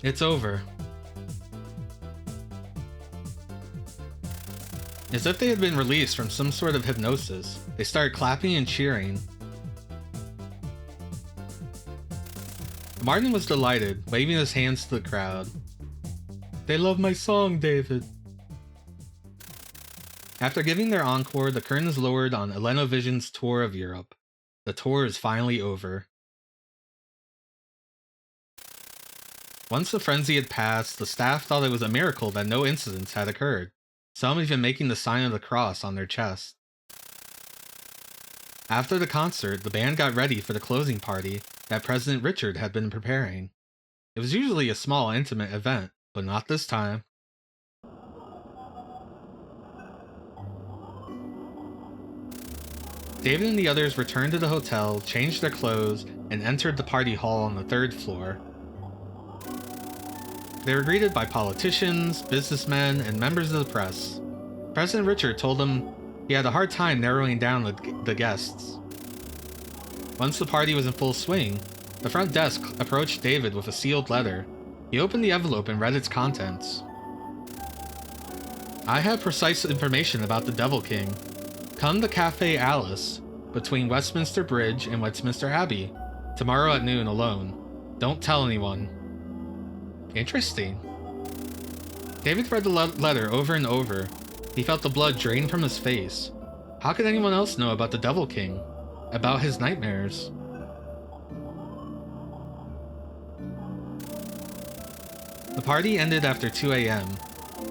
It's over. As if they had been released from some sort of hypnosis, they started clapping and cheering. Martin was delighted, waving his hands to the crowd. They love my song, David. After giving their encore, the curtains lowered on Elenovision's tour of Europe. The tour is finally over. Once the frenzy had passed, the staff thought it was a miracle that no incidents had occurred, some even making the sign of the cross on their chest. After the concert, the band got ready for the closing party that President Richard had been preparing. It was usually a small, intimate event, but not this time. David and the others returned to the hotel, changed their clothes, and entered the party hall on the 3rd floor. They were greeted by politicians, businessmen, and members of the press. President Richard told them he had a hard time narrowing down the guests. Once the party was in full swing, the front desk approached David with a sealed letter. He opened the envelope and read its contents. I have precise information about the Devil King. Come to Cafe Alice, between Westminster Bridge and Westminster Abbey, tomorrow at noon alone. Don't tell anyone. Interesting. David read the letter over and over. He felt the blood drain from his face. How could anyone else know about the Devil King? About his nightmares? The party ended after 2 a.m.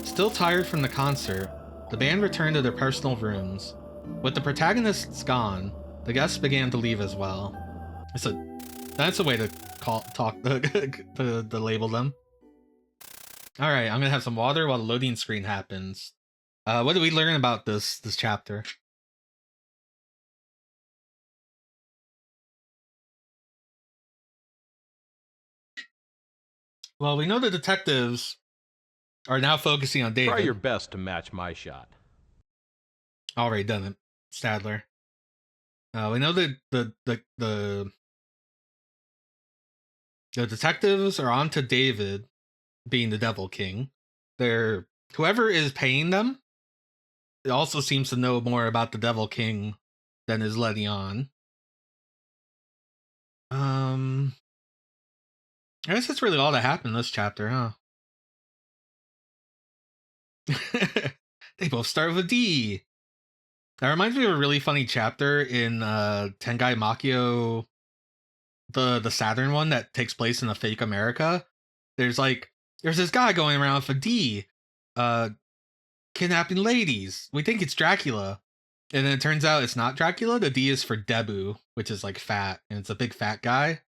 Still tired from the concert, the band returned to their personal rooms. With the protagonists gone, the guests began to leave as well. That's a way to to label them. Alright, I'm gonna have some water while the loading screen happens. What did we learn about this chapter? Well, we know the detectives are now focusing on David. Try your best to match my shot. Already done it, Stadler. We know that the detectives are on to David being the Devil King. Whoever is paying them, it also seems to know more about the Devil King than is letting on. I guess that's really all that happened in this chapter, huh? They both start with a D. That reminds me of a really funny chapter in Tengai Makio, the Saturn one that takes place in a fake America. There's this guy going around with a D, kidnapping ladies. We think it's Dracula. And then it turns out it's not Dracula. The D is for Debu, which is like fat, and it's a big fat guy.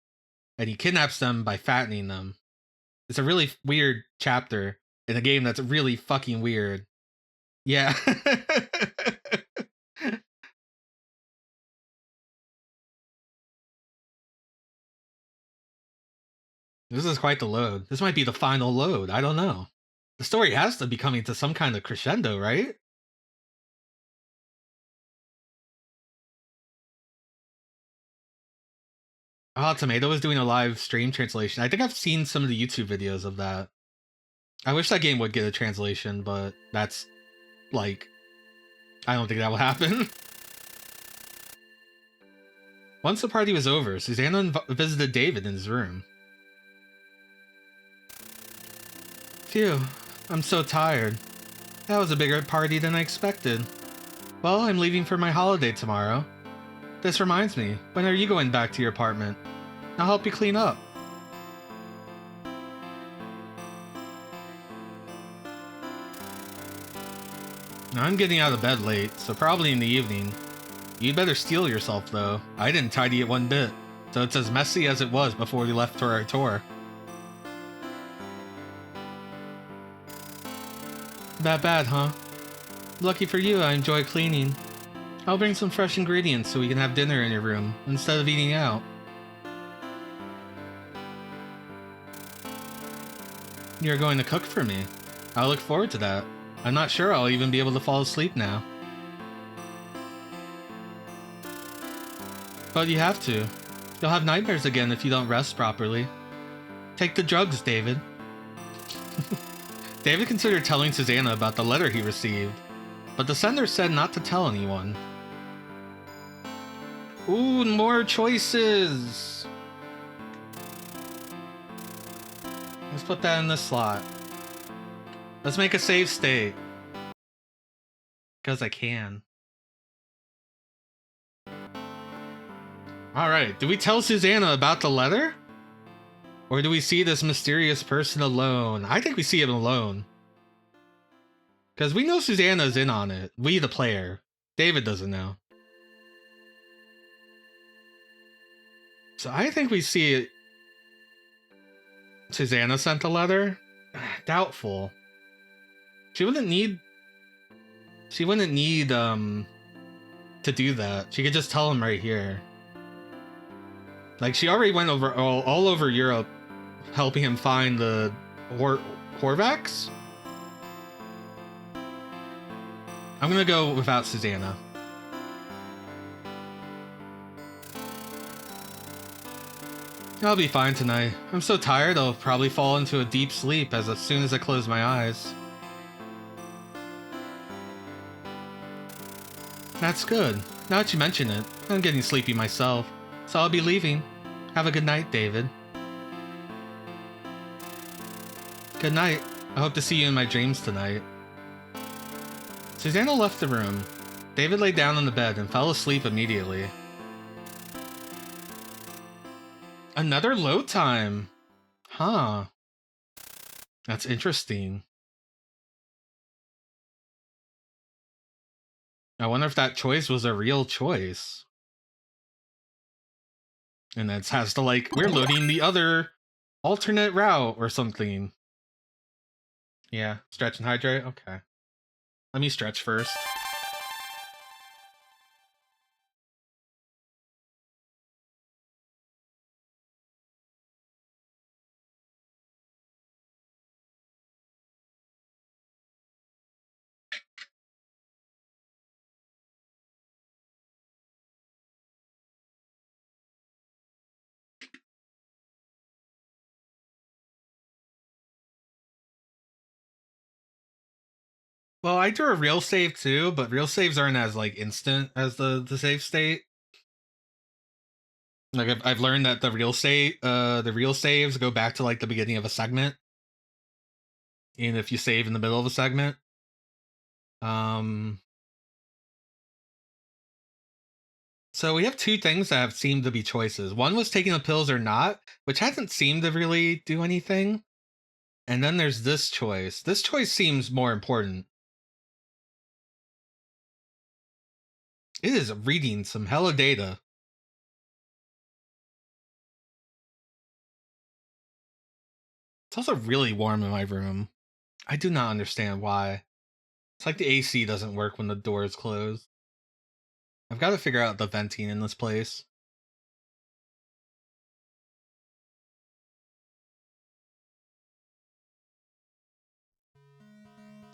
And he kidnaps them by fattening them. It's a really weird chapter in a game that's really fucking weird. Yeah. This is quite the load. This might be the final load. I don't know. The story has to be coming to some kind of crescendo, right? Oh, Tomato is doing a live stream translation. I think I've seen some of the YouTube videos of that. I wish that game would get a translation, but that's, like, I don't think that will happen. Once the party was over, Susanna visited David in his room. Phew, I'm so tired. That was a bigger party than I expected. Well, I'm leaving for my holiday tomorrow. This reminds me, when are you going back to your apartment? I'll help you clean up. I'm getting out of bed late, so probably in the evening. You'd better steel yourself, though. I didn't tidy it one bit, so it's as messy as it was before we left for our tour. That bad, huh? Lucky for you, I enjoy cleaning. I'll bring some fresh ingredients so we can have dinner in your room, instead of eating out. You're going to cook for me. I'll look forward to that. I'm not sure I'll even be able to fall asleep now. But you have to. You'll have nightmares again if you don't rest properly. Take the drugs, David. David considered telling Susanna about the letter he received, but the sender said not to tell anyone. Ooh, more choices! Let's put that in this slot. Let's make a save state. Because I can. Alright, do we tell Susanna about the letter? Or do we see this mysterious person alone? I think we see him alone. Because we know Susanna's in on it. We, the player. David doesn't know. So I think we see it. Susanna sent the letter? Doubtful. She wouldn't need to do that. She could just tell him right here. Like, she already went over all over Europe helping him find the Horvax? I'm gonna go without Susanna. I'll be fine tonight. I'm so tired I'll probably fall into a deep sleep as soon as I close my eyes. That's good. Now that you mention it, I'm getting sleepy myself, so I'll be leaving. Have a good night, David. Good night. I hope to see you in my dreams tonight. Susanna left the room. David lay down on the bed and fell asleep immediately. Another load time. Huh. That's interesting. I wonder if that choice was a real choice. And it has to, like, we're loading the other alternate route or something. Yeah, stretch and hydrate? Okay. Let me stretch first. Well, I drew a real save too, but real saves aren't as, like, instant as the save state. Like, I've learned that the real saves go back to, like, the beginning of a segment. And if you save in the middle of a segment. So we have two things that have seemed to be choices. One was taking the pills or not, which hasn't seemed to really do anything. And then there's this choice. This choice seems more important. It is reading some hella data. It's also really warm in my room. I do not understand why. It's like the AC doesn't work when the door is closed. I've got to figure out the venting in this place.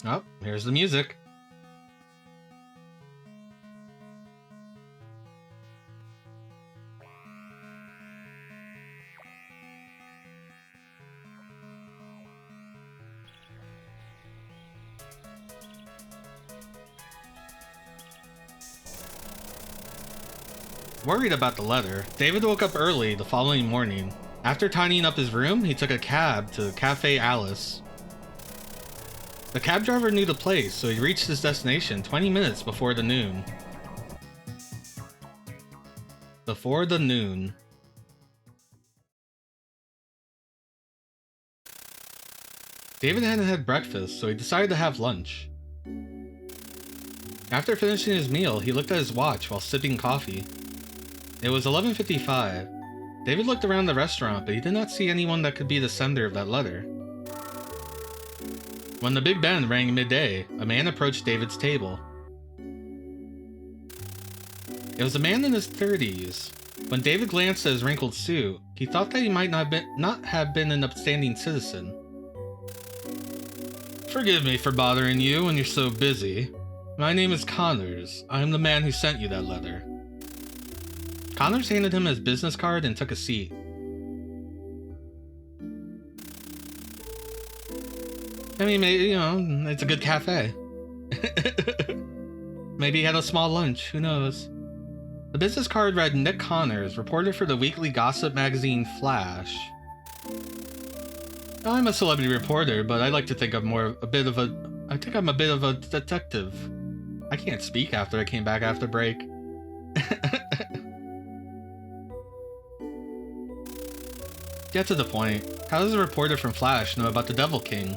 Oh, here's the music. Worried about the letter, David woke up early the following morning. After tidying up his room, he took a cab to Cafe Alice. The cab driver knew the place, so he reached his destination 20 minutes before the noon. Before the noon. David hadn't had breakfast, so he decided to have lunch. After finishing his meal, he looked at his watch while sipping coffee. It was 11:55. David looked around the restaurant, but he did not see anyone that could be the sender of that letter. When the Big Ben rang midday, a man approached David's table. It was a man in his 30s. When David glanced at his wrinkled suit, he thought that he might not have been an upstanding citizen. "Forgive me for bothering you when you're so busy. My name is Connors. I am the man who sent you that letter." Connors handed him his business card and took a seat. I mean, maybe, it's a good cafe. Maybe he had a small lunch, who knows? The business card read Nick Connors, reporter for the weekly gossip magazine Flash. I'm a celebrity reporter, but I like to think I'm a bit of a detective. I can't speak after I came back after break. Get to the point. How does a reporter from Flash know about the Devil King?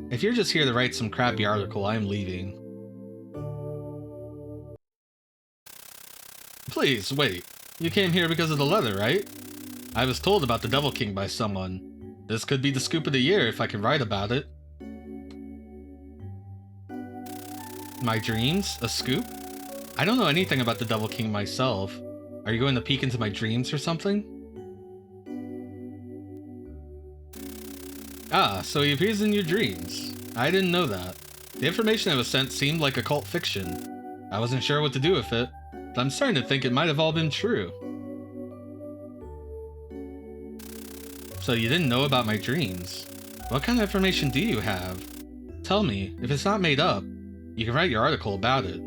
If you're just here to write some crappy article, I am leaving. Please, wait. You came here because of the letter, right? I was told about the Devil King by someone. This could be the scoop of the year if I can write about it. My dreams? A scoop? I don't know anything about the Devil King myself. Are you going to peek into my dreams or something? Ah, so he appears in your dreams. I didn't know that. The information I was sent seemed like occult fiction. I wasn't sure what to do with it, but I'm starting to think it might have all been true. So you didn't know about my dreams. What kind of information do you have? Tell me, if it's not made up, you can write your article about it.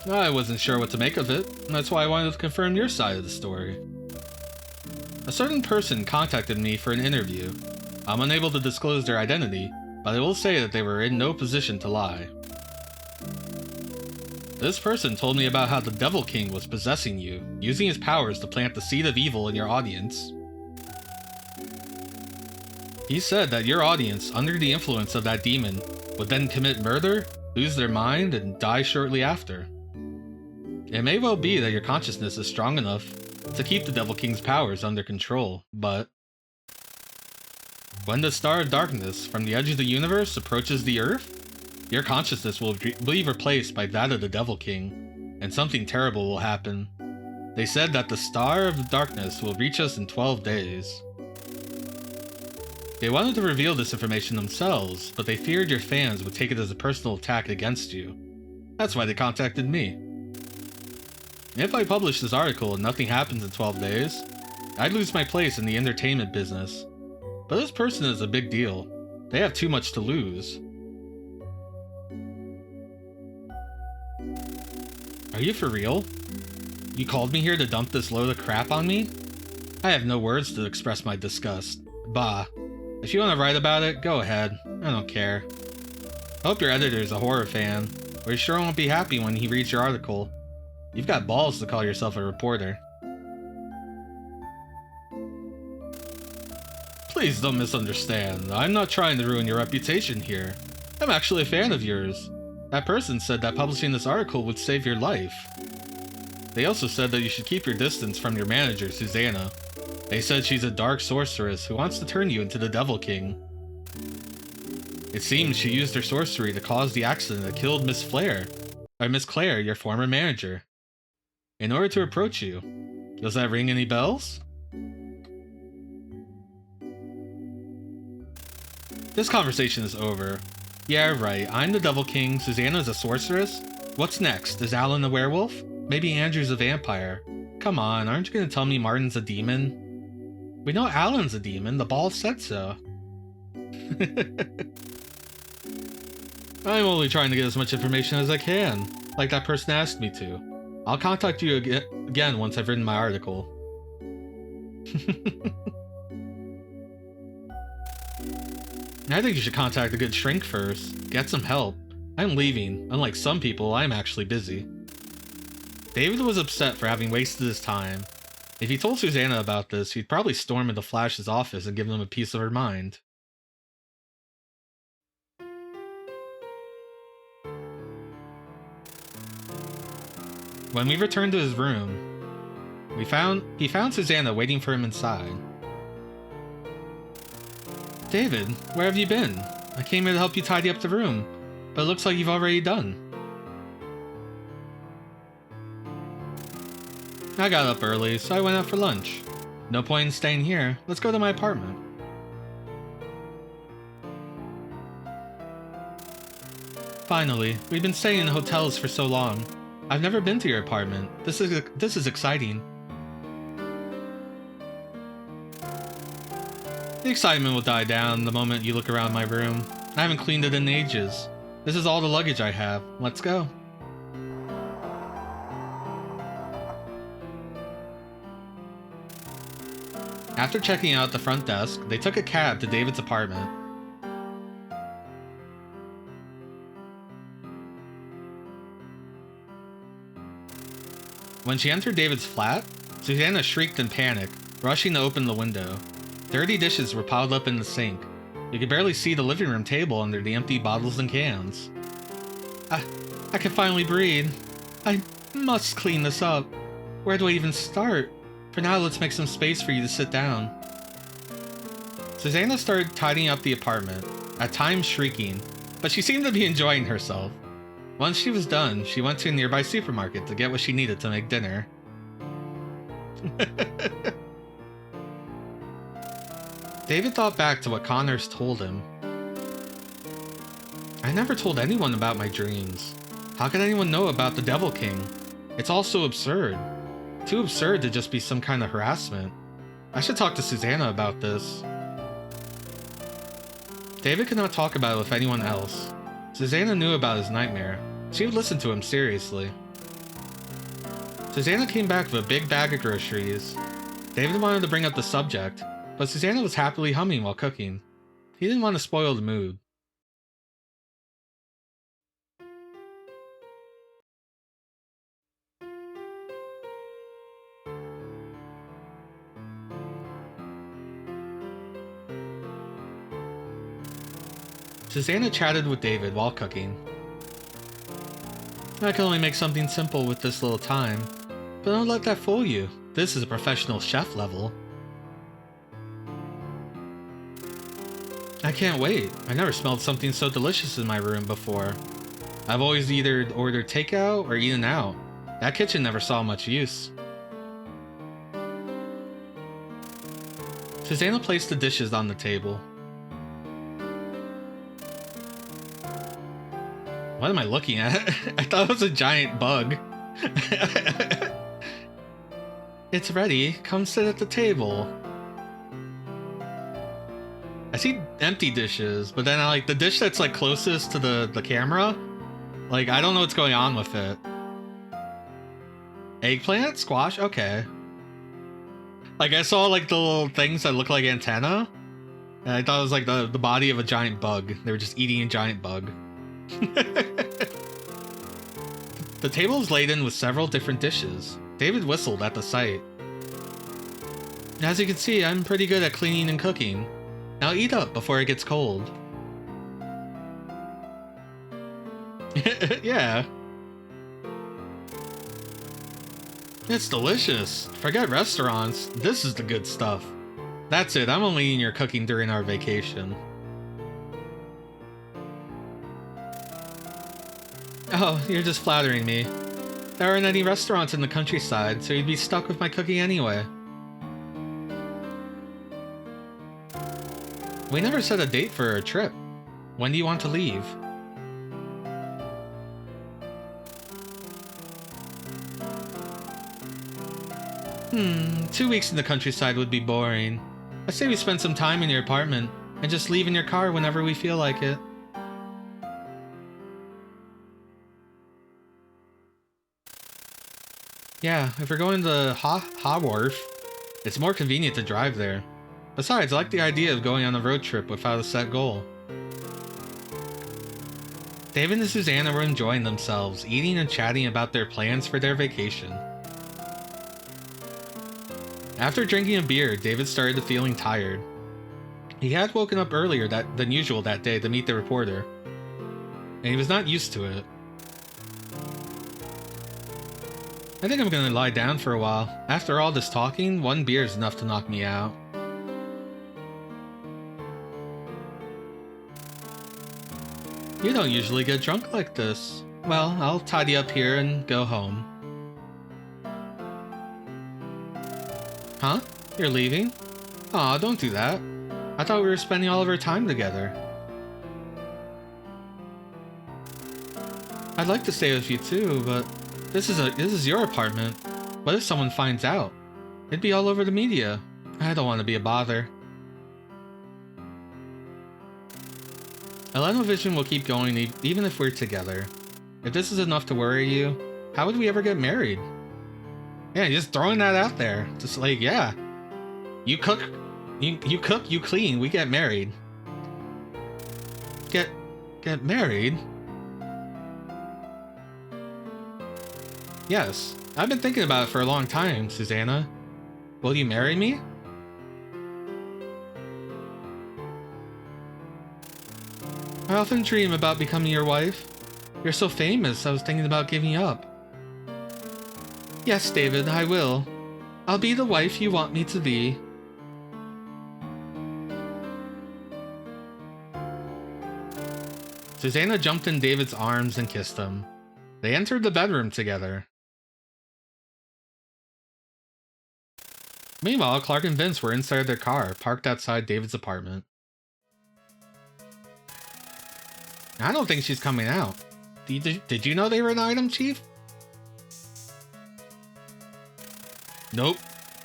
I wasn't sure what to make of it, and that's why I wanted to confirm your side of the story. A certain person contacted me for an interview. I'm unable to disclose their identity, but I will say that they were in no position to lie. This person told me about how the Devil King was possessing you, using his powers to plant the seed of evil in your audience. He said that your audience, under the influence of that demon, would then commit murder, lose their mind, and die shortly after. It may well be that your consciousness is strong enough to keep the Devil King's powers under control, but when the Star of Darkness from the edge of the universe approaches the Earth, your consciousness will be replaced by that of the Devil King, and something terrible will happen. They said that the Star of Darkness will reach us in 12 days. They wanted to reveal this information themselves, but they feared your fans would take it as a personal attack against you. That's why they contacted me. If I publish this article and nothing happens in 12 days, I'd lose my place in the entertainment business. But this person is a big deal. They have too much to lose. Are you for real? You called me here to dump this load of crap on me? I have no words to express my disgust. Bah. If you want to write about it, go ahead. I don't care. I hope your editor's a horror fan, or he sure won't be happy when he reads your article. You've got balls to call yourself a reporter. Please don't misunderstand. I'm not trying to ruin your reputation here. I'm actually a fan of yours. That person said that publishing this article would save your life. They also said that you should keep your distance from your manager, Susanna. They said she's a dark sorceress who wants to turn you into the Devil King. It seems she used her sorcery to cause the accident that killed Miss Claire, your former manager. In order to approach you. Does that ring any bells? This conversation is over. Yeah, right. I'm the Devil King. Susanna's a sorceress. What's next? Is Alan a werewolf? Maybe Andrew's a vampire. Come on, aren't you gonna tell me Martin's a demon? We know Alan's a demon. The ball said so. I'm only trying to get as much information as I can, like that person asked me to. I'll contact you again once I've written my article. I think you should contact a good shrink first. Get some help. I'm leaving. Unlike some people, I'm actually busy. David was upset for having wasted his time. If he told Susanna about this, he'd probably storm into Flash's office and give them a piece of her mind. When we returned to his room, he found Susanna waiting for him inside. David, where have you been? I came here to help you tidy up the room, but it looks like you've already done. I got up early, so I went out for lunch. No point in staying here. Let's go to my apartment. Finally, we've been staying in hotels for so long. I've never been to your apartment. This is exciting. The excitement will die down the moment you look around my room. I haven't cleaned it in ages. This is all the luggage I have. Let's go. After checking out the front desk, they took a cab to David's apartment. When she entered David's flat, Susanna shrieked in panic, rushing to open the window. Dirty dishes were piled up in the sink. You could barely see the living room table under the empty bottles and cans. I can finally breathe. I must clean this up. Where do I even start? For now, let's make some space for you to sit down. Susanna started tidying up the apartment, at times shrieking, but she seemed to be enjoying herself. Once she was done, she went to a nearby supermarket to get what she needed to make dinner. David thought back to what Connors told him. I never told anyone about my dreams. How could anyone know about the Devil King? It's all so absurd. Too absurd to just be some kind of harassment. I should talk to Susanna about this. David could not talk about it with anyone else. Susanna knew about his nightmare. She would listen to him seriously. Susanna came back with a big bag of groceries. David wanted to bring up the subject, but Susanna was happily humming while cooking. He didn't want to spoil the mood. Susanna chatted with David while cooking. I can only make something simple with this little time, but don't let that fool you. This is a professional chef level. I can't wait. I never smelled something so delicious in my room before. I've always either ordered takeout or eaten out. That kitchen never saw much use. Susanna placed the dishes on the table. What am I looking at? I thought it was a giant bug. It's ready. Come sit at the table. I see empty dishes, but then like the dish that's like closest to the camera, like I don't know what's going on with it. Eggplant? Squash? Okay. Like I saw like the little things that look like antenna. And I thought it was like the body of a giant bug. They were just eating a giant bug. The table is laden with several different dishes. David whistled at the sight. As you can see, I'm pretty good at cleaning and cooking. Now eat up before it gets cold. Yeah. It's delicious. Forget restaurants. This is the good stuff. That's it. I'm only eating your cooking during our vacation. Oh, you're just flattering me. There aren't any restaurants in the countryside, so you'd be stuck with my cooking anyway. We never set a date for our trip. When do you want to leave? 2 weeks in the countryside would be boring. I say we spend some time in your apartment, and just leave in your car whenever we feel like it. Yeah, if we're going to Haworth, it's more convenient to drive there. Besides, I like the idea of going on a road trip without a set goal. David and Susanna were enjoying themselves, eating and chatting about their plans for their vacation. After drinking a beer, David started feeling tired. He had woken up earlier than usual that day to meet the reporter, and he was not used to it. I think I'm gonna lie down for a while. After all this talking, 1 beer is enough to knock me out. You don't usually get drunk like this. Well, I'll tidy up here and go home. Huh? You're leaving? Aw, don't do that. I thought we were spending all of our time together. I'd like to stay with you too, but this is your apartment. What if someone finds out? It'd be all over the media. I don't want to be a bother. Vision will keep going even if we're together. If this is enough to worry you, how would we ever get married? Yeah, just throwing that out there. Just like, yeah. You cook, you cook, you clean, we get married. Get married? Yes, I've been thinking about it for a long time, Susanna. Will you marry me? I often dream about becoming your wife. You're so famous, I was thinking about giving up. Yes, David, I will. I'll be the wife you want me to be. Susanna jumped in David's arms and kissed him. They entered the bedroom together. Meanwhile, Clark and Vince were inside their car, parked outside David's apartment. I don't think she's coming out. Did you know they were an item, Chief? Nope.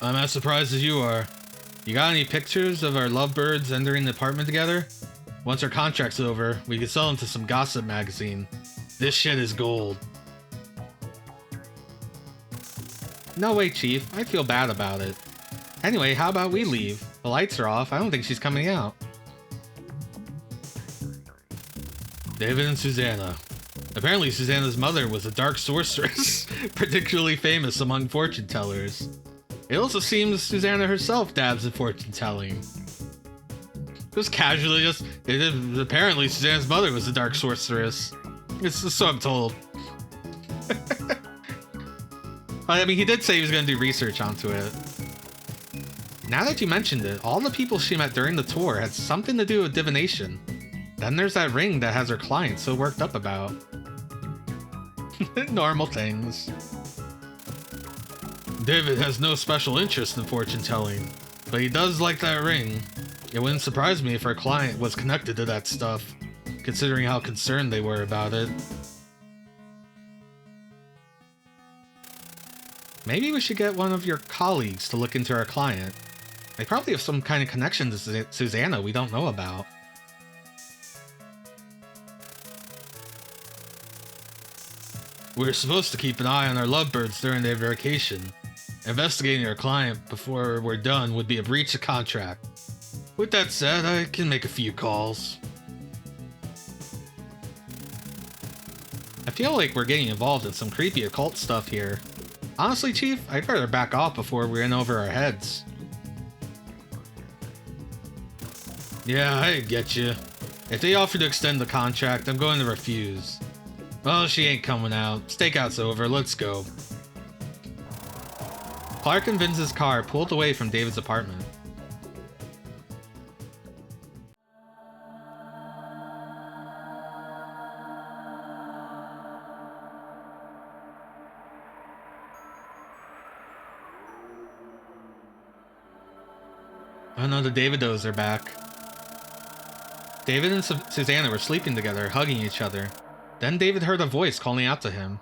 I'm as surprised as you are. You got any pictures of our lovebirds entering the apartment together? Once our contract's over, we can sell them to some gossip magazine. This shit is gold. No way, Chief. I feel bad about it. Anyway, how about we leave? The lights are off. I don't think she's coming out. David and Susanna. Apparently Susanna's mother was a dark sorceress, particularly famous among fortune tellers. It also seems Susanna herself dabs in fortune telling. Just casually apparently Susanna's mother was a dark sorceress. It's just so I'm told. I mean, he did say he was going to do research onto it. Now that you mentioned it, all the people she met during the tour had something to do with divination. Then there's that ring that has her client so worked up about. Normal things. David has no special interest in fortune telling, but he does like that ring. It wouldn't surprise me if her client was connected to that stuff, considering how concerned they were about it. Maybe we should get one of your colleagues to look into our client. They probably have some kind of connection to Susanna we don't know about. We're supposed to keep an eye on our lovebirds during their vacation. Investigating our client before we're done would be a breach of contract. With that said, I can make a few calls. I feel like we're getting involved in some creepy occult stuff here. Honestly, Chief, I'd rather back off before we're in over our heads. Yeah, I get you. If they offer to extend the contract, I'm going to refuse. Well, she ain't coming out. Stakeout's over, let's go. Clark and Vince's car pulled away from David's apartment. Oh no, the Davidos are back. David and Susanna were sleeping together, hugging each other. Then David heard a voice calling out to him.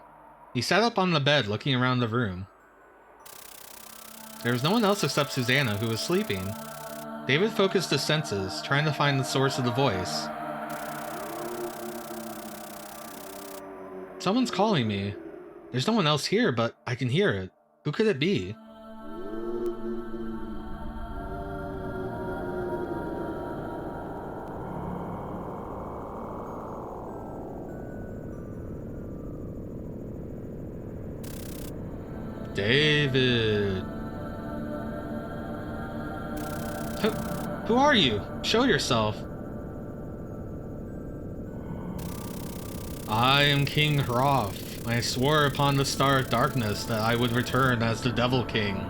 He sat up on the bed, looking around the room. There was no one else except Susanna, who was sleeping. David focused his senses, trying to find the source of the voice. Someone's calling me. There's no one else here, but I can hear it. Who could it be? David. Who are you? Show yourself. I am King Hroth. I swore upon the Star of Darkness that I would return as the Devil King.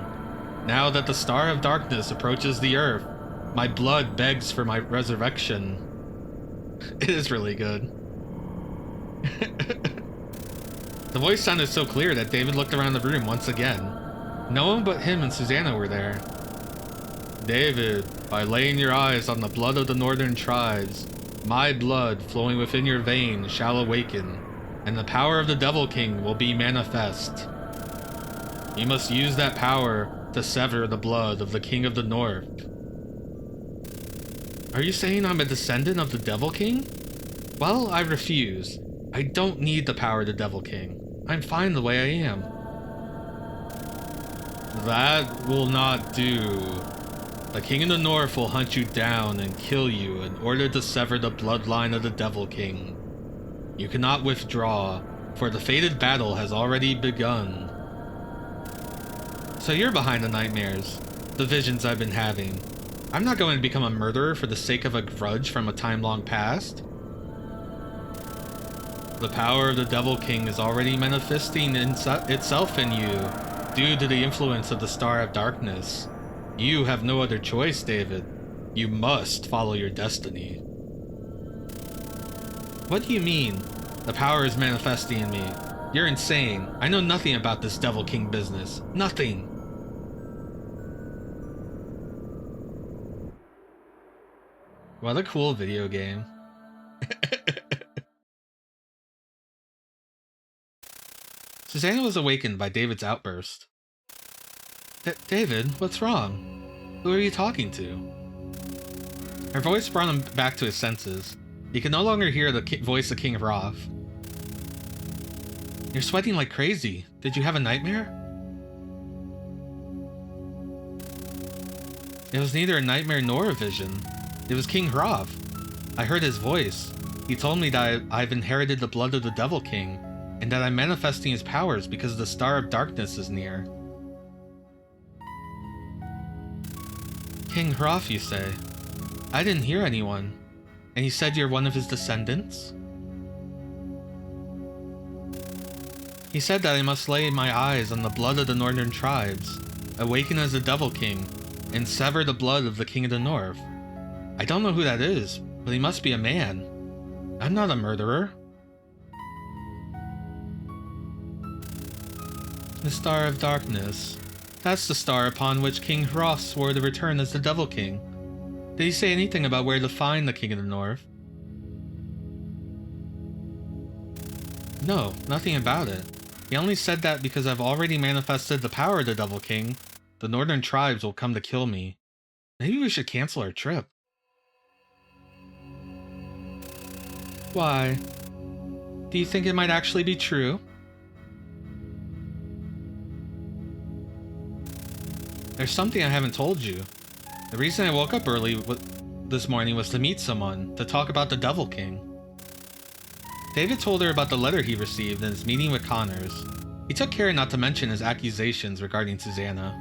Now that the Star of Darkness approaches the Earth, my blood begs for my resurrection. It is really good. The voice sounded so clear that David looked around the room once again. No one but him and Susanna were there. David, by laying your eyes on the blood of the northern tribes, my blood flowing within your veins shall awaken, and the power of the Devil King will be manifest. You must use that power to sever the blood of the King of the North. Are you saying I'm a descendant of the Devil King? Well, I refuse. I don't need the power of the Devil King. I'm fine the way I am. That will not do. The King of the North will hunt you down and kill you in order to sever the bloodline of the Devil King. You cannot withdraw, for the fated battle has already begun. So you're behind the nightmares, the visions I've been having. I'm not going to become a murderer for the sake of a grudge from a time long past. The power of the Devil King is already manifesting itself in you, due to the influence of the Star of Darkness. You have no other choice, David. You must follow your destiny. What do you mean? The power is manifesting in me. You're insane. I know nothing about this Devil King business. Nothing. What a cool video game. Susanna was awakened by David's outburst. David, what's wrong? Who are you talking to? Her voice brought him back to his senses. He could no longer hear the voice of King Hroth. You're sweating like crazy. Did you have a nightmare? It was neither a nightmare nor a vision. It was King Hroth. I heard his voice. He told me that I've inherited the blood of the Devil King, and that I'm manifesting his powers because the Star of Darkness is near. King Hroth, you say? I didn't hear anyone. And he said you're one of his descendants? He said that I must lay my eyes on the blood of the northern tribes, awaken as the Devil King, and sever the blood of the King of the North. I don't know who that is, but he must be a man. I'm not a murderer. The Star of Darkness. That's the star upon which King Hroth swore to return as the Devil King. Did he say anything about where to find the King of the North? No, nothing about it. He only said that because I've already manifested the power of the Devil King, the northern tribes will come to kill me. Maybe we should cancel our trip. Why? Do you think it might actually be true? There's something I haven't told you. The reason I woke up early this morning was to meet someone, to talk about the Devil King. David told her about the letter he received in his meeting with Connors. He took care not to mention his accusations regarding Susanna.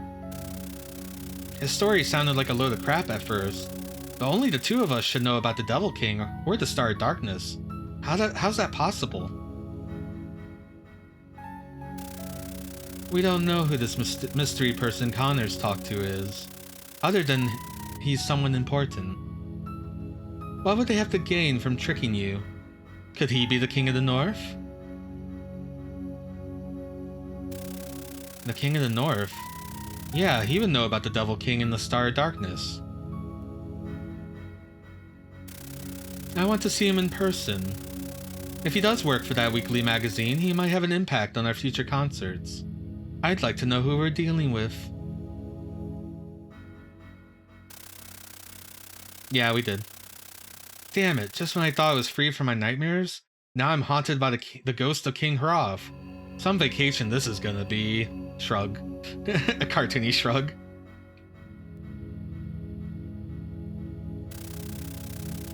His story sounded like a load of crap at first, but only the two of us should know about the Devil King or the Star of Darkness. How's that possible? We don't know who this mystery person Connors talked to is, other than he's someone important. What would they have to gain from tricking you? Could he be the King of the North? The King of the North? Yeah, he would know about the Devil King and the Star of Darkness. I want to see him in person. If he does work for that weekly magazine, he might have an impact on our future concerts. I'd like to know who we're dealing with. Yeah, we did. Damn it, just when I thought I was free from my nightmares, now I'm haunted by the ghost of King Hroth. Some vacation this is gonna be. Shrug. A cartoony shrug.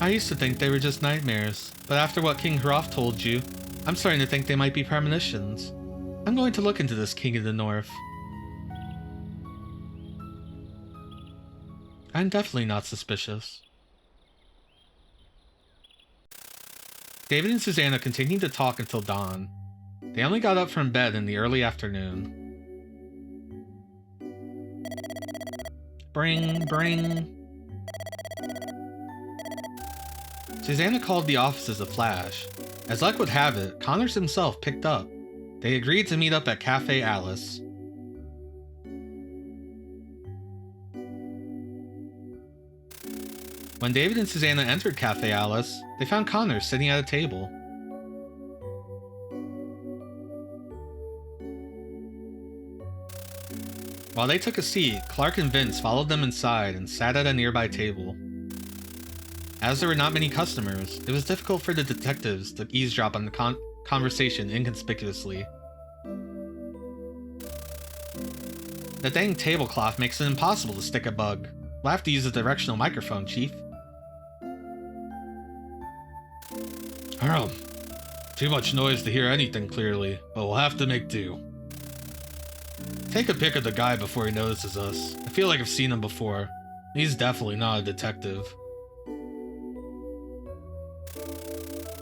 I used to think they were just nightmares, but after what King Hroth told you, I'm starting to think they might be premonitions. I'm going to look into this King of the North. I'm definitely not suspicious. David and Susanna continued to talk until dawn. They only got up from bed in the early afternoon. Bring, bring. Susanna called the offices a flash. As luck would have it, Connors himself picked up. They agreed to meet up at Cafe Alice. When David and Susanna entered Cafe Alice, they found Connors sitting at a table. While they took a seat, Clark and Vince followed them inside and sat at a nearby table. As there were not many customers, it was difficult for the detectives to eavesdrop on the conversation inconspicuously. The dang tablecloth makes it impossible to stick a bug. We'll have to use a directional microphone, Chief. Too much noise to hear anything clearly, but we'll have to make do. Take a pic of the guy before he notices us. I feel like I've seen him before. He's definitely not a detective.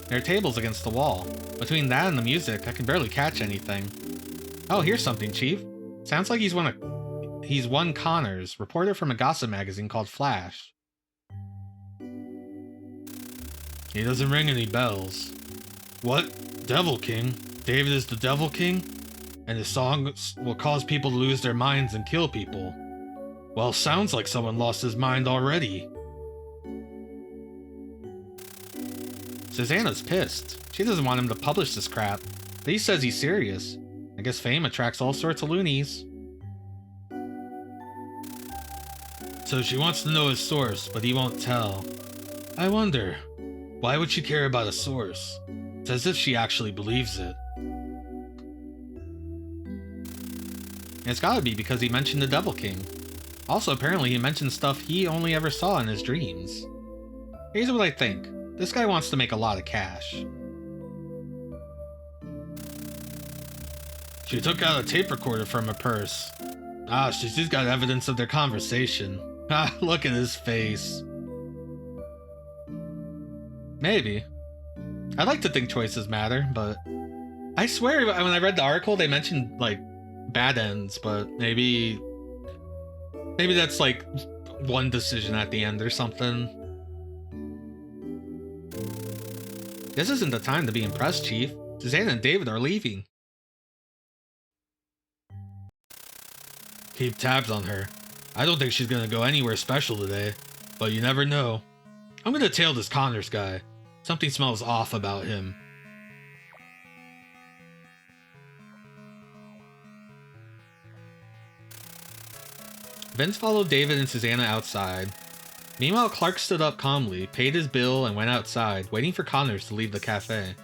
There are tables against the wall. Between that and the music, I can barely catch anything. Oh, here's something, Chief. Sounds like he's one Connors, reporter from a gossip magazine called Flash. He doesn't ring any bells. What? Devil King? David is the Devil King? And his songs will cause people to lose their minds and kill people. Well, sounds like someone lost his mind already. Susanna's pissed. She doesn't want him to publish this crap, but he says he's serious. I guess fame attracts all sorts of loonies. So she wants to know his source, but he won't tell. I wonder, why would she care about a source? It's as if she actually believes it. It's gotta be because he mentioned the Devil King. Also, apparently he mentioned stuff he only ever saw in his dreams. Here's what I think. This guy wants to make a lot of cash. She took out a tape recorder from her purse. Ah, she's got evidence of their conversation. Ah, look at his face. Maybe. I'd like to think choices matter, but I swear when I read the article they mentioned like bad ends, but maybe that's like one decision at the end or something. This isn't the time to be impressed, Chief. Susanna and David are leaving. Keep tabs on her. I don't think she's gonna go anywhere special today, but you never know. I'm gonna tail this Connors guy. Something smells off about him. Vince followed David and Susanna outside. Meanwhile, Clark stood up calmly, paid his bill, and went outside, waiting for Connors to leave the cafe.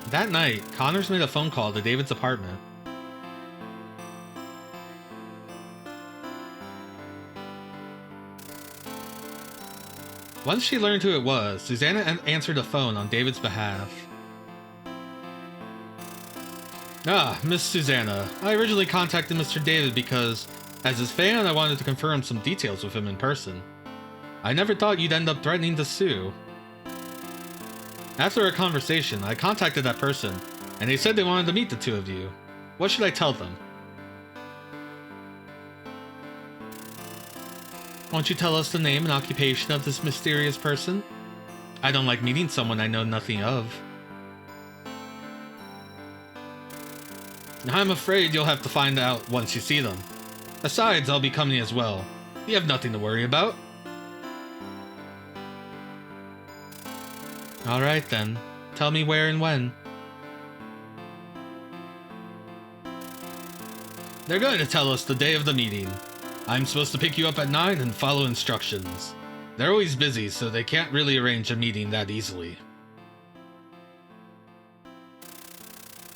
That night, Connors made a phone call to David's apartment. Once she learned who it was, Susanna answered the phone on David's behalf. Ah, Miss Susanna. I originally contacted Mr. David because, as his fan, I wanted to confirm some details with him in person. I never thought you'd end up threatening to sue. After our conversation, I contacted that person, and they said they wanted to meet the two of you. What should I tell them? Won't you tell us the name and occupation of this mysterious person? I don't like meeting someone I know nothing of. I'm afraid you'll have to find out once you see them. Besides, I'll be coming as well. You have nothing to worry about. Alright then. Tell me where and when. They're going to tell us the day of the meeting. I'm supposed to pick you up at 9 and follow instructions. They're always busy, so they can't really arrange a meeting that easily.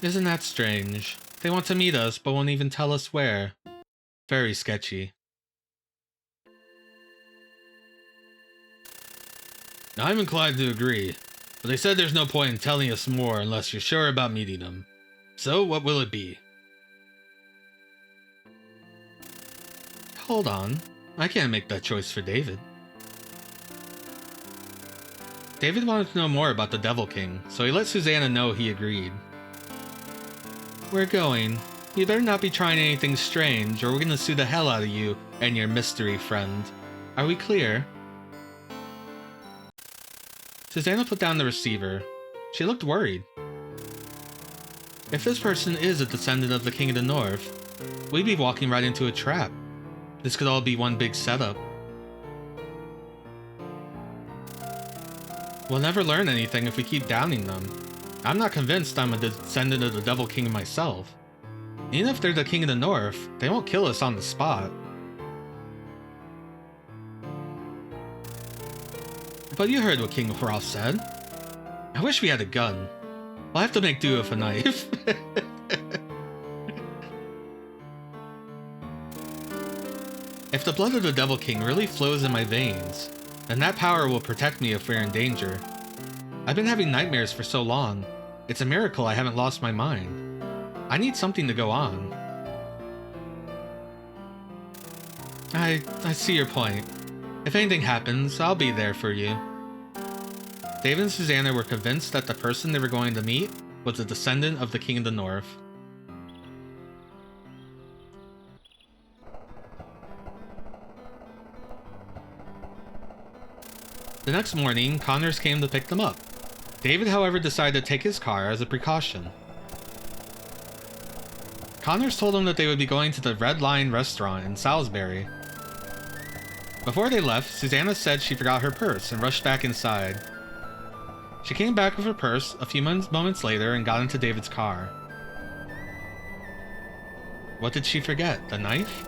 Isn't that strange? They want to meet us, but won't even tell us where. Very sketchy. I'm inclined to agree, but they said there's no point in telling us more unless you're sure about meeting them. So, what will it be? Hold on. I can't make that choice for David. David wanted to know more about the Devil King, so he let Susanna know he agreed. We're going. You better not be trying anything strange, or we're gonna sue the hell out of you and your mystery friend. Are we clear? Susanna put down the receiver. She looked worried. If this person is a descendant of the King of the North, we'd be walking right into a trap. This could all be one big setup. We'll never learn anything if we keep doubting them. I'm not convinced I'm a descendant of the Devil King myself. Even if they're the King of the North, they won't kill us on the spot. But you heard what King Hroth said. I wish we had a gun. We'll have to make do with a knife. If the blood of the Devil King really flows in my veins, then that power will protect me if we're in danger. I've been having nightmares for so long. It's a miracle I haven't lost my mind. I need something to go on. I see your point. If anything happens, I'll be there for you. David and Susanna were convinced that the person they were going to meet was a descendant of the King of the North. The next morning, Connors came to pick them up. David, however, decided to take his car as a precaution. Connors told him that they would be going to the Red Lion restaurant in Salisbury. Before they left, Susanna said she forgot her purse and rushed back inside. She came back with her purse a few moments later and got into David's car. What did she forget? The knife?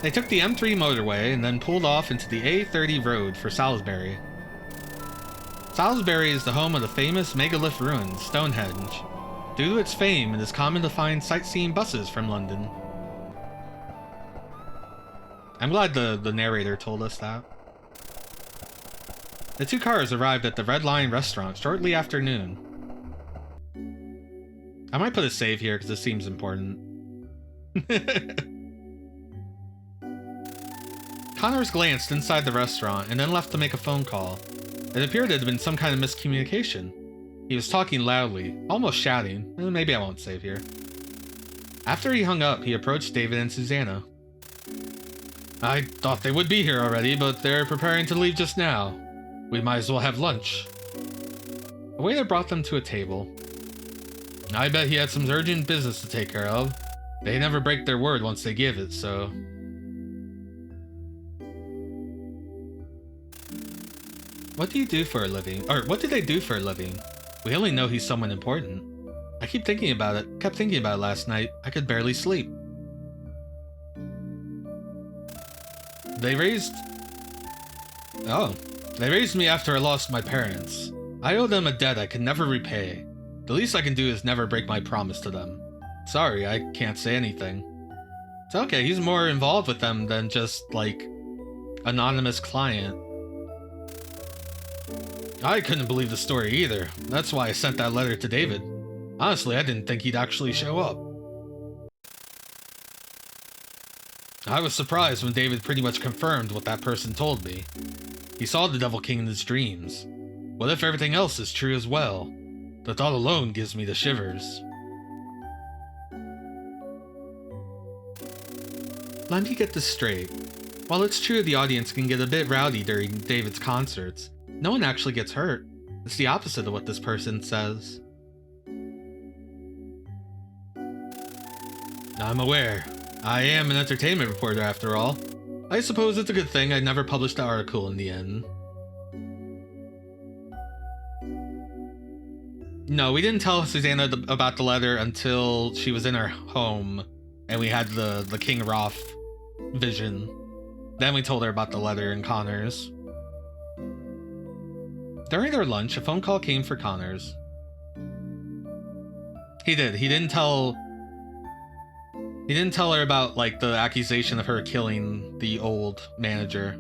They took the M3 motorway and then pulled off into the A30 road for Salisbury. Salisbury is the home of the famous megalith ruins, Stonehenge. Due to its fame, it is common to find sightseeing buses from London. I'm glad the narrator told us that. The two cars arrived at the Red Lion restaurant shortly after noon. I might put a save here because this seems important. Connors glanced inside the restaurant and then left to make a phone call. It appeared it had been some kind of miscommunication. He was talking loudly, almost shouting. Maybe I won't save here. After he hung up, he approached David and Susanna. I thought they would be here already, but they're preparing to leave just now. We might as well have lunch. A waiter brought them to a table. I bet he had some urgent business to take care of. They never break their word once they give it, so... What do you do for a living? Or what do they do for a living? We only know he's someone important. I kept thinking about it last night. I could barely sleep. They raised me after I lost my parents. I owe them a debt I could never repay. The least I can do is never break my promise to them. Sorry, I can't say anything. It's okay, he's more involved with them than just, like, anonymous client. I couldn't believe the story either. That's why I sent that letter to David. Honestly, I didn't think he'd actually show up. I was surprised when David pretty much confirmed what that person told me. He saw the Devil King in his dreams. What if everything else is true as well? The thought alone gives me the shivers. Let me get this straight. While it's true the audience can get a bit rowdy during David's concerts, no one actually gets hurt. It's the opposite of what this person says. I'm aware. I am an entertainment reporter after all. I suppose it's a good thing I never published the article in the end. No, we didn't tell Susanna about the letter until she was in her home and we had the King Hroth vision. Then we told her about the letter in Connors. During their lunch, a phone call came for Connors. He did. He didn't tell her about, like, the accusation of her killing the old manager.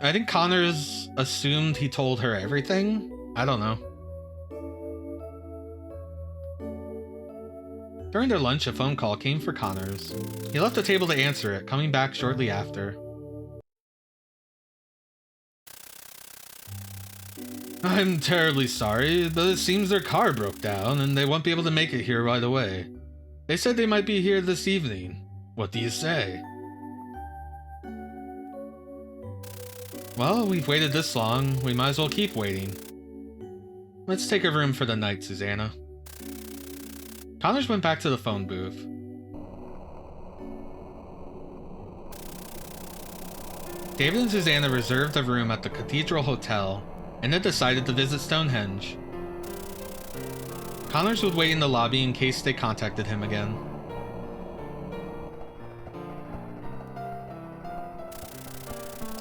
I think Connors assumed he told her everything. I don't know. During their lunch, a phone call came for Connors. He left the table to answer it, coming back shortly after. I'm terribly sorry, but it seems their car broke down and they won't be able to make it here right away. They said they might be here this evening. What do you say? Well, we've waited this long, we might as well keep waiting. Let's take a room for the night, Susanna. Connors went back to the phone booth. David and Susanna reserved a room at the Cathedral Hotel and then decided to visit Stonehenge. Connors would wait in the lobby in case they contacted him again.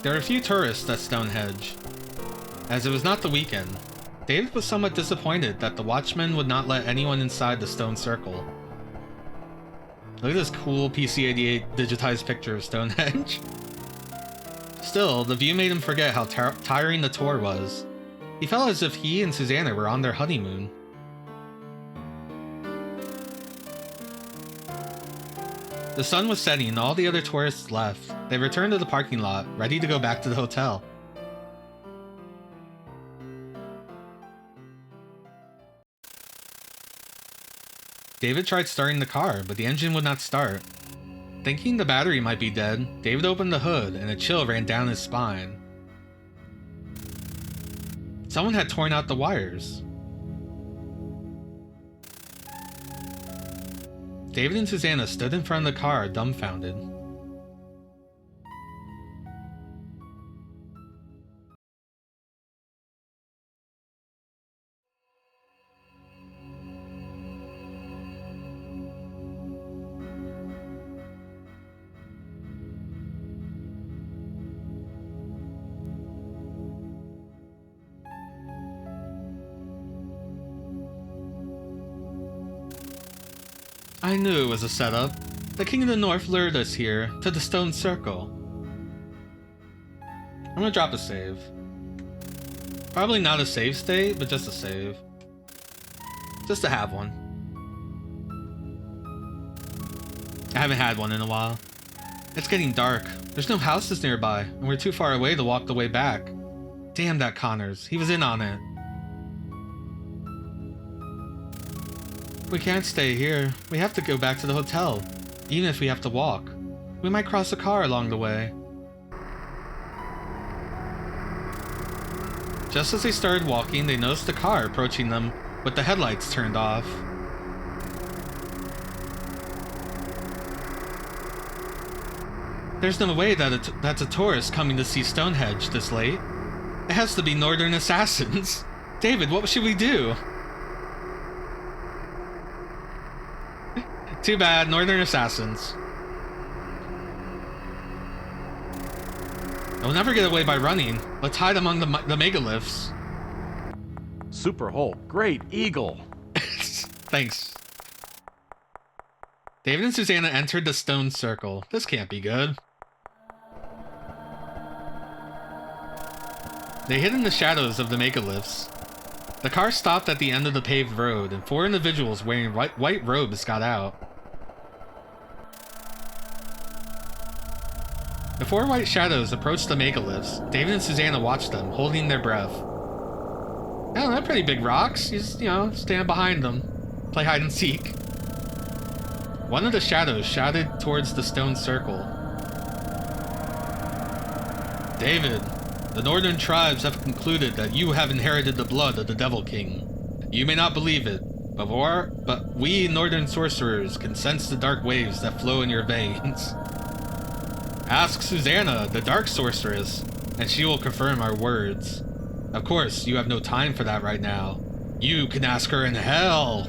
There were a few tourists at Stonehenge. As it was not the weekend, David was somewhat disappointed that the watchman would not let anyone inside the stone circle. Look at this cool PC-88 digitized picture of Stonehenge. Still, the view made him forget how tiring the tour was. He felt as if he and Susanna were on their honeymoon. The sun was setting and all the other tourists left. They returned to the parking lot, ready to go back to the hotel. David tried starting the car, but the engine would not start. Thinking the battery might be dead, David opened the hood and a chill ran down his spine. Someone had torn out the wires. David and Susanna stood in front of the car, dumbfounded. I knew it was a setup. The King of the North lured us here, to the stone circle. I'm gonna drop a save. Probably not a save state, but just a save. Just to have one. I haven't had one in a while. It's getting dark. There's no houses nearby, and we're too far away to walk the way back. Damn that Connors. He was in on it. We can't stay here. We have to go back to the hotel, even if we have to walk. We might cross a car along the way. Just as they started walking, they noticed a car approaching them with the headlights turned off. There's no way that that's a tourist coming to see Stonehenge this late. It has to be Northern Assassins. David, what should we do? Too bad, Northern Assassins. They'll never get away by running. Let's hide among the megaliths. Super Hulk, great eagle. Thanks. David and Susanna entered the stone circle. This can't be good. They hid in the shadows of the megaliths. The car stopped at the end of the paved road, and 4 individuals wearing white robes got out. The 4 white shadows approached the megaliths. David and Susanna watched them, holding their breath. Oh, they're pretty big rocks. You just, stand behind them. Play hide and seek. One of the shadows shouted towards the stone circle. David, the northern tribes have concluded that you have inherited the blood of the Devil King. You may not believe it, but we northern sorcerers can sense the dark waves that flow in your veins. Ask Susanna, the dark sorceress, and she will confirm our words. Of course, you have no time for that right now. You can ask her in hell.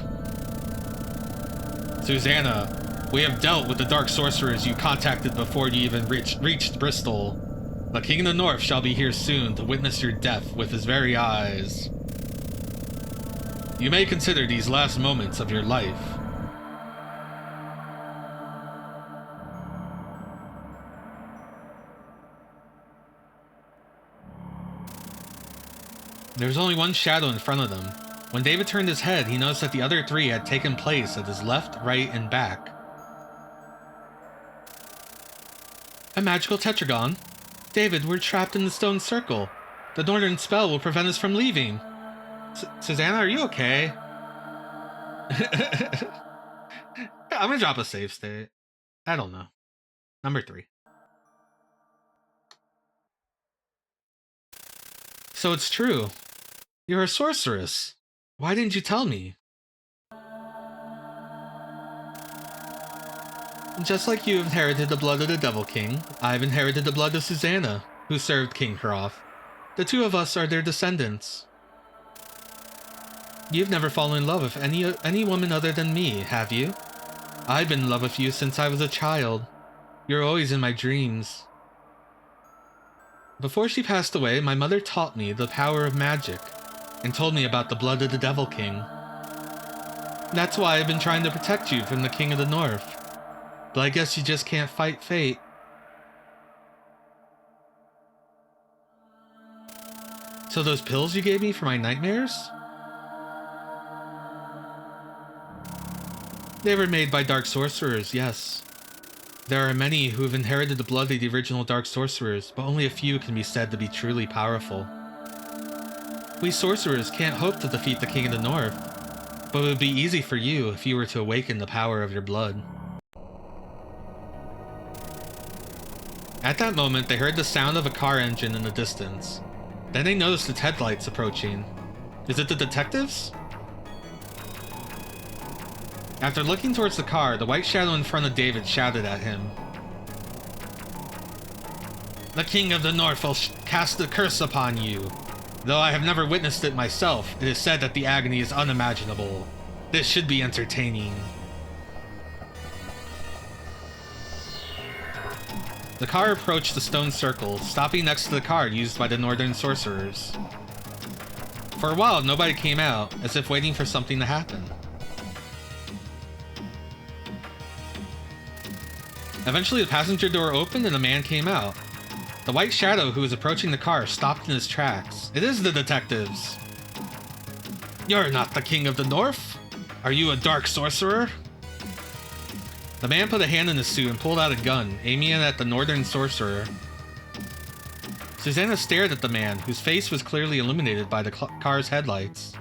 Susanna, we have dealt with the dark sorcerers you contacted before you even reached Bristol. The King of the North shall be here soon to witness your death with his very eyes. You may consider these last moments of your life. There was only one shadow in front of them. When David turned his head, he noticed that the other 3 had taken place at his left, right, and back. A magical tetragon? David, we're trapped in the stone circle. The northern spell will prevent us from leaving. Susanna, are you okay? I'm gonna drop a save state. I don't know. Number 3. So it's true. You're a sorceress. Why didn't you tell me? Just like you inherited the blood of the Devil King, I've inherited the blood of Susanna, who served King Hroth. The 2 of us are their descendants. You've never fallen in love with any woman other than me, have you? I've been in love with you since I was a child. You're always in my dreams. Before she passed away, my mother taught me the power of magic, and told me about the blood of the Devil King. That's why I've been trying to protect you from the King of the North. But I guess you just can't fight fate. So those pills you gave me for my nightmares? They were made by dark sorcerers, yes. There are many who have inherited the blood of the original dark sorcerers, but only a few can be said to be truly powerful. We sorcerers can't hope to defeat the King of the North, but it would be easy for you if you were to awaken the power of your blood. At that moment, they heard the sound of a car engine in the distance. Then they noticed its headlights approaching. Is it the detectives? After looking towards the car, the white shadow in front of David shouted at him. The King of the North will cast a curse upon you. Though I have never witnessed it myself, it is said that the agony is unimaginable. This should be entertaining. The car approached the stone circle, stopping next to the car used by the northern sorcerers. For a while, nobody came out, as if waiting for something to happen. Eventually, the passenger door opened and a man came out. The white shadow who was approaching the car stopped in his tracks. It is the detectives. You're not the King of the North? Are you a dark sorcerer? The man put a hand in his suit and pulled out a gun, aiming it at the northern sorcerer. Susanna stared at the man, whose face was clearly illuminated by the car's headlights.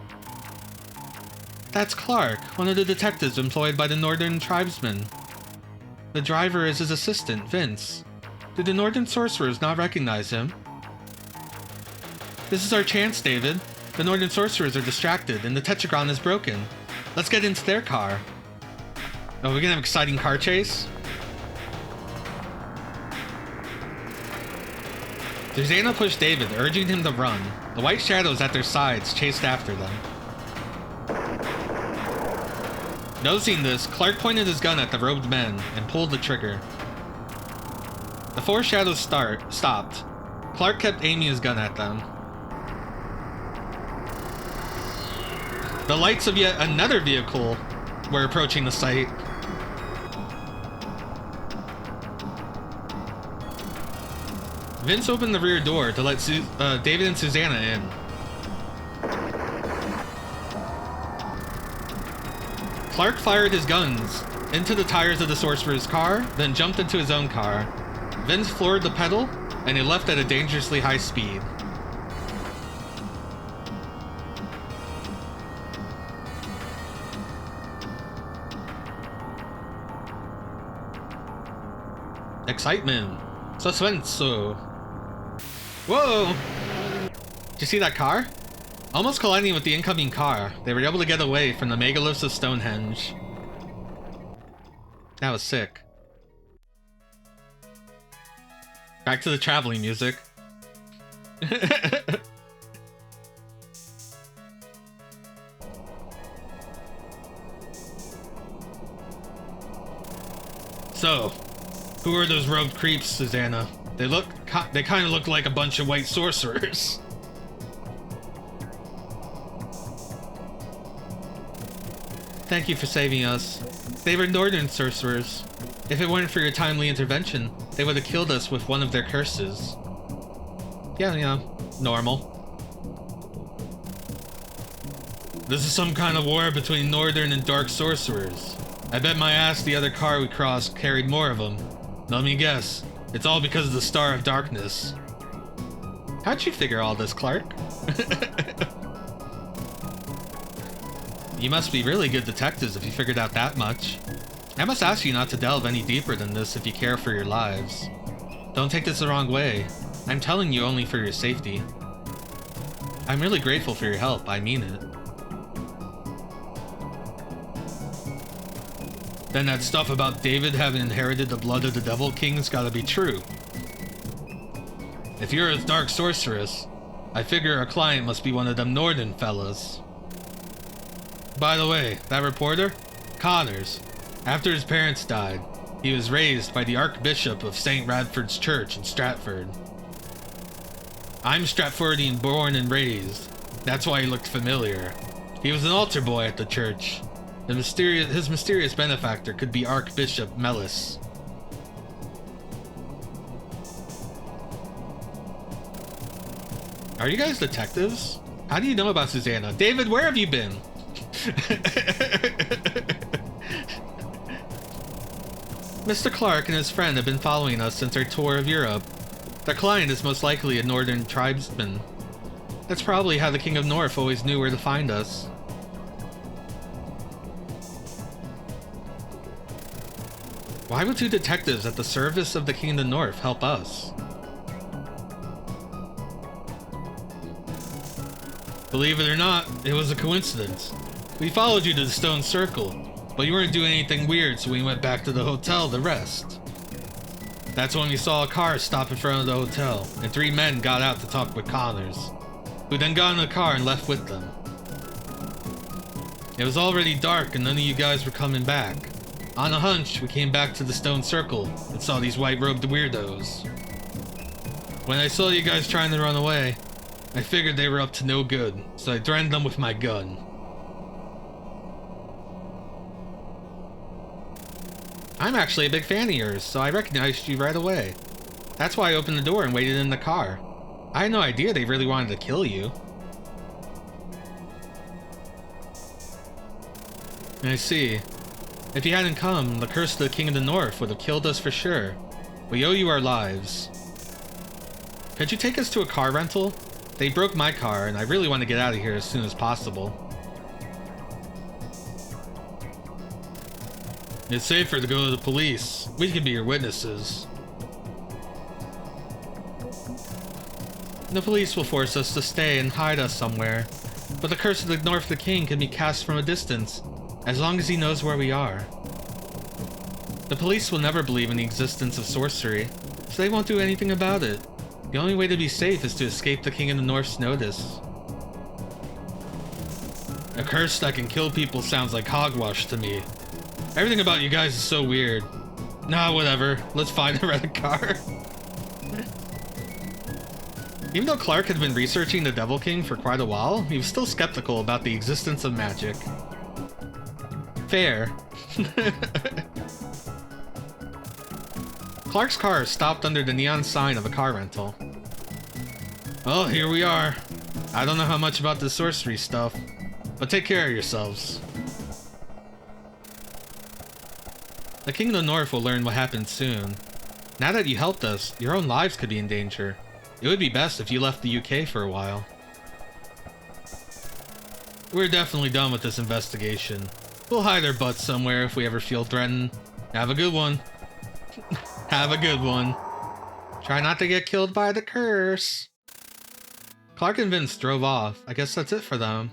That's Clark, one of the detectives employed by the northern tribesmen. The driver is his assistant, Vince. Did the northern sorcerers not recognize him? This is our chance, David. The northern sorcerers are distracted, and the tetragon is broken. Let's get into their car. Oh, we're gonna have an exciting car chase? Susanna pushed David, urging him to run. The white shadows at their sides chased after them. Noticing this, Clark pointed his gun at the robed men and pulled the trigger. The four shadows stopped. Clark kept aiming his gun at them. The lights of yet another vehicle were approaching the site. Vince opened the rear door to let David and Susanna in. Clark fired his guns into the tires of the sorcerer's car, then jumped into his own car. Vince floored the pedal, and he left at a dangerously high speed. Excitement. Suspense. Whoa! Did you see that car? Almost colliding with the incoming car, they were able to get away from the megaliths of Stonehenge. That was sick. Back to the traveling music. So, who are those robed creeps, Susanna? They kind of look like a bunch of white sorcerers. Thank you for saving us. They were northern sorcerers. If it weren't for your timely intervention, they would have killed us with one of their curses. Yeah, normal. This is some kind of war between northern and dark sorcerers. I bet my ass the other car we crossed carried more of them. Let me guess. It's all because of the Star of Darkness. How'd you figure all this, Clark? You must be really good detectives if you figured out that much. I must ask you not to delve any deeper than this if you care for your lives. Don't take this the wrong way. I'm telling you only for your safety. I'm really grateful for your help, I mean it. Then that stuff about David having inherited the blood of the Devil King's gotta be true. If you're a dark sorceress, I figure our client must be one of them northern fellas. By the way, that reporter? Connors. After his parents died, he was raised by the Archbishop of St. Radford's Church in Stratford. I'm Stratfordian born and raised. That's why he looked familiar. He was an altar boy at the church. His mysterious benefactor could be Archbishop Mellis. Are you guys detectives? How do you know about Susanna? David, where have you been? Mr. Clark and his friend have been following us since our tour of Europe. Their client is most likely a northern tribesman. That's probably how the King of North always knew where to find us. Why would two detectives at the service of the King of the North help us? Believe it or not, it was a coincidence. We followed you to the Stone Circle, but you weren't doing anything weird, so we went back to the hotel to rest. That's when we saw a car stop in front of the hotel, and three men got out to talk with Connors, who then got in the car and left with them. It was already dark and none of you guys were coming back. On a hunch, we came back to the Stone Circle and saw these white-robed weirdos. When I saw you guys trying to run away, I figured they were up to no good, so I threatened them with my gun. I'm actually a big fan of yours, so I recognized you right away. That's why I opened the door and waited in the car. I had no idea they really wanted to kill you. I see. If you hadn't come, the curse of the King of the North would have killed us for sure. We owe you our lives. Could you take us to a car rental? They broke my car, and I really want to get out of here as soon as possible. It's safer to go to the police. We can be your witnesses. The police will force us to stay and hide us somewhere, but the curse of the North the King can be cast from a distance, as long as he knows where we are. The police will never believe in the existence of sorcery, so they won't do anything about it. The only way to be safe is to escape the King of the North's notice. A curse that can kill people sounds like hogwash to me. Everything about you guys is so weird. Nah, whatever. Let's find a rented car. Even though Clark had been researching the Devil King for quite a while, he was still skeptical about the existence of magic. Fair. Clark's car stopped under the neon sign of a car rental. Well, here we are. I don't know how much about the sorcery stuff, but take care of yourselves. The King of the North will learn what happened soon. Now that you helped us, your own lives could be in danger. It would be best if you left the UK for a while. We're definitely done with this investigation. We'll hide our butts somewhere if we ever feel threatened. Have a good one. Have a good one. Try not to get killed by the curse. Clark and Vince drove off. I guess that's it for them.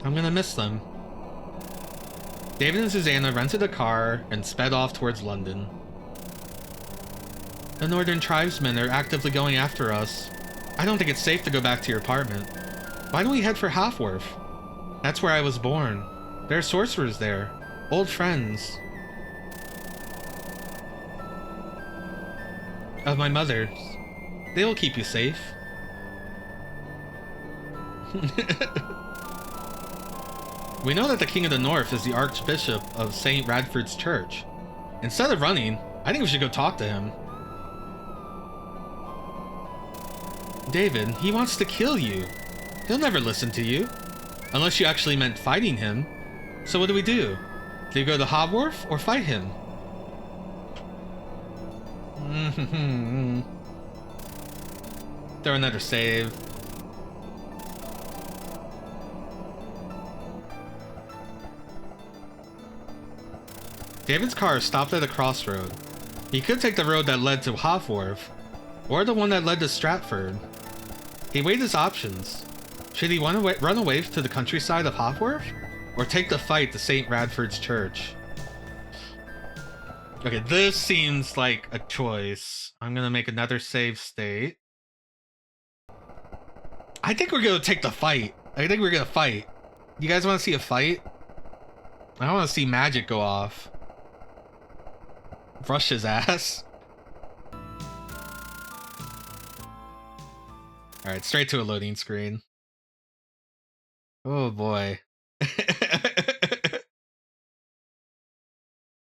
I'm gonna miss them. David and Susanna rented a car and sped off towards London. The northern tribesmen are actively going after us. I don't think it's safe to go back to your apartment. Why don't we head for Haworth? That's where I was born. There are sorcerers there. Old friends. Of my mother's. They will keep you safe. We know that the King of the North is the Archbishop of St. Radford's Church. Instead of running, I think we should go talk to him. David, he wants to kill you. He'll never listen to you. Unless you actually meant fighting him. So what do we do? Do you go to Haworth or fight him? Throw another save. David's car stopped at a crossroad. He could take the road that led to Haworth, or the one that led to Stratford. He weighed his options. Should he run away to the countryside of Haworth, or take the fight to St. Radford's Church? Okay, this seems like a choice. I'm gonna make another save state. I think we're gonna take the fight. I think we're gonna fight. You guys want to see a fight? I want to see magic go off. Rush his ass. Alright, straight to a loading screen. Oh boy.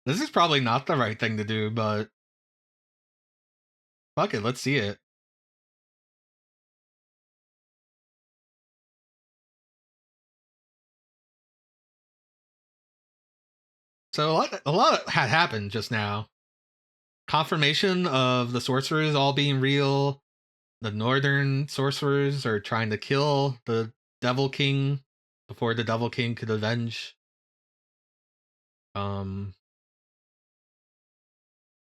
This is probably not the right thing to do, but fuck it, let's see it. So a lot had happened just now. Confirmation of the sorcerers all being real. The northern sorcerers are trying to kill the Devil King before the Devil King could avenge.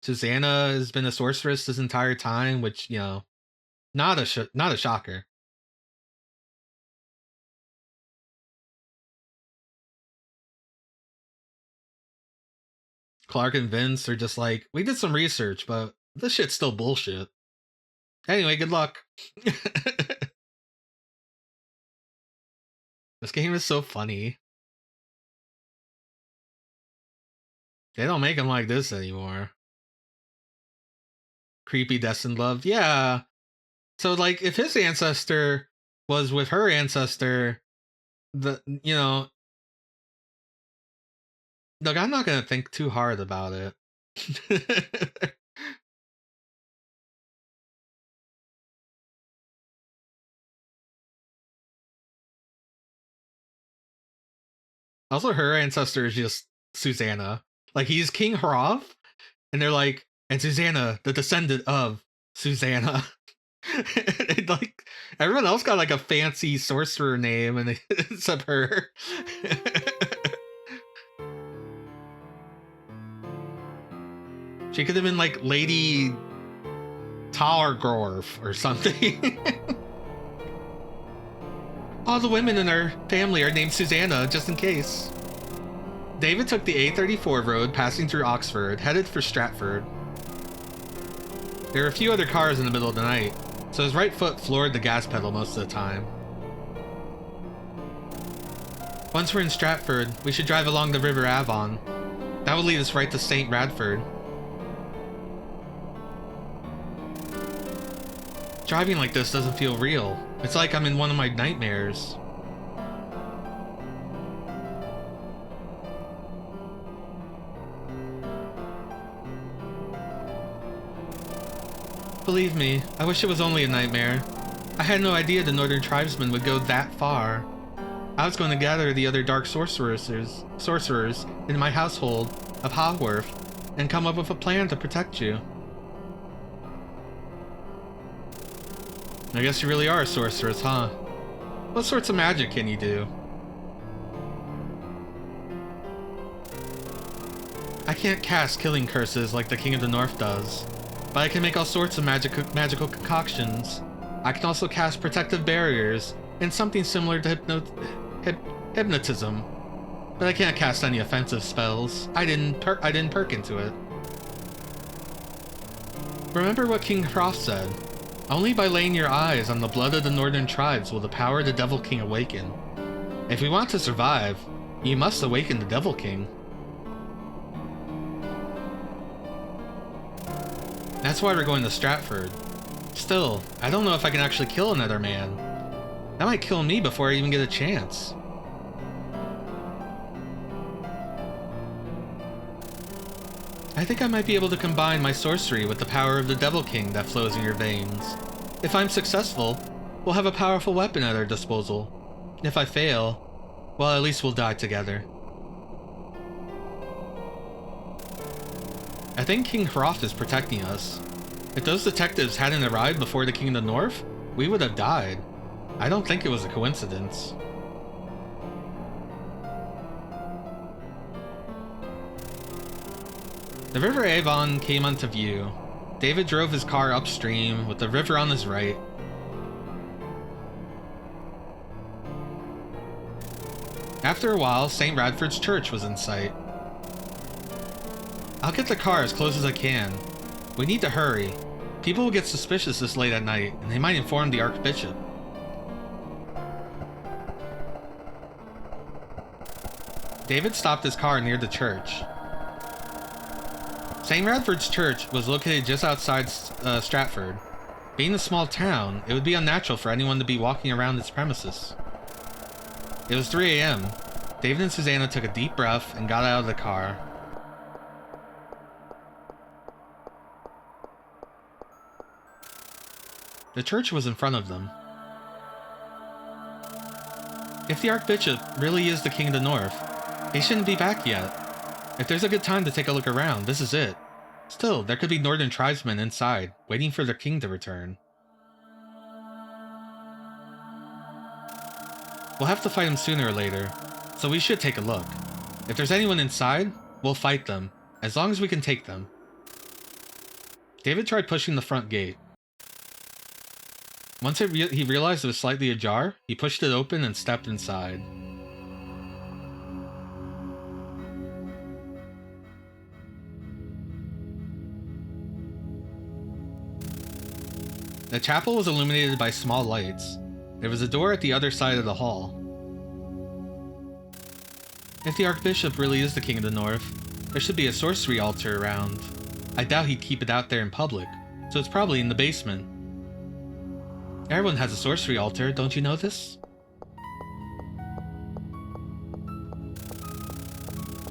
Susanna has been a sorceress this entire time, which, you know, not a shocker. Clark and Vince are just like, we did some research, but this shit's still bullshit. Anyway, good luck. This game is so funny. They don't make them like this anymore. Creepy destined love. Yeah. So, like, if his ancestor was with her ancestor, you know, look, I'm not gonna think too hard about it. Also, her ancestor is just Susanna. Like, he's King Hroth, and they're like, and Susanna, the descendant of Susanna. And, like, everyone else got like a fancy sorcerer name, and except her. She could have been like Lady Towergrove or something. All the women in our family are named Susanna, just in case. David took the A34 road, passing through Oxford, headed for Stratford. There were a few other cars in the middle of the night, so his right foot floored the gas pedal most of the time. Once we're in Stratford, we should drive along the River Avon. That will lead us right to St. Radford. Driving like this doesn't feel real. It's like I'm in one of my nightmares. Believe me, I wish it was only a nightmare. I had no idea the Northern Tribesmen would go that far. I was going to gather the other dark sorcerers in my household of Haworth and come up with a plan to protect you. I guess you really are a sorceress, huh? What sorts of magic can you do? I can't cast killing curses like the King of the North does, but I can make all sorts of magical concoctions. I can also cast protective barriers and something similar to hypnotism, but I can't cast any offensive spells. I didn't perk into it. Remember what King Hroth said. Only by laying your eyes on the blood of the Northern Tribes will the power of the Devil King awaken. If we want to survive, you must awaken the Devil King. That's why we're going to Stratford. Still, I don't know if I can actually kill another man. That might kill me before I even get a chance. I think I might be able to combine my sorcery with the power of the Devil King that flows in your veins. If I'm successful, we'll have a powerful weapon at our disposal. If I fail, well, at least we'll die together. I think King Hroth is protecting us. If those detectives hadn't arrived before the King of the North, we would have died. I don't think it was a coincidence. The River Avon came onto view. David drove his car upstream with the river on his right. After a while, St. Radford's Church was in sight. I'll get the car as close as I can. We need to hurry. People will get suspicious this late at night, and they might inform the Archbishop. David stopped his car near the church. St. Radford's Church was located just outside Stratford. Being a small town, it would be unnatural for anyone to be walking around its premises. It was 3 a.m. David and Susanna took a deep breath and got out of the car. The church was in front of them. If the Archbishop really is the King of the North, he shouldn't be back yet. If there's a good time to take a look around, this is it. Still, there could be Northern Tribesmen inside, waiting for their king to return. We'll have to fight him sooner or later, so we should take a look. If there's anyone inside, we'll fight them, as long as we can take them. David tried pushing the front gate. Once he realized it was slightly ajar, he pushed it open and stepped inside. The chapel was illuminated by small lights. There was a door at the other side of the hall. If the Archbishop really is the King of the North, there should be a sorcery altar around. I doubt he'd keep it out there in public, so it's probably in the basement. Everyone has a sorcery altar, don't you know this?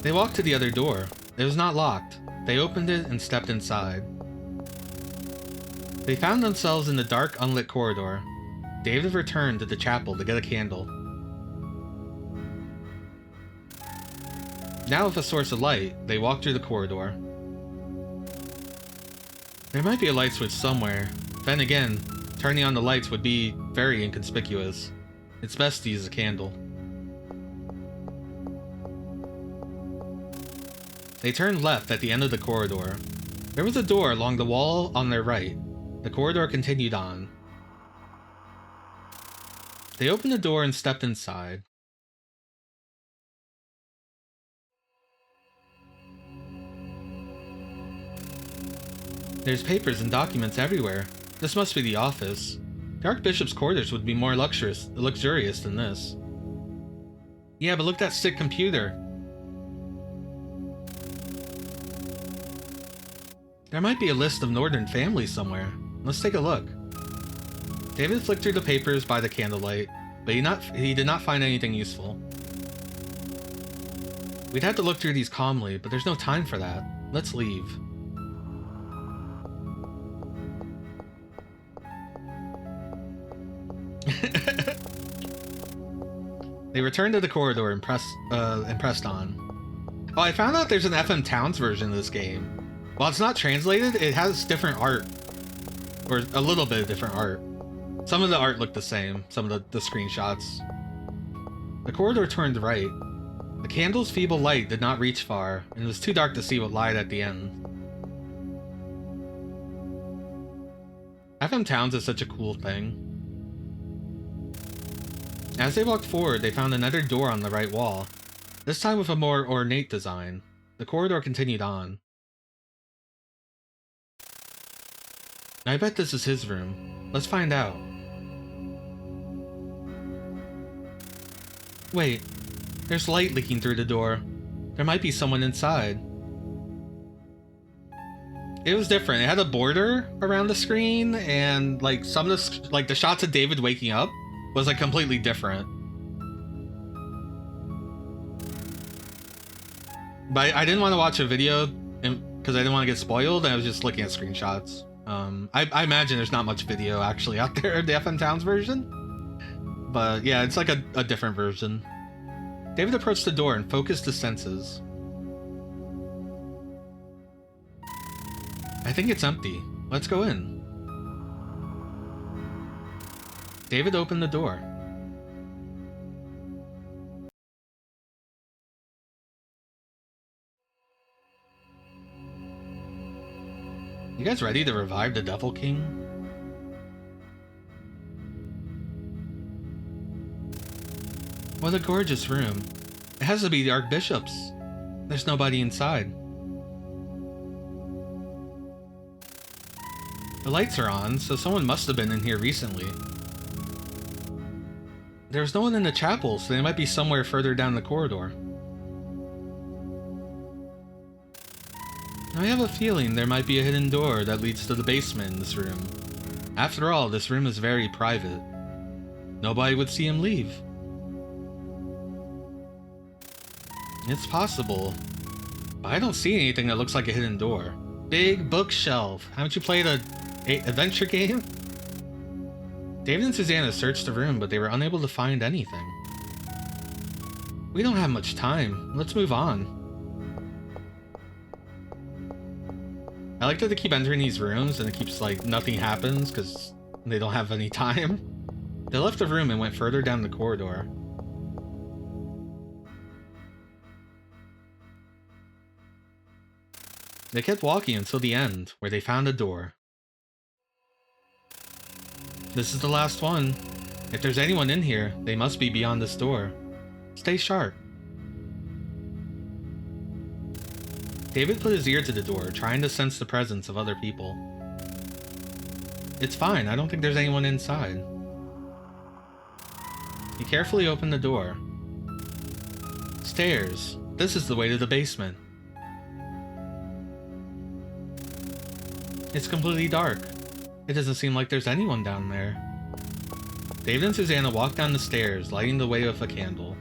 They walked to the other door. It was not locked. They opened it and stepped inside. They found themselves in the dark, unlit corridor. David returned to the chapel to get a candle. Now with a source of light, they walked through the corridor. There might be a light switch somewhere. Then again, turning on the lights would be very inconspicuous. It's best to use a candle. They turned left at the end of the corridor. There was a door along the wall on their right. The corridor continued on. They opened the door and stepped inside. There's papers and documents everywhere. This must be the office. The Archbishop's quarters would be more luxurious than this. Yeah, but look at that sick computer. There might be a list of Northern families somewhere. Let's take a look. David flicked through the papers by the candlelight, but he did not find anything useful. We'd have to look through these calmly, but there's no time for that. Let's leave. They returned to the corridor and pressed on. Oh, I found out there's an FM Towns version of this game. While it's not translated, it has different art. Or a little bit of different art. Some of the art looked the same, some of the screenshots. The corridor turned right. The candle's feeble light did not reach far, and it was too dark to see what lied at the end. FM Towns is such a cool thing. As they walked forward, they found another door on the right wall, this time with a more ornate design. The corridor continued on. I bet this is his room. Let's find out. Wait, there's light leaking through the door. There might be someone inside. It was different. It had a border around the screen, and like some of the shots of David waking up was like completely different. But I didn't want to watch a video because I didn't want to get spoiled. I was just looking at screenshots. I imagine there's not much video actually out there of the FM Towns version. But yeah, it's like a different version. David approached the door and focused his senses. I think it's empty. Let's go in. David opened the door. You guys ready to revive the Devil King? What a gorgeous room. It has to be the Archbishop's. There's nobody inside. The lights are on, so someone must have been in here recently. There's no one in the chapel, so they might be somewhere further down the corridor. I have a feeling there might be a hidden door that leads to the basement in this room. After all, this room is very private. Nobody would see him leave. It's possible, but I don't see anything that looks like a hidden door. Big bookshelf. Haven't you played a adventure game? David and Susanna searched the room, but they were unable to find anything. We don't have much time. Let's move on. I like that they keep entering these rooms and it keeps like nothing happens because they don't have any time. They left the room and went further down the corridor. They kept walking until the end, where they found a door. This is the last one. If there's anyone in here, they must be beyond this door. Stay sharp. David put his ear to the door, trying to sense the presence of other people. It's fine, I don't think there's anyone inside. He carefully opened the door. Stairs. This is the way to the basement. It's completely dark. It doesn't seem like there's anyone down there. David and Susanna walked down the stairs, lighting the way with a candle.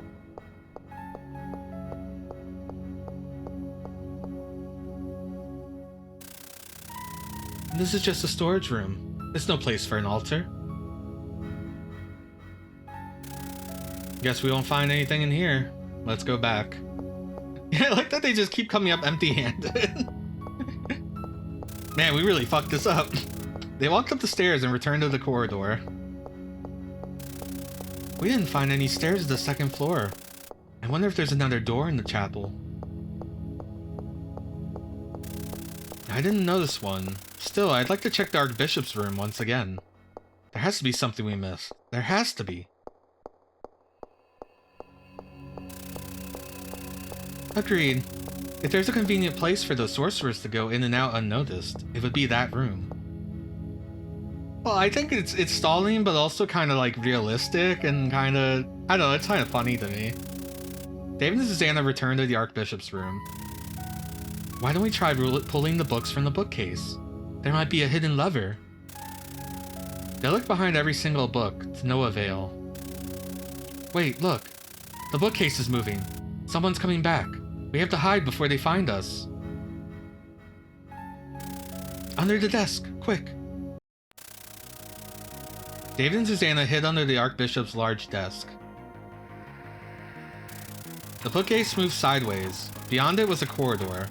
This is just a storage room. There's no place for an altar. Guess we won't find anything in here. Let's go back. Yeah, I like that they just keep coming up empty-handed. Man, we really fucked this up. They walked up the stairs and returned to the corridor. We didn't find any stairs to the second floor. I wonder if there's another door in the chapel. I didn't notice one. Still, I'd like to check the Archbishop's room once again. There has to be something we missed. There has to be. Agreed. If there's a convenient place for the sorcerers to go in and out unnoticed, it would be that room. Well, I think it's stalling, but also kind of like realistic and kind of, I don't know, it's kind of funny to me. David and Susanna returned to the Archbishop's room. Why don't we try pulling the books from the bookcase? There might be a hidden lever. They looked behind every single book, to no avail. Wait, look. The bookcase is moving. Someone's coming back. We have to hide before they find us. Under the desk, quick. David and Susanna hid under the Archbishop's large desk. The bookcase moved sideways. Beyond it was a corridor.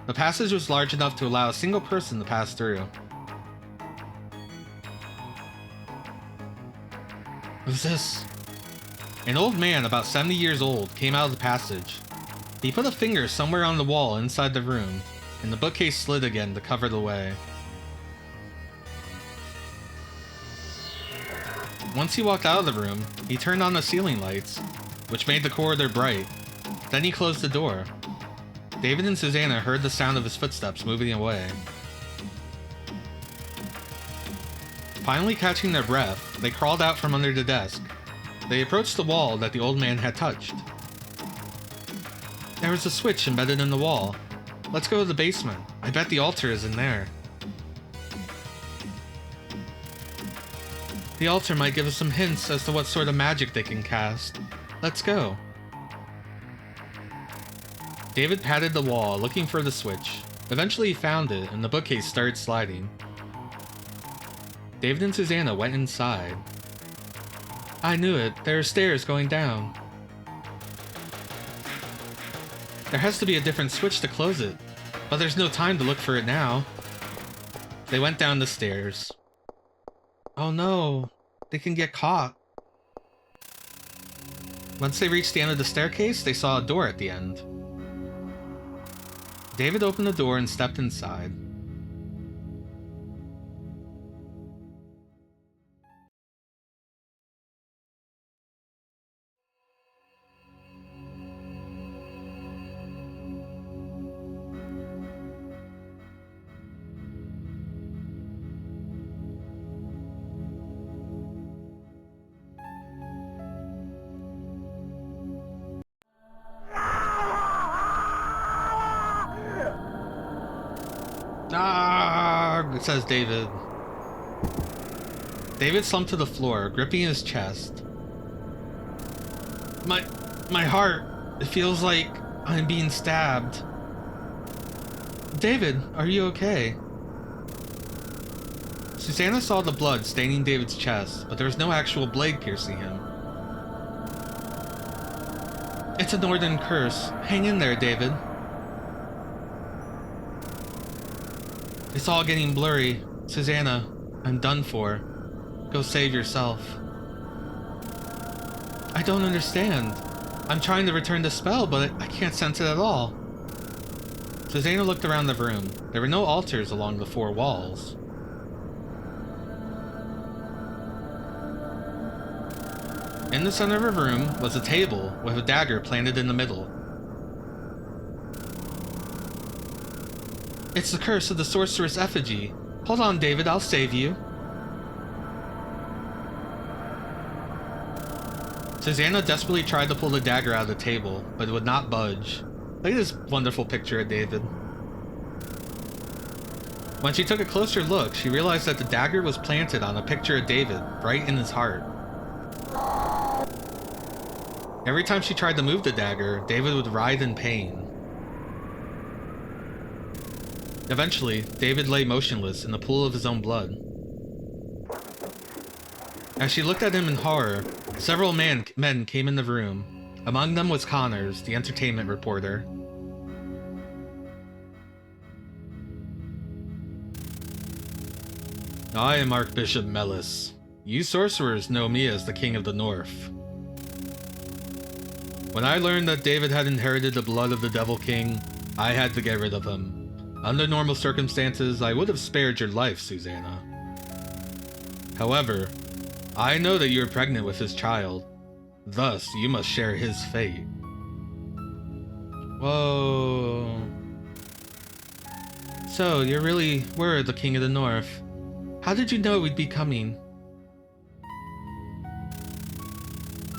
The passage was large enough to allow a single person to pass through. Who's this? An old man about 70 years old came out of the passage. He put a finger somewhere on the wall inside the room, and the bookcase slid again to cover the way. Once he walked out of the room, he turned on the ceiling lights, which made the corridor bright. Then he closed the door. David and Susanna heard the sound of his footsteps moving away. Finally catching their breath, they crawled out from under the desk. They approached the wall that the old man had touched. There was a switch embedded in the wall. Let's go to the basement. I bet the altar is in there. The altar might give us some hints as to what sort of magic they can cast. Let's go. David patted the wall, looking for the switch. Eventually he found it, and the bookcase started sliding. David and Susanna went inside. I knew it. There are stairs going down. There has to be a different switch to close it, but there's no time to look for it now. They went down the stairs. Oh no, they can get caught. Once they reached the end of the staircase, they saw a door at the end. David opened the door and stepped inside. Says David. David slumped to the floor, gripping his chest. My heart. It feels like I'm being stabbed. David, are you okay? Susanna saw the blood staining David's chest, but there was no actual blade piercing him. It's a northern curse. Hang in there, David. It's all getting blurry. Susanna, I'm done for. Go save yourself. I don't understand. I'm trying to return the spell, but I can't sense it at all. Susanna looked around the room. There were no altars along the four walls. In the center of the room was a table with a dagger planted in the middle. It's the curse of the sorceress effigy. Hold on, David, I'll save you. Susanna desperately tried to pull the dagger out of the table, but it would not budge. Look at this wonderful picture of David. When she took a closer look, she realized that the dagger was planted on a picture of David, right in his heart. Every time she tried to move the dagger, David would writhe in pain. Eventually, David lay motionless in a pool of his own blood. As she looked at him in horror, several men came in the room. Among them was Connors, the entertainment reporter. I am Archbishop Mellis. You sorcerers know me as the King of the North. When I learned that David had inherited the blood of the Devil King, I had to get rid of him. Under normal circumstances, I would have spared your life, Susanna. However, I know that you are pregnant with his child. Thus, you must share his fate. Whoa. So, you really were the King of the North. How did you know we'd be coming?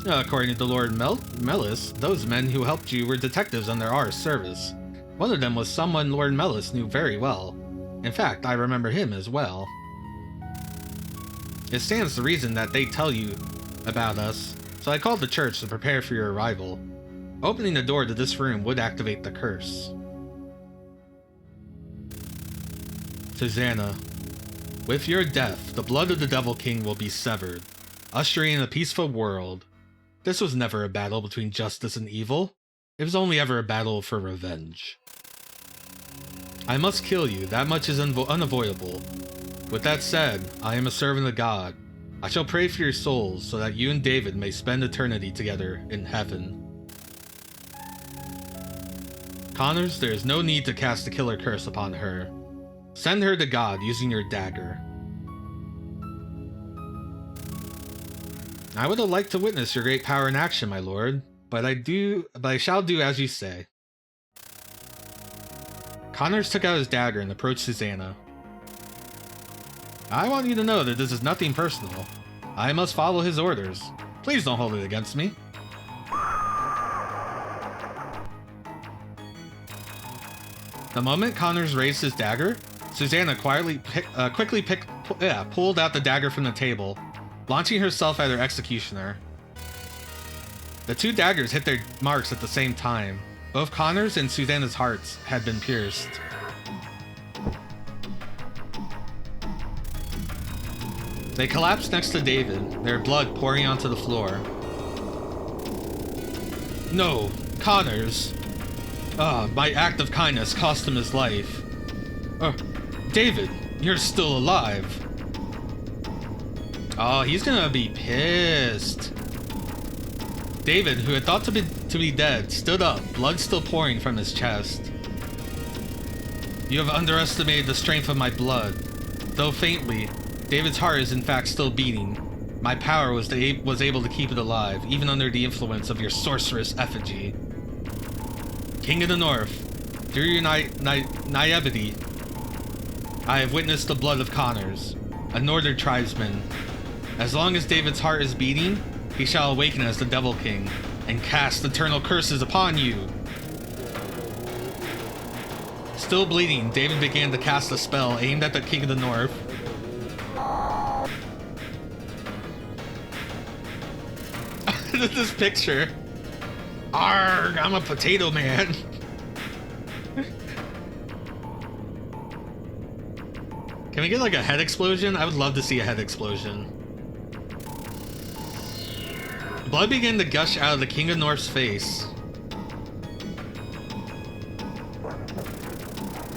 According to Lord Mellis, those men who helped you were detectives under our service. One of them was someone Lord Mellis knew very well. In fact, I remember him as well. It stands to reason that they tell you about us, so I called the church to prepare for your arrival. Opening the door to this room would activate the curse. Susanna, with your death, the blood of the Devil King will be severed, ushering in a peaceful world. This was never a battle between justice and evil. It was only ever a battle for revenge. I must kill you, that much is unavoidable. With that said, I am a servant of God. I shall pray for your souls so that you and David may spend eternity together in heaven. Connors, there is no need to cast the killer curse upon her. Send her to God using your dagger. I would have liked to witness your great power in action, my lord, but I shall do as you say. Connors took out his dagger and approached Susanna. I want you to know that this is nothing personal. I must follow his orders. Please don't hold it against me. The moment Connors raised his dagger, Susanna quickly pulled out the dagger from the table, launching herself at her executioner. The two daggers hit their marks at the same time. Both Connors and Susanna's hearts had been pierced. They collapsed next to David, their blood pouring onto the floor. No, Connors. My act of kindness cost him his life. David, you're still alive. Oh, he's gonna be pissed. David, who had thought to be dead, stood up, blood still pouring from his chest. You have underestimated the strength of my blood. Though faintly, David's heart is in fact still beating. My power was able to keep it alive, even under the influence of your sorceress effigy. King of the North, through your naivety, I have witnessed the blood of Connors, a northern tribesman. As long as David's heart is beating, he shall awaken as the Devil King, and cast eternal curses upon you. Still bleeding, David began to cast a spell aimed at the King of the North. This picture. Arrgh, I'm a potato man. Can we get like a head explosion? I would love to see a head explosion. Blood began to gush out of the King of North's face.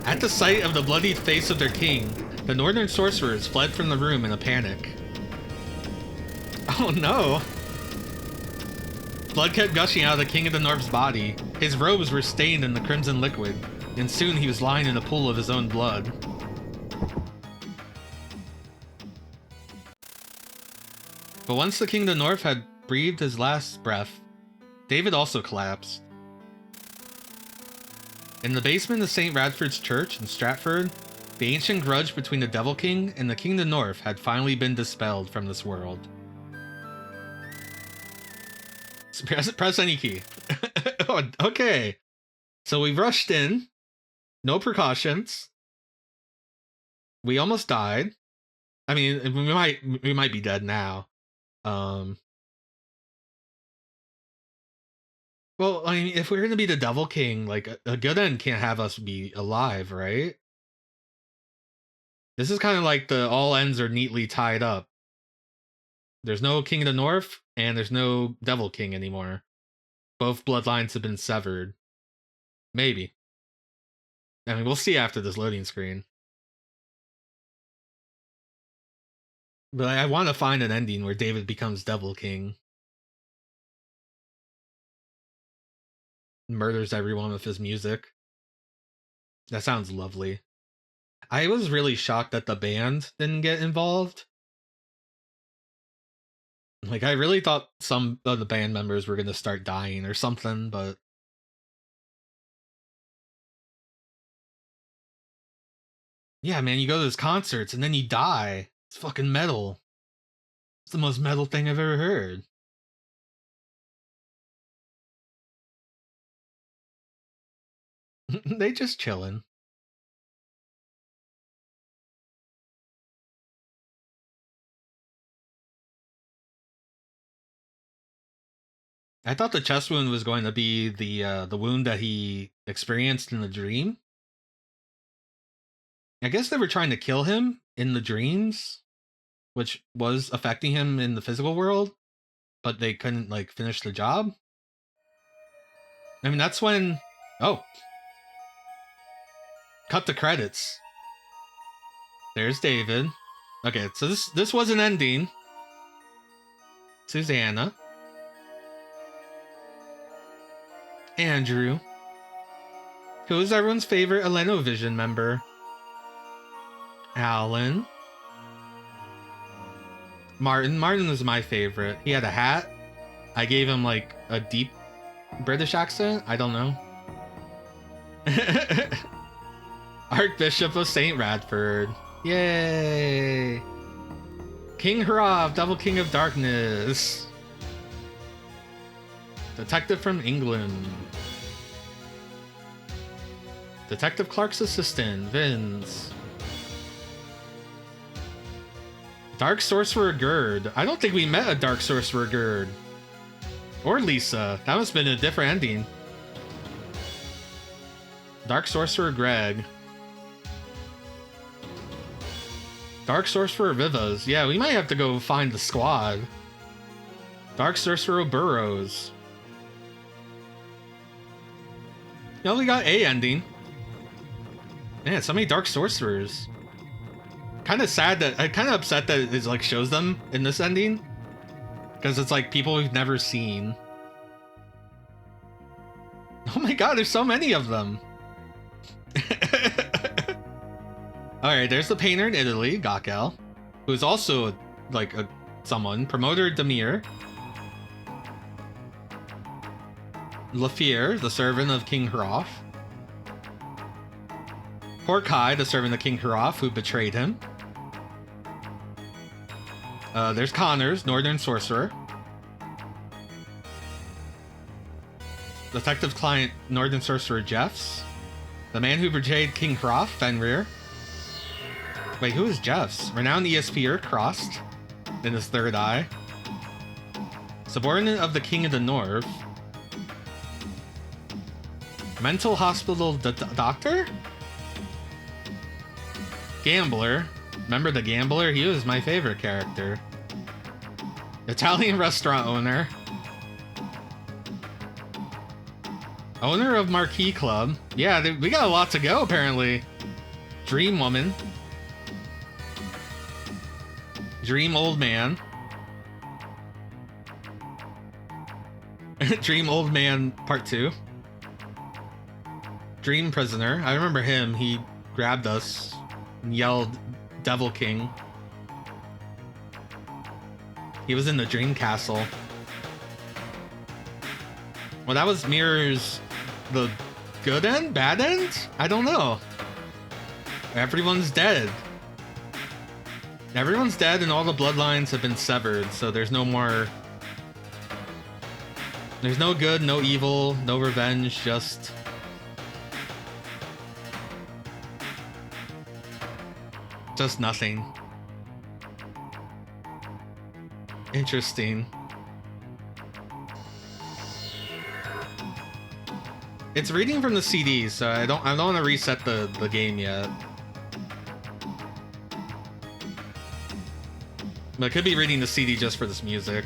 At the sight of the bloodied face of their king, the northern sorcerers fled from the room in a panic. Oh no! Blood kept gushing out of the King of the North's body. His robes were stained in the crimson liquid, and soon he was lying in a pool of his own blood. But once the King of the North had breathed his last breath, David also collapsed. In the basement of St. Radford's Church in Stratford, the ancient grudge between the Devil King and the King of the North had finally been dispelled from this world. Press any key. Oh, okay. So we rushed in. No precautions. We almost died. I mean, we might be dead now. Well, I mean, if we're gonna be the Devil King, like a good end can't have us be alive, right? This is kind of like the all ends are neatly tied up. There's no King of the North, and there's no Devil King anymore. Both bloodlines have been severed. Maybe. I mean, we'll see after this loading screen. But I want to find an ending where David becomes Devil King. Murders everyone with his music. That sounds lovely. I was really shocked that the band didn't get involved. Like, I really thought some of the band members were going to start dying or something, but... Yeah, man, you go to those concerts and then you die. It's fucking metal. It's the most metal thing I've ever heard. They just chillin'. I thought the chest wound was going to be the wound that he experienced in the dream. I guess they were trying to kill him in the dreams, which was affecting him in the physical world, but they couldn't like finish the job. I mean, that's when... Oh. Cut the credits. There's David. Okay, so this was an ending. Susanna. Andrew. Who is everyone's favorite Elenovision member? Alan. Martin. Martin was my favorite. He had a hat. I gave him like a deep British accent. I don't know. Archbishop of St. Radford. Yay! King Hroth, Double King of Darkness. Detective from England. Detective Clark's assistant, Vince. Dark Sorcerer Gerd. I don't think we met a Dark Sorcerer Gerd. Or Lisa. That must have been a different ending. Dark Sorcerer Greg. Dark Sorcerer Vivas. Yeah, we might have to go find the squad. Dark Sorcerer Burrows. No, we got a ending. Man, so many Dark Sorcerers. Kind of sad that... I'm kind of upset that it like shows them in this ending. Because it's like people we've never seen. Oh my god, there's so many of them. Alright, there's the painter in Italy, Gakel, who's also like someone. Promoter Demir. Lafir, the servant of King Hroth. Porkai, the servant of King Hroth, who betrayed him. There's Connors, Northern Sorcerer. Detective Client, Northern Sorcerer Jeffs. The man who betrayed King Hroth, Fenrir. Wait, who is Jeffs? Renowned ESPer, Crossed, in his third eye. Subordinate of the King of the North. Mental Hospital Doctor? Gambler. Remember the Gambler? He was my favorite character. Italian restaurant owner. Owner of Marquee Club. Yeah, we got a lot to go, apparently. Dream Woman. Dream Old Man. Dream Old Man Part 2. Dream Prisoner. I remember him. He grabbed us and yelled, Devil King. He was in the Dream Castle. Well, that was Mirror's... the good end? Bad end? I don't know. Everyone's dead. Everyone's dead and all the bloodlines have been severed, so there's no more... There's no good, no evil, no revenge, just... Just nothing. Interesting. It's reading from the CD, so I don't want to reset the game yet. But I could be reading the CD just for this music.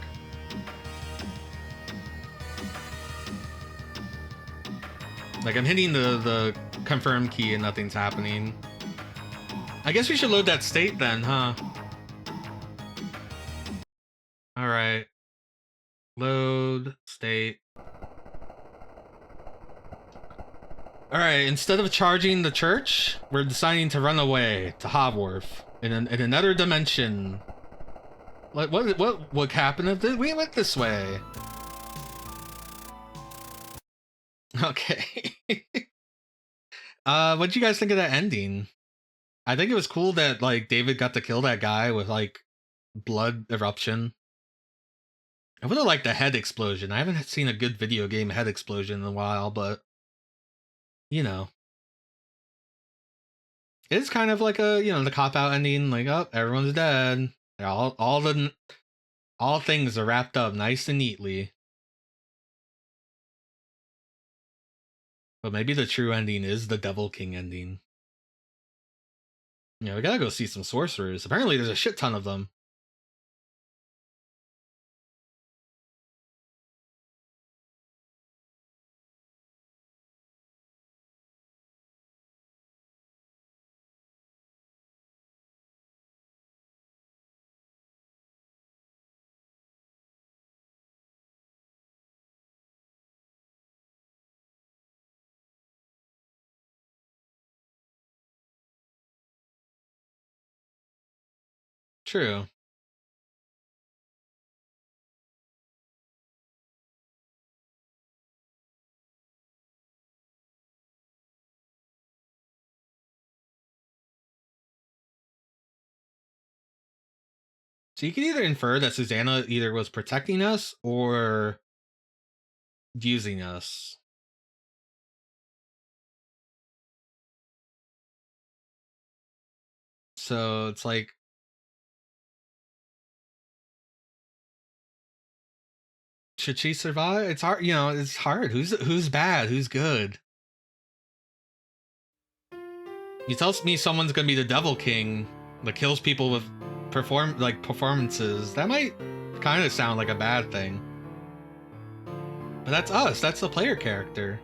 Like, I'm hitting the confirm key and nothing's happening. I guess we should load that state then, huh? Alright. Load state. Alright, instead of charging the church, we're deciding to run away to Haworth in another dimension. Like, what happened if we went this way? Okay. What'd you guys think of that ending? I think it was cool that, like, David got to kill that guy with, like, blood eruption. I would have liked a head explosion. I haven't seen a good video game head explosion in a while, but, you know. It's kind of like a, you know, the cop-out ending, like, oh, everyone's dead. All things are wrapped up nice and neatly. But maybe the true ending is the Devil King ending. Yeah, we gotta go see some sorcerers. Apparently there's a shit ton of them. True. So you can either infer that Susanna either was protecting us or using us. So it's like, should she survive? It's hard, you know, it's hard. Who's bad? Who's good? You tell me someone's gonna be the Devil King that kills people with performances. That might kind of sound like a bad thing. But that's us. That's the player character.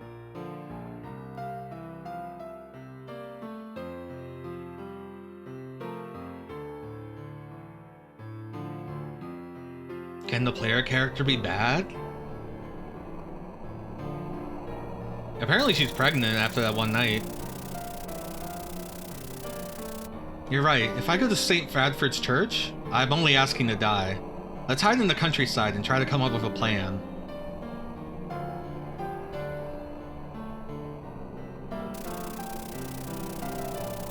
Can the player character be bad? Apparently she's pregnant after that one night. You're right. If I go to St. Bradford's church, I'm only asking to die. Let's hide in the countryside and try to come up with a plan.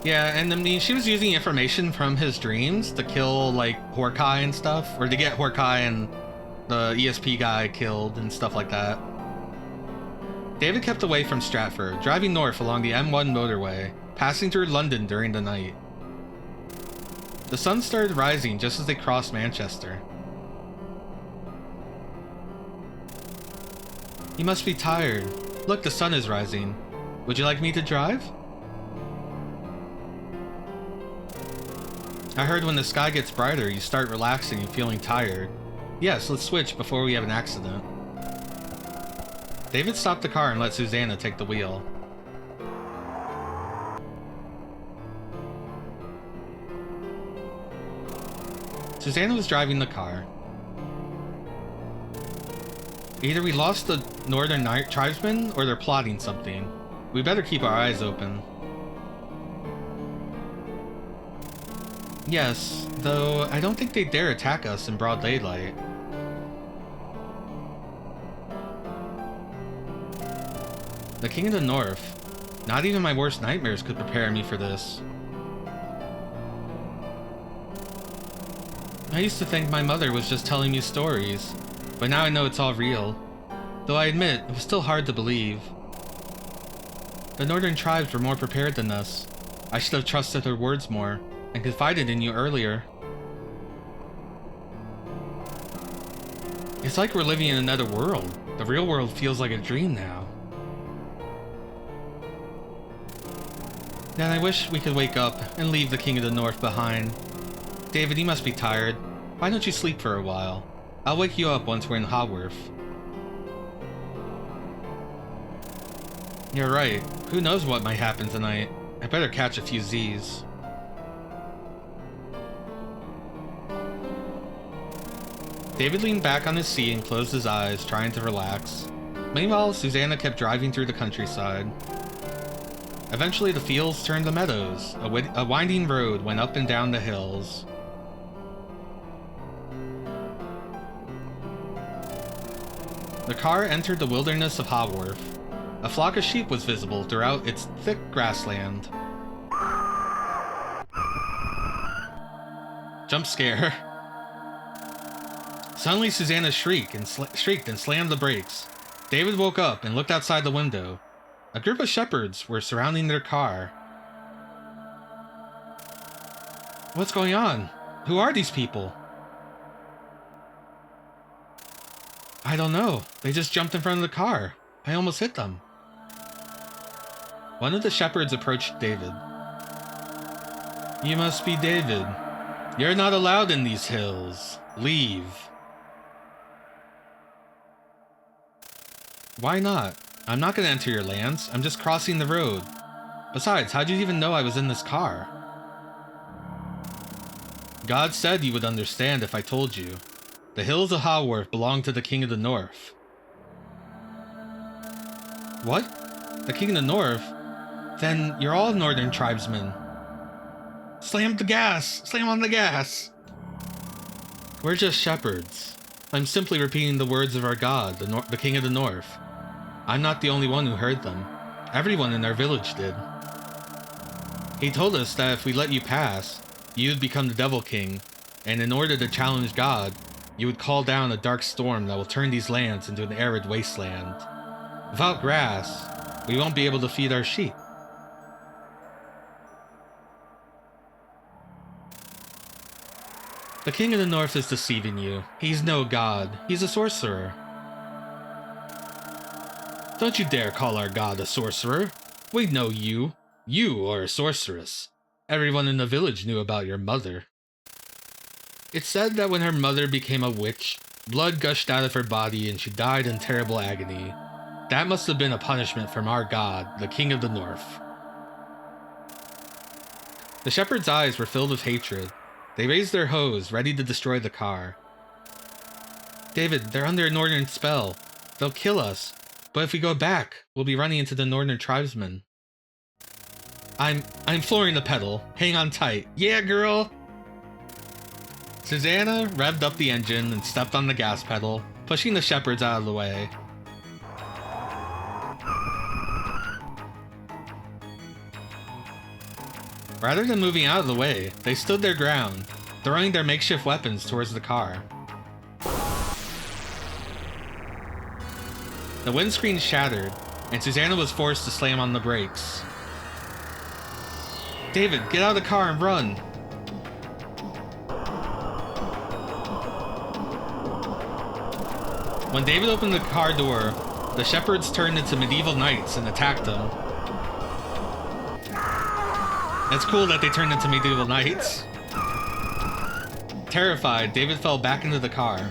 Yeah, and I mean, she was using information from his dreams to kill, like, Horkai and stuff, or to get Horkai and the ESP guy killed and stuff like that. David kept away from Stratford, driving north along the M1 motorway, passing through London during the night. The sun started rising just as they crossed Manchester. You must be tired. Look, the sun is rising. Would you like me to drive? I heard when the sky gets brighter, you start relaxing and feeling tired. Yes, let's switch before we have an accident. David stopped the car and let Susanna take the wheel. Susanna was driving the car. Either we lost the Northern Night tribesmen or they're plotting something. We better keep our eyes open. Yes, though I don't think they'd dare attack us in broad daylight. The King of the North. Not even my worst nightmares could prepare me for this. I used to think my mother was just telling me stories, but now I know it's all real. Though I admit, it was still hard to believe. The northern tribes were more prepared than us. I should have trusted their words more, and confided in you earlier. It's like we're living in another world. The real world feels like a dream now. Then I wish we could wake up and leave the King of the North behind. David, you must be tired. Why don't you sleep for a while? I'll wake you up once we're in Haworth. You're right. Who knows what might happen tonight? I better catch a few Z's. David leaned back on his seat and closed his eyes, trying to relax. Meanwhile, Susanna kept driving through the countryside. Eventually, the fields turned to meadows. A winding road went up and down the hills. The car entered the wilderness of Haworth. A flock of sheep was visible throughout its thick grassland. Jump scare. Suddenly, Susanna shrieked and slammed the brakes. David woke up and looked outside the window. A group of shepherds were surrounding their car. What's going on? Who are these people? I don't know. They just jumped in front of the car. I almost hit them. One of the shepherds approached David. You must be David. You're not allowed in these hills. Leave. Why not? I'm not gonna enter your lands. I'm just crossing the road. Besides, how'd you even know I was in this car? God said you would understand if I told you. The hills of Haworth belong to the King of the North. What? The King of the North? Then you're all northern tribesmen. Slam the gas! Slam on the gas! We're just shepherds. I'm simply repeating the words of our God, the King of the North. I'm not the only one who heard them. Everyone in our village did. He told us that if we let you pass, you would become the Devil King, and in order to challenge God, you would call down a dark storm that will turn these lands into an arid wasteland. Without grass, we won't be able to feed our sheep. The King of the North is deceiving you. He's no god. He's a sorcerer. Don't you dare call our god a sorcerer. We know you. You are a sorceress. Everyone in the village knew about your mother. It's said that when her mother became a witch, blood gushed out of her body and she died in terrible agony. That must have been a punishment from our god, the King of the North. The shepherd's eyes were filled with hatred. They raised their hoes, ready to destroy the car. David, they're under a northern spell. They'll kill us. But if we go back, we'll be running into the northern tribesmen. I'm flooring the pedal. Hang on tight. Yeah, girl! Susanna revved up the engine and stepped on the gas pedal, pushing the shepherds out of the way. Rather than moving out of the way, they stood their ground, throwing their makeshift weapons towards the car. The windscreen shattered, and Susanna was forced to slam on the brakes. David, get out of the car and run! When David opened the car door, the shepherds turned into medieval knights and attacked him. It's cool that they turned into medieval knights. Terrified, David fell back into the car.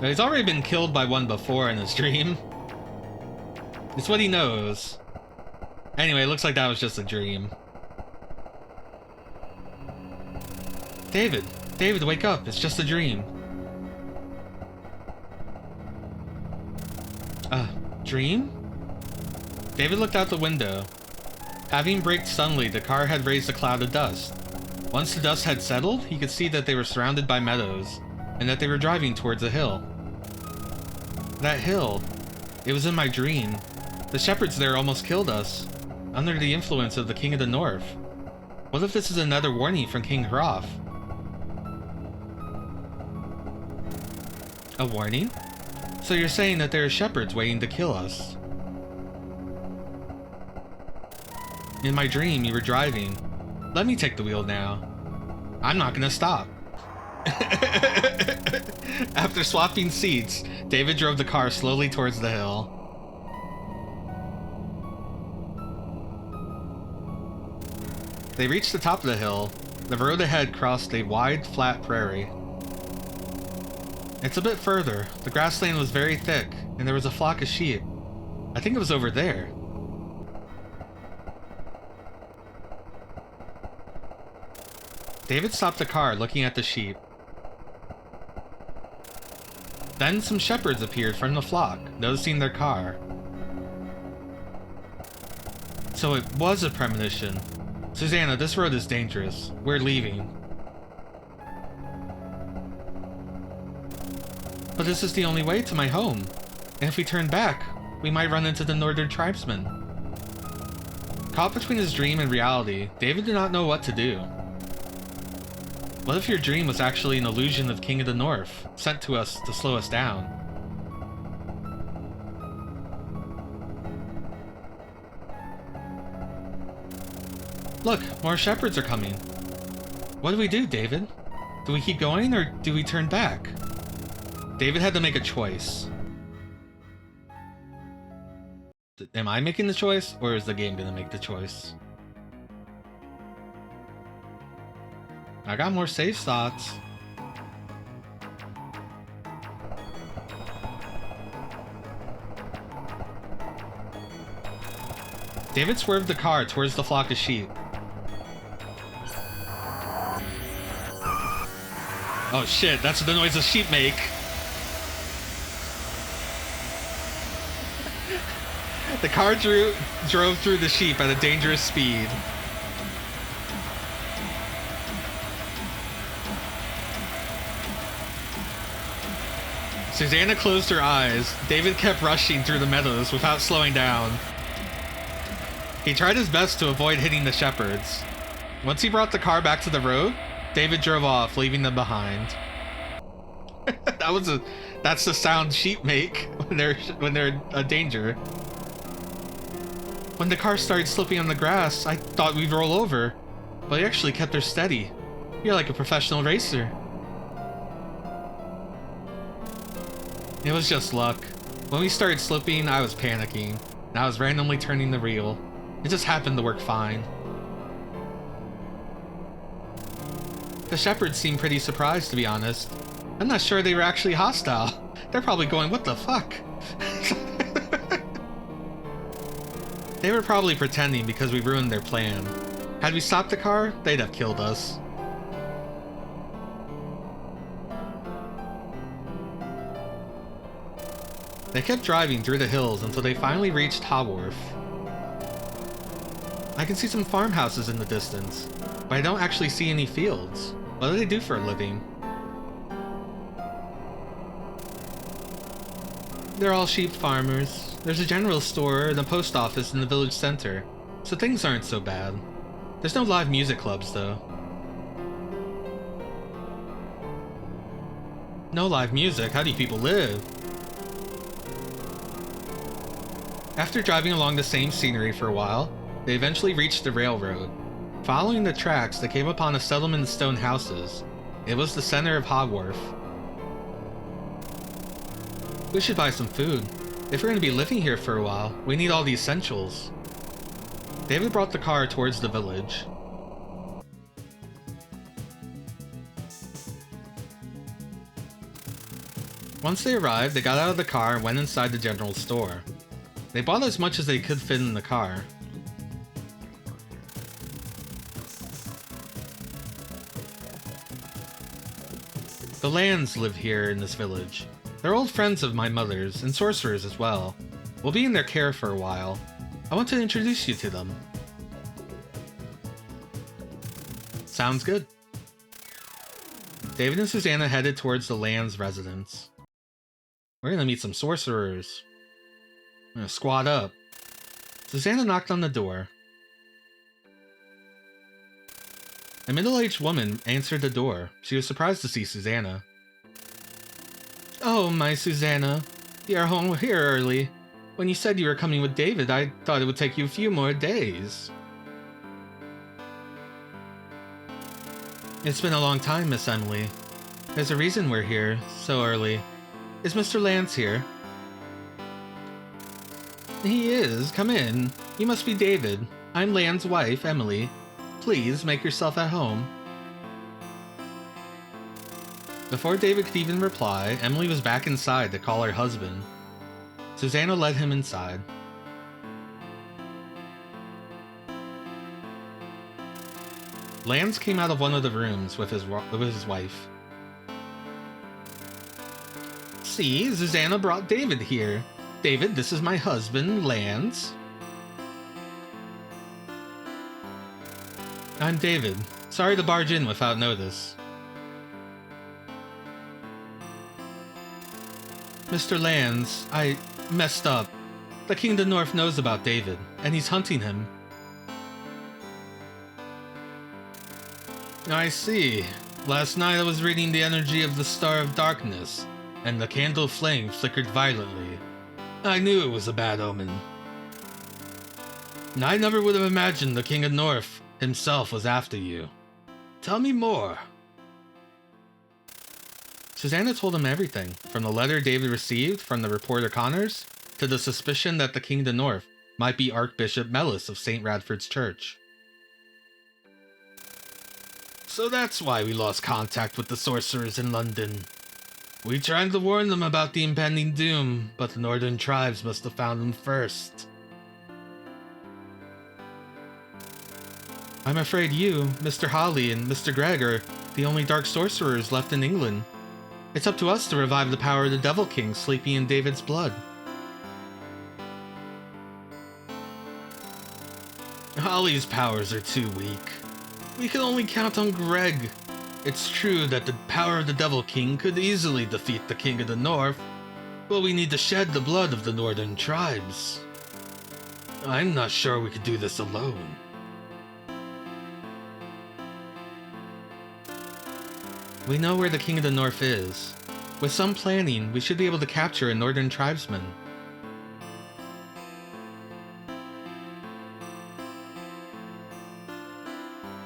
He's already been killed by one before in his dream. It's what he knows. Anyway, it looks like that was just a dream. David! David, wake up! It's just a dream. Dream? David looked out the window. Having braked suddenly, the car had raised a cloud of dust. Once the dust had settled, he could see that they were surrounded by meadows, and that they were driving towards a hill. That hill. It was in my dream. The shepherds there almost killed us, under the influence of the King of the North. What if this is another warning from King Hroth? A warning? So you're saying that there are shepherds waiting to kill us? In my dream, you were driving. Let me take the wheel now. I'm not gonna stop. After swapping seats, David drove the car slowly towards the hill. They reached the top of the hill. The road ahead crossed a wide, flat prairie. It's a bit further. The grassland was very thick, and there was a flock of sheep. I think it was over there. David stopped the car, looking at the sheep. Then some shepherds appeared from the flock, noticing their car. So it was a premonition. Susanna, this road is dangerous. We're leaving. But this is the only way to my home. And if we turn back, we might run into the northern tribesmen. Caught between his dream and reality, David did not know what to do. What if your dream was actually an illusion of King of the North, sent to us to slow us down? Look, more shepherds are coming. What do we do, David? Do we keep going or do we turn back? David had to make a choice. Am I making the choice, or is the game gonna make the choice? I got more save slots. David swerved the car towards the flock of sheep. Oh shit, that's the noise a sheep make. The car drove through the sheep at a dangerous speed. Susanna closed her eyes. David kept rushing through the meadows without slowing down. He tried his best to avoid hitting the shepherds. Once he brought the car back to the road, David drove off, leaving them behind. That's the sound sheep make when they're a danger. When the car started slipping on the grass, I thought we'd roll over, but they actually kept her steady. You're like a professional racer. It was just luck. When we started slipping, I was panicking, and I was randomly turning the wheel. It just happened to work fine. The shepherds seemed pretty surprised, to be honest. I'm not sure they were actually hostile. They're probably going, what the fuck? They were probably pretending because we ruined their plan. Had we stopped the car, they'd have killed us. They kept driving through the hills until they finally reached Haworth. I can see some farmhouses in the distance, but I don't actually see any fields. What do they do for a living? They're all sheep farmers. There's a general store and a post office in the village center, so things aren't so bad. There's no live music clubs, though. No live music? How do you people live? After driving along the same scenery for a while, they eventually reached the railroad. Following the tracks, they came upon a settlement of stone houses. It was the center of Haworth. We should buy some food. If we're going to be living here for a while, we need all the essentials. David brought the car towards the village. Once they arrived, they got out of the car and went inside the general store. They bought as much as they could fit in the car. The Lands live here in this village. They're old friends of my mother's, and sorcerers as well. We'll be in their care for a while. I want to introduce you to them. Sounds good. David and Susanna headed towards the Land's residence. We're gonna meet some sorcerers. I'm gonna squat up. Susanna knocked on the door. A middle-aged woman answered the door. She was surprised to see Susanna. Oh, my Susanna. You're home here early. When you said you were coming with David, I thought it would take you a few more days. It's been a long time, Miss Emily. There's a reason we're here so early. Is Mr. Lance here? He is. Come in. You must be David. I'm Lance's wife, Emily. Please make yourself at home. Before David could even reply, Emily was back inside to call her husband. Susanna led him inside. Lance came out of one of the rooms with his wife. See, Susanna brought David here. David, this is my husband, Lance. I'm David. Sorry to barge in without notice. Mr. Lance, I messed up. The King of the North knows about David, and he's hunting him. I see. Last night I was reading the energy of the Star of Darkness, and the candle flame flickered violently. I knew it was a bad omen. And I never would have imagined the King of North himself was after you. Tell me more. Susanna told him everything, from the letter David received from the reporter Connors, to the suspicion that the King of the North might be Archbishop Mellis of St. Radford's Church. So that's why we lost contact with the sorcerers in London. We tried to warn them about the impending doom, but the northern tribes must have found them first. I'm afraid you, Mr. Holly, and Mr. Gregg are the only dark sorcerers left in England. It's up to us to revive the power of the Devil King sleeping in David's blood. Holly's powers are too weak. We can only count on Gregg. It's true that the power of the Devil King could easily defeat the King of the North, but we need to shed the blood of the northern tribes. I'm not sure we could do this alone. We know where the King of the North is. With some planning, we should be able to capture a northern tribesman.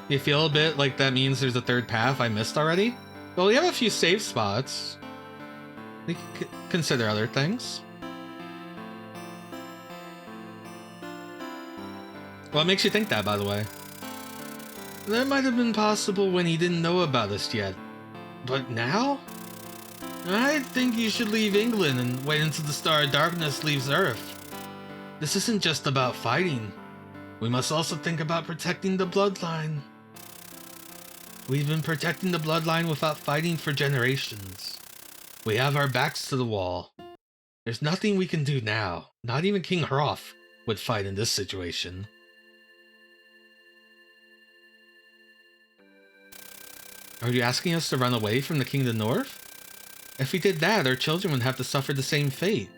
You feel a bit like that means there's a third path I missed already? Well, we have a few save spots. We can consider other things. What makes you think that, by the way? That might have been possible when he didn't know about us yet. But now? I think you should leave England and wait until the Star of Darkness leaves Earth. This isn't just about fighting. We must also think about protecting the bloodline. We've been protecting the bloodline without fighting for generations. We have our backs to the wall. There's nothing we can do now. Not even King Hroth would fight in this situation. Are you asking us to run away from the King of the North? If we did that, our children would have to suffer the same fate.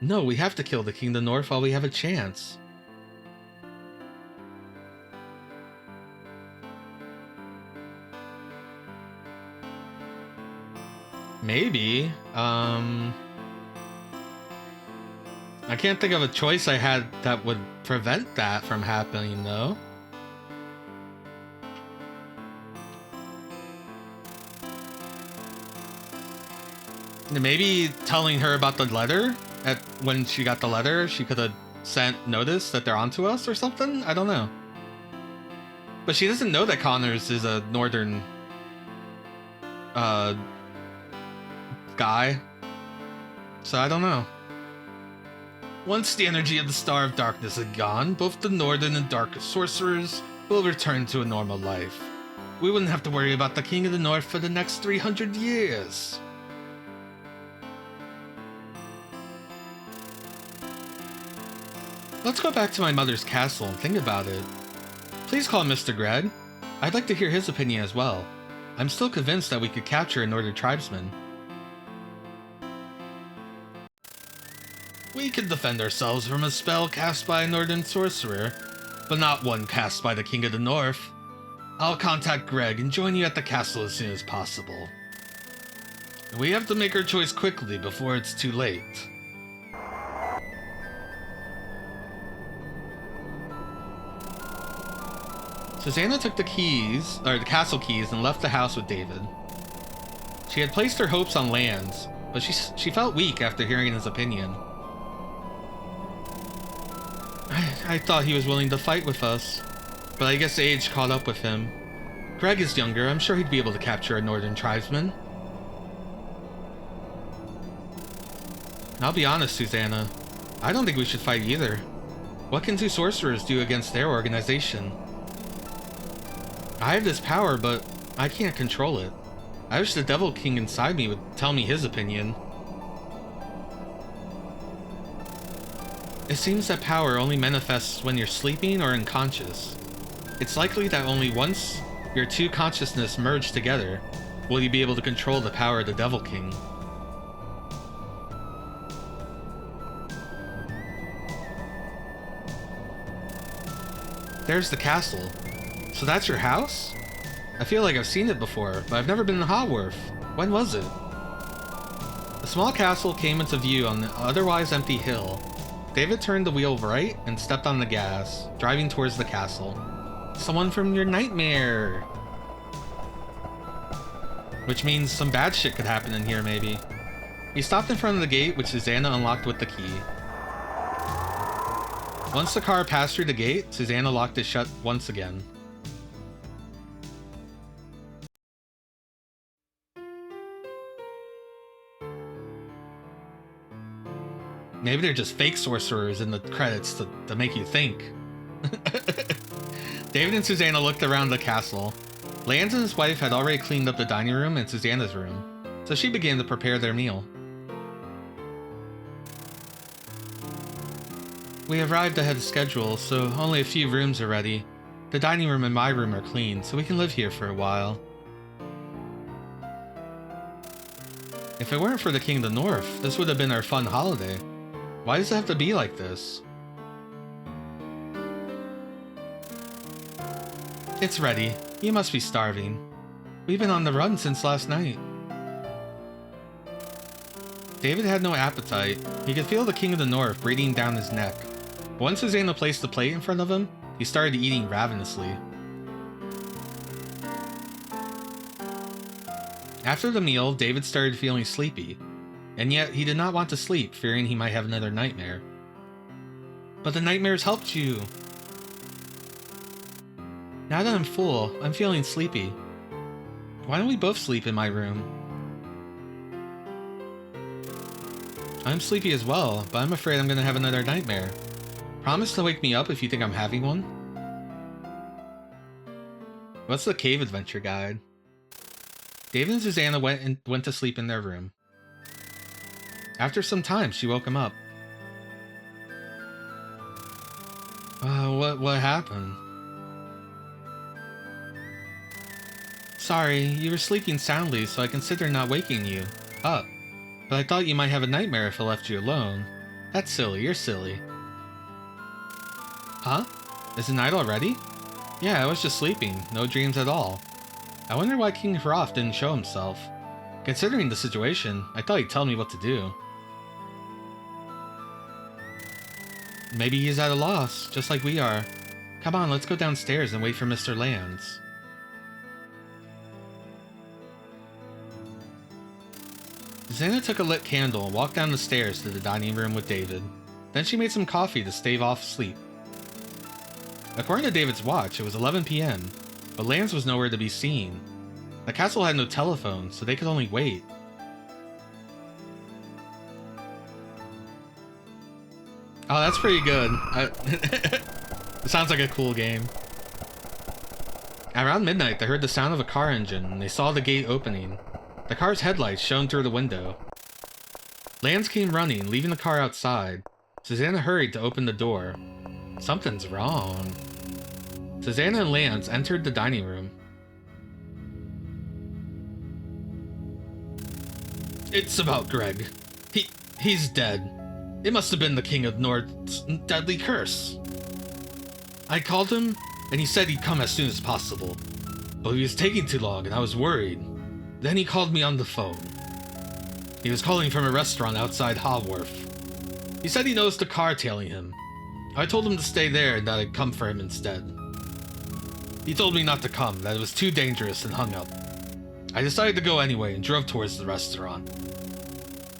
No, we have to kill the King of the North while we have a chance. Maybe. I can't think of a choice I had that would prevent that from happening, though. Maybe telling her about the letter when she got the letter, she could have sent notice that they're onto us or something? I don't know. But she doesn't know that Connors is a northern guy. So I don't know. Once the energy of the Star of Darkness is gone, both the northern and dark sorcerers will return to a normal life. We wouldn't have to worry about the King of the North for the next 300 years. Let's go back to my mother's castle and think about it. Please call Mr. Gregg. I'd like to hear his opinion as well. I'm still convinced that we could capture a northern tribesman. We can defend ourselves from a spell cast by a northern sorcerer, but not one cast by the King of the North. I'll contact Gregg and join you at the castle as soon as possible. We have to make our choice quickly before it's too late. Susanna took the castle keys, and left the house with David. She had placed her hopes on lands, but she felt weak after hearing his opinion. I thought he was willing to fight with us, but I guess age caught up with him. Gregg is younger, I'm sure he'd be able to capture a northern tribesman. I'll be honest, Susanna. I don't think we should fight either. What can two sorcerers do against their organization? I have this power, but I can't control it. I wish the Devil King inside me would tell me his opinion. It seems that power only manifests when you're sleeping or unconscious. It's likely that only once your two consciousness merge together will you be able to control the power of the Devil King. There's the castle. So that's your house? I feel like I've seen it before, but I've never been in Haworth. When was it? A small castle came into view on the otherwise empty hill. David turned the wheel right and stepped on the gas, driving towards the castle. Someone from your nightmare! Which means some bad shit could happen in here, maybe. He stopped in front of the gate, which Susanna unlocked with the key. Once the car passed through the gate, Susanna locked it shut once again. Maybe they're just fake sorcerers in the credits to make you think. David and Susanna looked around the castle. Lance and his wife had already cleaned up the dining room and Susanna's room, so she began to prepare their meal. We arrived ahead of schedule, so only a few rooms are ready. The dining room and my room are clean, so we can live here for a while. If it weren't for the King of the North, this would have been our fun holiday. Why does it have to be like this? It's ready. You must be starving. We've been on the run since last night. David had no appetite. He could feel the King of the North breathing down his neck. But once Susanna placed the plate in front of him, he started eating ravenously. After the meal, David started feeling sleepy. And yet, he did not want to sleep, fearing he might have another nightmare. But the nightmares helped you! Now that I'm full, I'm feeling sleepy. Why don't we both sleep in my room? I'm sleepy as well, but I'm afraid I'm gonna have another nightmare. Promise to wake me up if you think I'm having one? What's the cave adventure guide? David and Susanna went to sleep in their room. After some time, she woke him up. What happened? Sorry, you were sleeping soundly, so I considered not waking you up. But I thought you might have a nightmare if I left you alone. That's silly, you're silly. Huh? Is it night already? Yeah, I was just sleeping, no dreams at all. I wonder why King Hroth didn't show himself. Considering the situation, I thought he'd tell me what to do. Maybe he's at a loss, just like we are. Come on, let's go downstairs and wait for Mr. Lands. Susanna took a lit candle and walked down the stairs to the dining room with David. Then she made some coffee to stave off sleep. According to David's watch, it was 11 p.m., but Lance was nowhere to be seen. The castle had no telephone, so they could only wait. Oh, that's pretty good. It sounds like a cool game. Around midnight, they heard the sound of a car engine, and they saw the gate opening. The car's headlights shone through the window. Lance came running, leaving the car outside. Susanna hurried to open the door. Something's wrong. Susanna and Lance entered the dining room. It's about Greg. He's dead. It must have been the King of North's deadly curse. I called him, and he said he'd come as soon as possible. But he was taking too long, and I was worried. Then he called me on the phone. He was calling from a restaurant outside Haworth. He said he knows the car tailing him. I told him to stay there and that I'd come for him instead. He told me not to come, that it was too dangerous, and hung up. I decided to go anyway and drove towards the restaurant.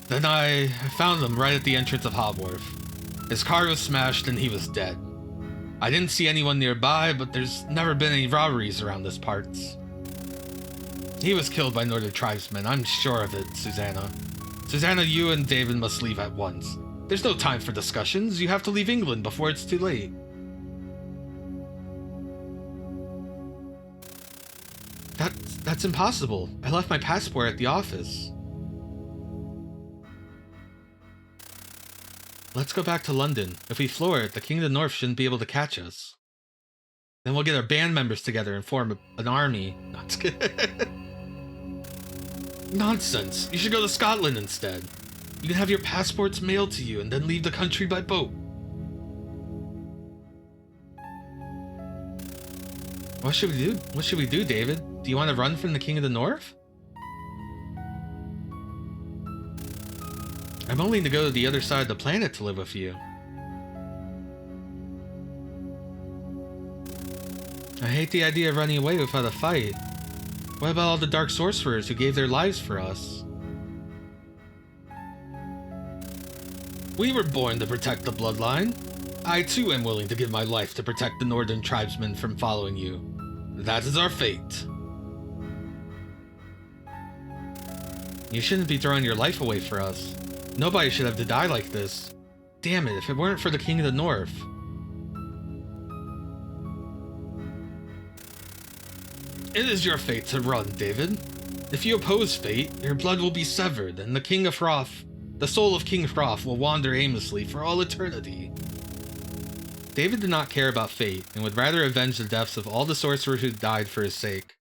Then I found him right at the entrance of Haworth. His car was smashed and he was dead. I didn't see anyone nearby, but there's never been any robberies around this parts. He was killed by Northern tribesmen, I'm sure of it, Susanna. Susanna, you and David must leave at once. There's no time for discussions. You have to leave England before it's too late. That's impossible. I left my passport at the office. Let's go back to London. If we floor it, the King of the North shouldn't be able to catch us. Then we'll get our band members together and form an army. Nonsense. You should go to Scotland instead. You can have your passports mailed to you and then leave the country by boat. What should we do? What should we do, David? Do you want to run from the King of the North? I'm willing to go to the other side of the planet to live with you. I hate the idea of running away without a fight. What about all the dark sorcerers who gave their lives for us? We were born to protect the bloodline. I too am willing to give my life to protect the northern tribesmen from following you. That is our fate. You shouldn't be throwing your life away for us. Nobody should have to die like this. Damn it, if it weren't for the King of the North. It is your fate to run, David. If you oppose fate, your blood will be severed, and the King of Hroth, the soul of King Hroth, will wander aimlessly for all eternity. David did not care about fate, and would rather avenge the deaths of all the sorcerers who died for his sake.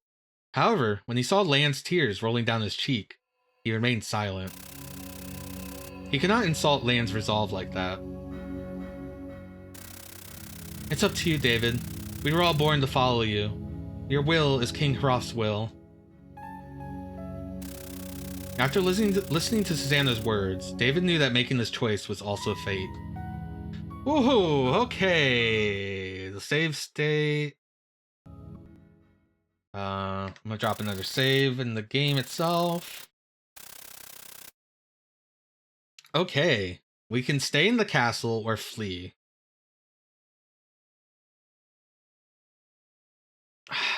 However, when he saw Lan's tears rolling down his cheek, he remained silent. He could not insult Lan's resolve like that. It's up to you, David. We were all born to follow you. Your will is King Hroth's will. After listening to Susanna's words, David knew that making this choice was also fate. Woohoo! Okay, the save state. I'm gonna drop another save in the game itself. Okay, we can stay in the castle or flee.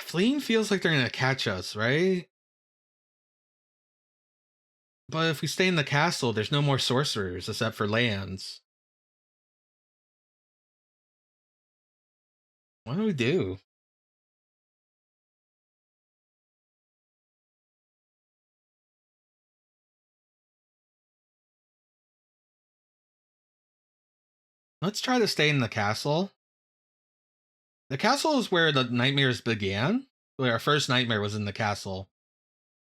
Fleeing feels like they're gonna catch us, right? But if we stay in the castle, there's no more sorcerers except for lands. What do we do? Let's try to stay in the castle. The castle is where the nightmares began. Where our first nightmare was in the castle.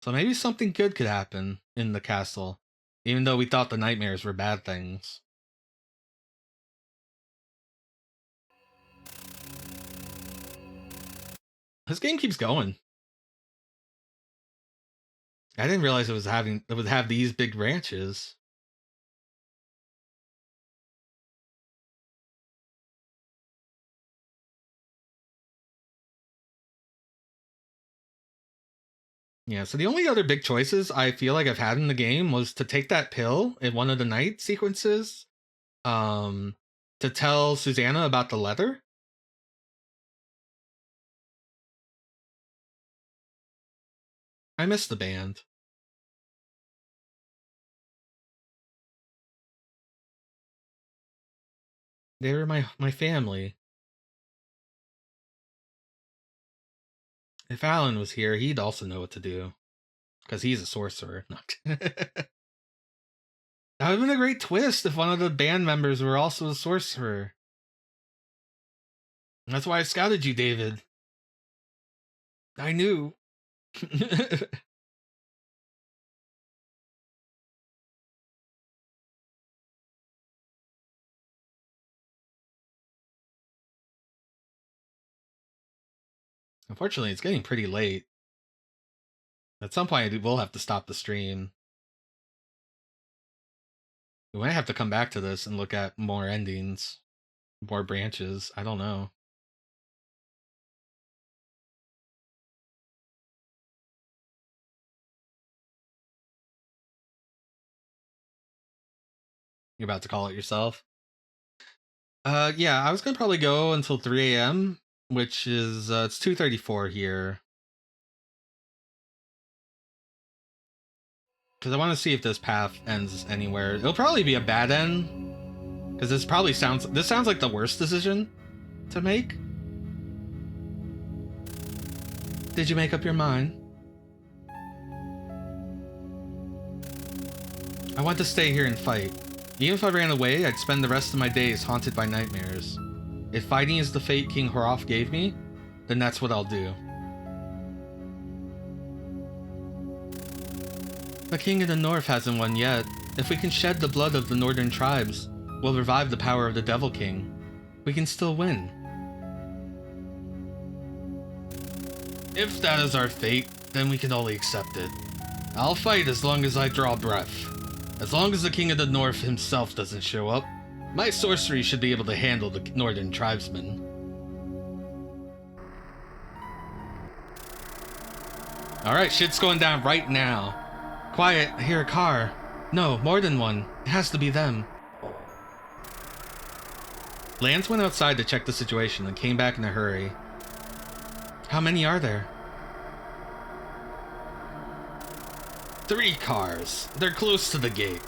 So maybe something good could happen in the castle. Even though we thought the nightmares were bad things. This game keeps going. I didn't realize it would have these big branches. Yeah, so the only other big choices I feel like I've had in the game was to take that pill in one of the night sequences, to tell Susanna about the leather. I miss the band. They were my family. If Alan was here, he'd also know what to do. Because he's a sorcerer. That would have been a great twist if one of the band members were also a sorcerer. That's why I scouted you, David. I knew. Unfortunately, it's getting pretty late. At some point, we'll have to stop the stream. We might have to come back to this and look at more endings. More branches. I don't know. You're about to call it yourself? Yeah, I was gonna probably go until 3 a.m., which is, it's 2:34 here. Because I want to see if this path ends anywhere. It'll probably be a bad end. Because this sounds like the worst decision to make. Did you make up your mind? I want to stay here and fight. Even if I ran away, I'd spend the rest of my days haunted by nightmares. If fighting is the fate King Hroth gave me, then that's what I'll do. The King of the North hasn't won yet. If we can shed the blood of the northern tribes, we'll revive the power of the Devil King. We can still win. If that is our fate, then we can only accept it. I'll fight as long as I draw breath. As long as the King of the North himself doesn't show up, my sorcery should be able to handle the northern tribesmen. Alright, shit's going down right now. Quiet, I hear a car. No, more than one. It has to be them. Lance went outside to check the situation and came back in a hurry. How many are there? 3 cars. They're close to the gate.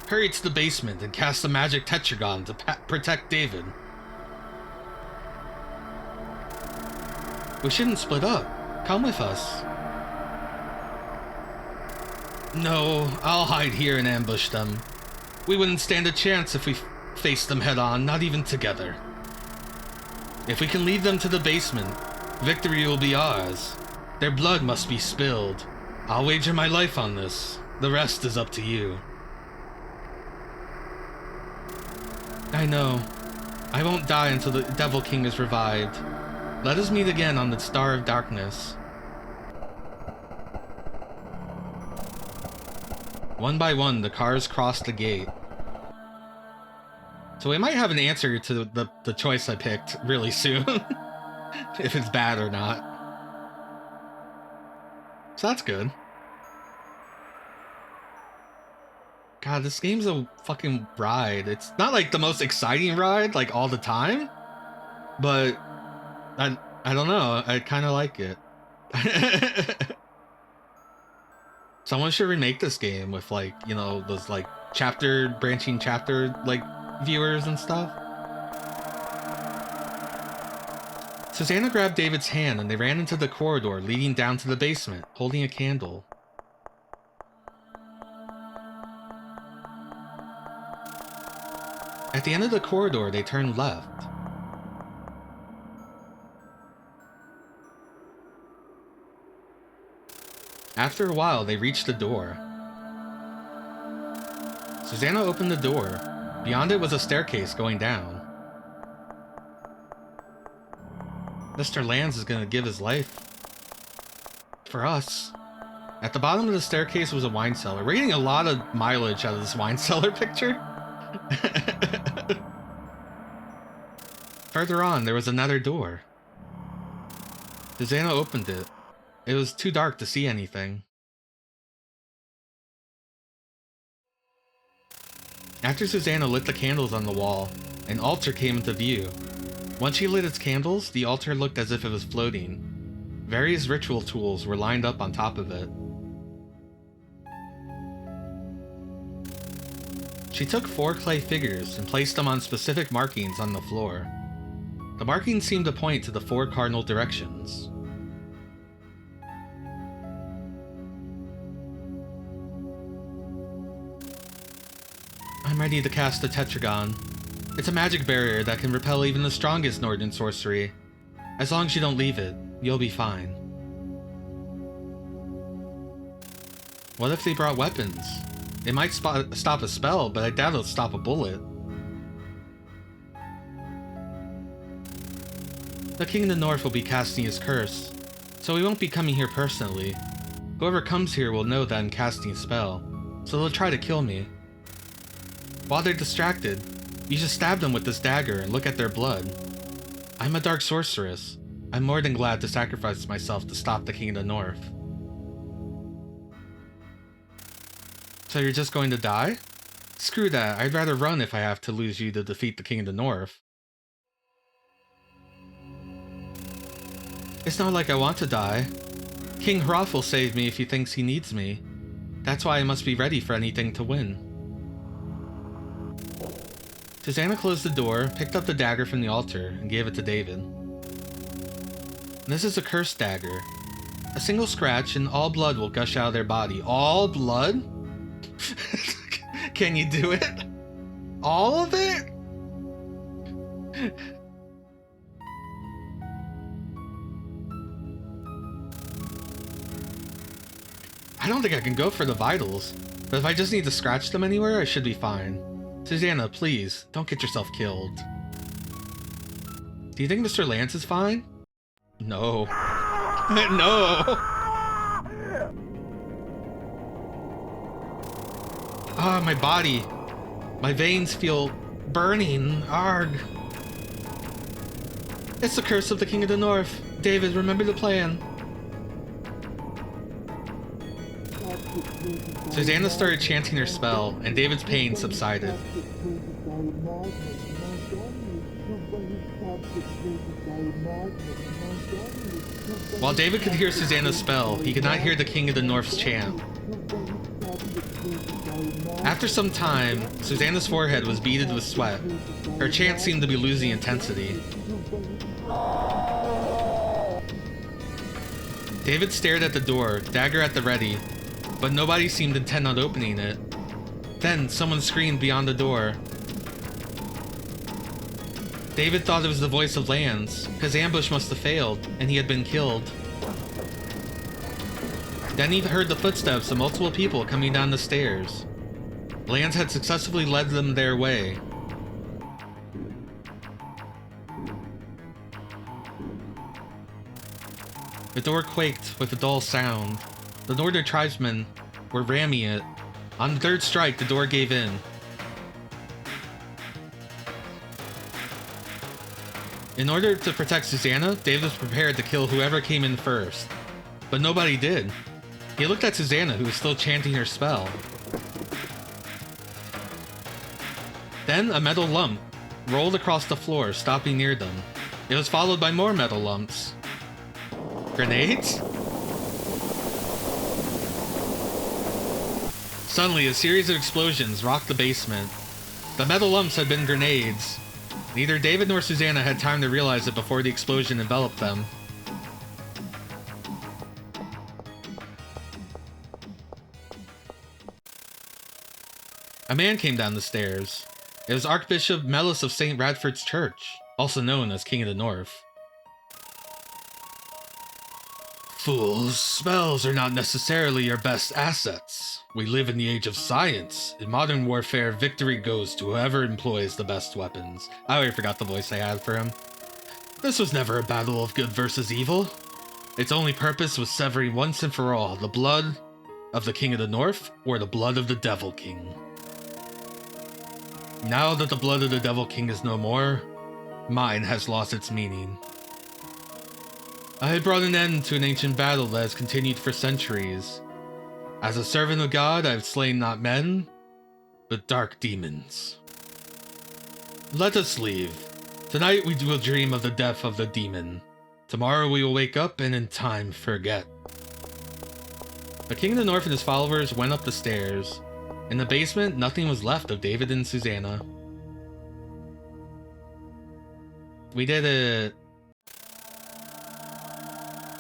Hurry to the basement and cast the magic tetragon to protect David. We shouldn't split up. Come with us. No, I'll hide here and ambush them. We wouldn't stand a chance if we faced them head on, not even together. If we can lead them to the basement, victory will be ours. Their blood must be spilled. I'll wager my life on this. The rest is up to you. I know. I won't die until the Devil King is revived. Let us meet again on the Star of Darkness. One by one, the cars crossed the gate. So we might have an answer to the choice I picked really soon. If it's bad or not. So that's good. God, this game's a fucking ride. It's not like the most exciting ride, like all the time. But I don't know. I kind of like it. Someone should remake this game with, like, you know, those like branching chapter like viewers and stuff. Susanna grabbed David's hand and they ran into the corridor leading down to the basement, holding a candle. At the end of the corridor, they turned left. After a while, they reached the door. Susanna opened the door. Beyond it was a staircase going down. Mr. Lands is gonna give his life. For us. At the bottom of the staircase was a wine cellar. We're getting a lot of mileage out of this wine cellar picture. Further on, there was another door. Susanna opened it. It was too dark to see anything. After Susanna lit the candles on the wall, an altar came into view. Once she lit its candles, the altar looked as if it was floating. Various ritual tools were lined up on top of it. She took 4 clay figures and placed them on specific markings on the floor. The markings seemed to point to the 4 cardinal directions. I'm ready to cast the Tetragon. It's a magic barrier that can repel even the strongest Northern sorcery. As long as you don't leave it, you'll be fine. What if they brought weapons? It might stop a spell, but I doubt it'll stop a bullet. The King of the North will be casting his curse, so he won't be coming here personally. Whoever comes here will know that I'm casting a spell, so they'll try to kill me. While they're distracted, you should stab them with this dagger and look at their blood. I'm a dark sorceress. I'm more than glad to sacrifice myself to stop the King of the North. So you're just going to die? Screw that, I'd rather run if I have to lose you to defeat the King of the North. It's not like I want to die. King Hroth will save me if he thinks he needs me. That's why I must be ready for anything to win. Susanna closed the door, picked up the dagger from the altar, and gave it to David. This is a cursed dagger. A single scratch and all blood will gush out of their body. All blood? Can you do it? All of it? I don't think I can go for the vitals, but if I just need to scratch them anywhere, I should be fine. Susanna, please, don't get yourself killed. Do you think Mr. Lance is fine? No. No. Ah, my body. My veins feel burning. Arg. It's the curse of the King of the North. David, remember the plan. Susanna started chanting her spell, and David's pain subsided. While David could hear Susanna's spell, he could not hear the King of the North's chant. After some time, Susanna's forehead was beaded with sweat. Her chant seemed to be losing intensity. David stared at the door, dagger at the ready, but nobody seemed intent on opening it. Then someone screamed beyond the door. David thought it was the voice of Lance. His ambush must have failed, and he had been killed. Then he heard the footsteps of multiple people coming down the stairs. Lance had successfully led them their way. The door quaked with a dull sound. The northern tribesmen were ramming it. On the third strike, the door gave in. In order to protect Susanna, David was prepared to kill whoever came in first. But nobody did. He looked at Susanna, who was still chanting her spell. Then a metal lump rolled across the floor, stopping near them. It was followed by more metal lumps. Grenades? Suddenly, a series of explosions rocked the basement. The metal lumps had been grenades. Neither David nor Susanna had time to realize it before the explosion enveloped them. A man came down the stairs. It was Archbishop Mellis of St. Radford's Church, also known as King of the North. Fools, spells are not necessarily your best assets. We live in the age of science. In modern warfare, victory goes to whoever employs the best weapons. I already forgot the voice I had for him. This was never a battle of good versus evil. Its only purpose was severing once and for all the blood of the King of the North or the blood of the Devil King. Now that the blood of the Devil King is no more, mine has lost its meaning. I had brought an end to an ancient battle that has continued for centuries. As a servant of God, I have slain not men, but dark demons. Let us leave. Tonight we will dream of the death of the demon. Tomorrow we will wake up and in time forget. The King of the North and his followers went up the stairs. In the basement, nothing was left of David and Susanna. We did it.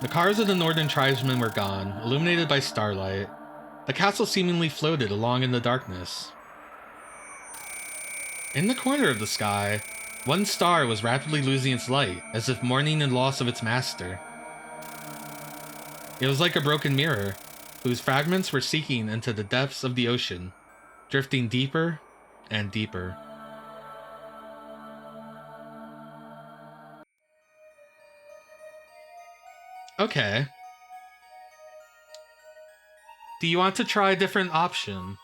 The cars of the northern tribesmen were gone, illuminated by starlight. The castle seemingly floated along in the darkness. In the corner of the sky, one star was rapidly losing its light, as if mourning the loss of its master. It was like a broken mirror, whose fragments were sinking into the depths of the ocean, drifting deeper and deeper. Okay. Do you want to try a different option?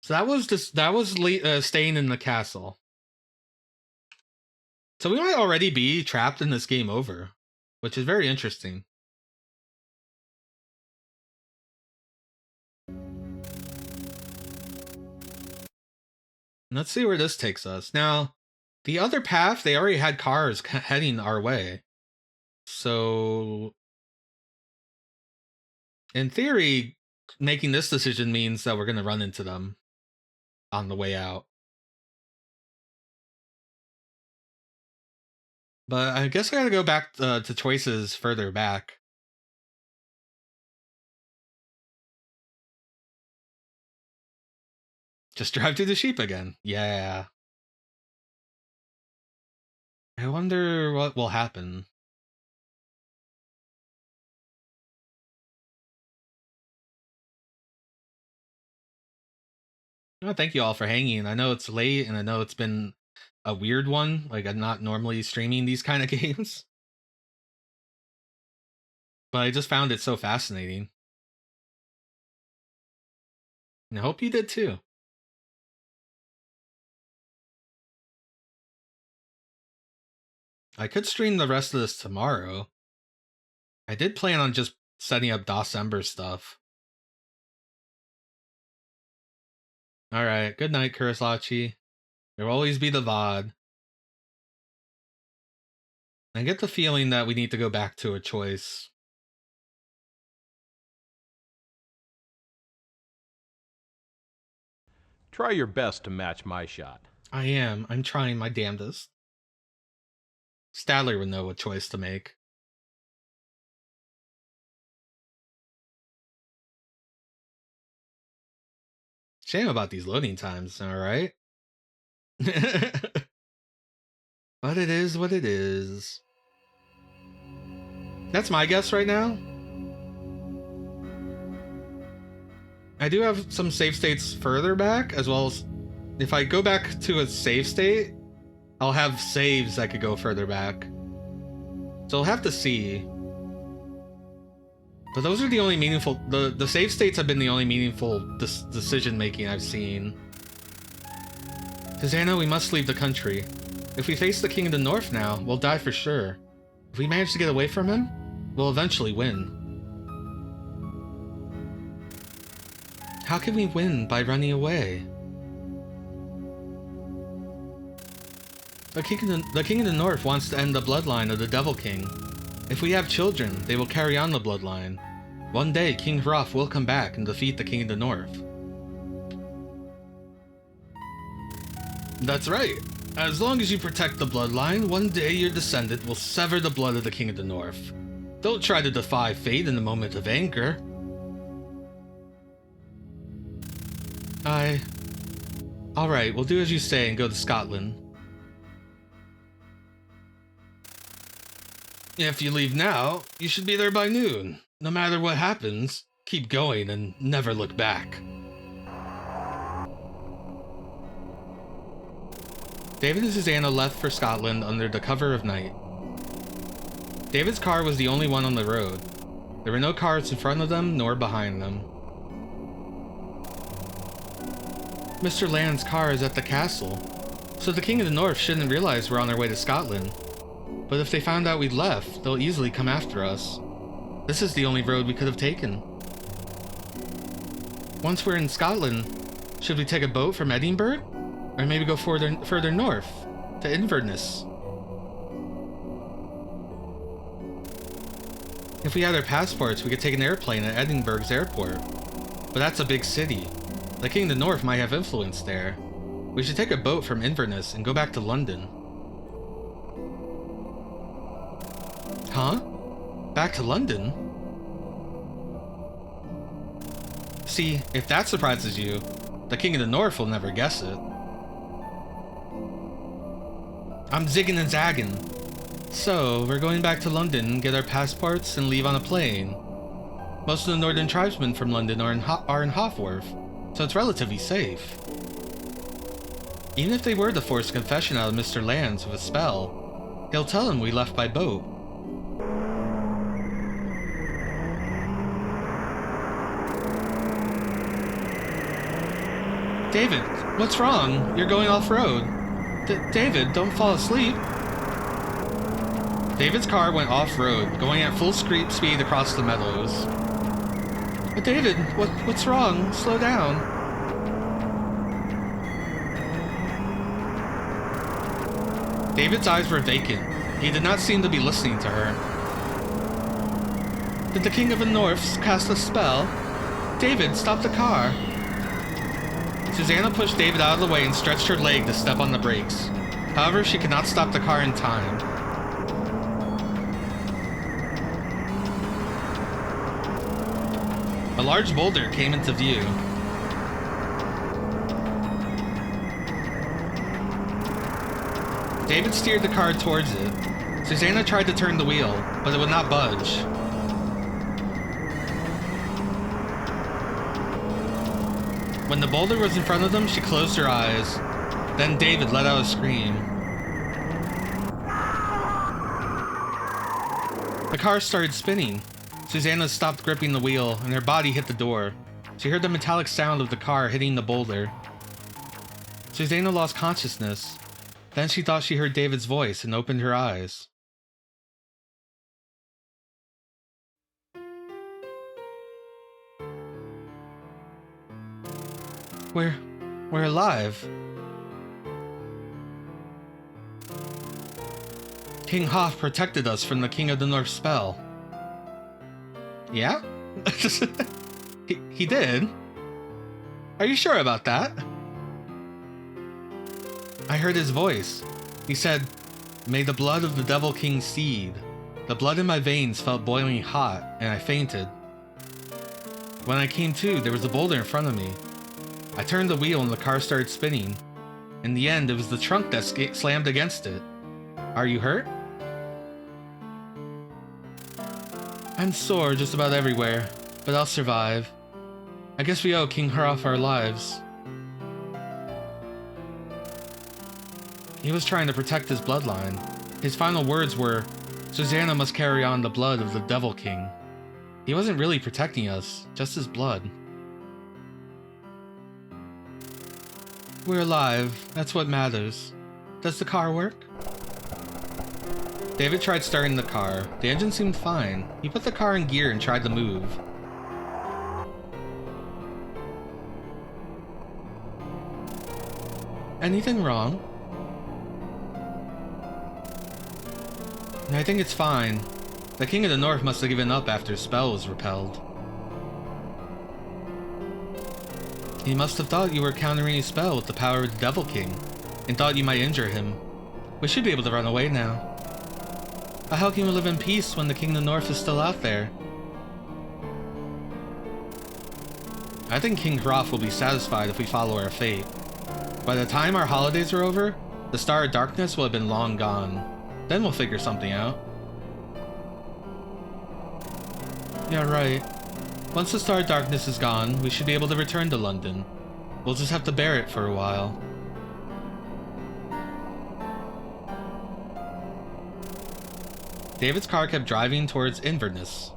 So that was staying in the castle. So we might already be trapped in this game over, which is very interesting. Let's see where this takes us. Now, the other path, they already had cars heading our way. So, in theory, making this decision means that we're going to run into them on the way out. But I guess I gotta go back to choices further back. Just drive through the sheep again. Yeah. I wonder what will happen. Oh, thank you all for hanging. I know it's late and I know it's been a weird one. Like, I'm not normally streaming these kind of games. But I just found it so fascinating. And I hope you did too. I could stream the rest of this tomorrow. I did plan on just setting up December stuff. Alright, good night, Kurisachi. There will always be the VOD. I get the feeling that we need to go back to a choice. Try your best to match my shot. I am. I'm trying my damnedest. Stadler would know what choice to make. Shame about these loading times, alright? But it is what it is. That's my guess right now. I do have some save states further back, as well as if I go back to a save state, I'll have saves that could go further back. So I'll have to see. But those are the only meaningful... The save states have been the only meaningful decision-making I've seen. Susanna, we must leave the country. If we face the King of the North now, we'll die for sure. If we manage to get away from him, we'll eventually win. How can we win by running away? The King of the North wants to end the bloodline of the Devil King. If we have children, they will carry on the bloodline. One day, King Hroth will come back and defeat the King of the North. That's right. As long as you protect the bloodline, one day your descendant will sever the blood of the King of the North. Don't try to defy fate in a moment of anger. Alright, we'll do as you say and go to Scotland. If you leave now, you should be there by noon. No matter what happens, keep going and never look back. David and Susanna left for Scotland under the cover of night. David's car was the only one on the road. There were no cars in front of them nor behind them. Mr. Land's car is at the castle, so the King of the North shouldn't realize we're on our way to Scotland. But if they found out we'd left, they'll easily come after us. This is the only road we could have taken. Once we're in Scotland, should we take a boat from Edinburgh? Or maybe go further north, to Inverness? If we had our passports, we could take an airplane at Edinburgh's airport. But that's a big city. The King of the North might have influence there. We should take a boat from Inverness and go back to London. Huh? Back to London? See, if that surprises you, the King of the North will never guess it. I'm zigging and zagging. So, we're going back to London, get our passports, and leave on a plane. Most of the northern tribesmen from London are in Haworth, so it's relatively safe. Even if they were to force a confession out of Mr. Lands with a spell, he'll tell him we left by boat. David, what's wrong? You're going off-road. David, don't fall asleep. David's car went off-road, going at full speed across the meadows. But David, what's wrong? Slow down. David's eyes were vacant. He did not seem to be listening to her. Did the King of the North cast a spell? David, stop the car. Susanna pushed David out of the way and stretched her leg to step on the brakes. However, she could not stop the car in time. A large boulder came into view. David steered the car towards it. Susanna tried to turn the wheel, but it would not budge. When the boulder was in front of them, she closed her eyes. Then David let out a scream. The car started spinning. Susanna stopped gripping the wheel, and her body hit the door. She heard the metallic sound of the car hitting the boulder. Susanna lost consciousness. Then she thought she heard David's voice and opened her eyes. We're alive. King Hroth protected us from the King of the North spell. Yeah? he did? Are you sure about that? I heard his voice. He said, "May the blood of the Devil King seed." The blood in my veins felt boiling hot, and I fainted. When I came to, there was a boulder in front of me. I turned the wheel and the car started spinning. In the end, it was the trunk that slammed against it. Are you hurt? I'm sore just about everywhere, but I'll survive. I guess we owe King Hroth our lives. He was trying to protect his bloodline. His final words were, "Susanna must carry on the blood of the Devil King." He wasn't really protecting us, just his blood. We're alive, that's what matters. Does the car work? David tried starting the car. The engine seemed fine. He put the car in gear and tried to move. Anything wrong? I think it's fine. The King of the North must have given up after his spell was repelled. He must have thought you were countering his spell with the power of the Devil King, and thought you might injure him. We should be able to run away now. But how can we live in peace when the King of the North is still out there? I think King Hroth will be satisfied if we follow our fate. By the time our holidays are over, the Star of Darkness will have been long gone. Then we'll figure something out. Yeah, right. Once the Star of Darkness is gone, we should be able to return to London. We'll just have to bear it for a while. David's car kept driving towards Inverness.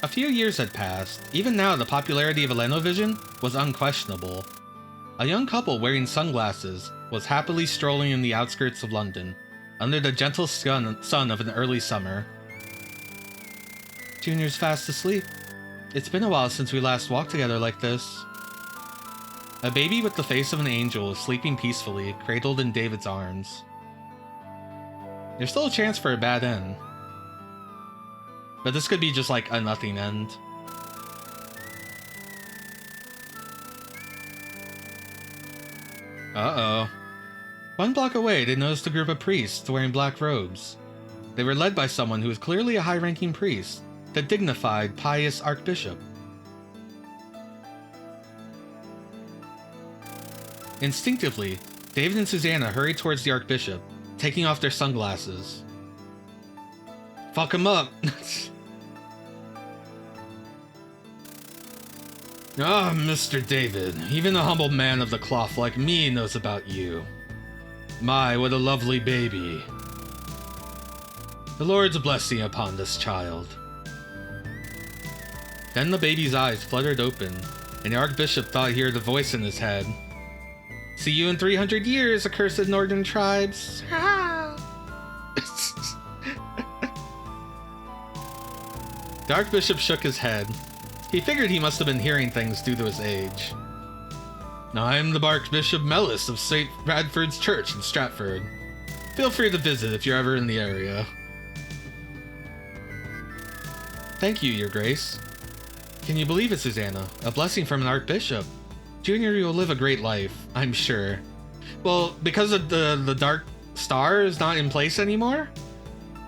A few years had passed. Even now, the popularity of Elenovision was unquestionable. A young couple wearing sunglasses was happily strolling in the outskirts of London, under the gentle sun of an early summer. Junior's fast asleep. It's been a while since we last walked together like this. A baby with the face of an angel is sleeping peacefully, cradled in David's arms. There's still a chance for a bad end. But this could be just like a nothing end. Uh-oh. One block away, they noticed a group of priests wearing black robes. They were led by someone who was clearly a high-ranking priest, the dignified, pious archbishop. Instinctively, David and Susanna hurried towards the archbishop, taking off their sunglasses. Fuck him up! Ah, Mr. David, even a humble man of the cloth like me knows about you. My, what a lovely baby. The Lord's blessing upon this child. Then the baby's eyes fluttered open, and the archbishop thought he heard a voice in his head. See you in 300 years, accursed northern tribes. The archbishop shook his head. He figured he must have been hearing things due to his age. I'm the Archbishop Mellis of St. Bradford's Church in Stratford. Feel free to visit if you're ever in the area. Thank you, Your Grace. Can you believe it, Susanna? A blessing from an archbishop. Junior, you'll live a great life, I'm sure. Well, because of the Dark Star is not in place anymore,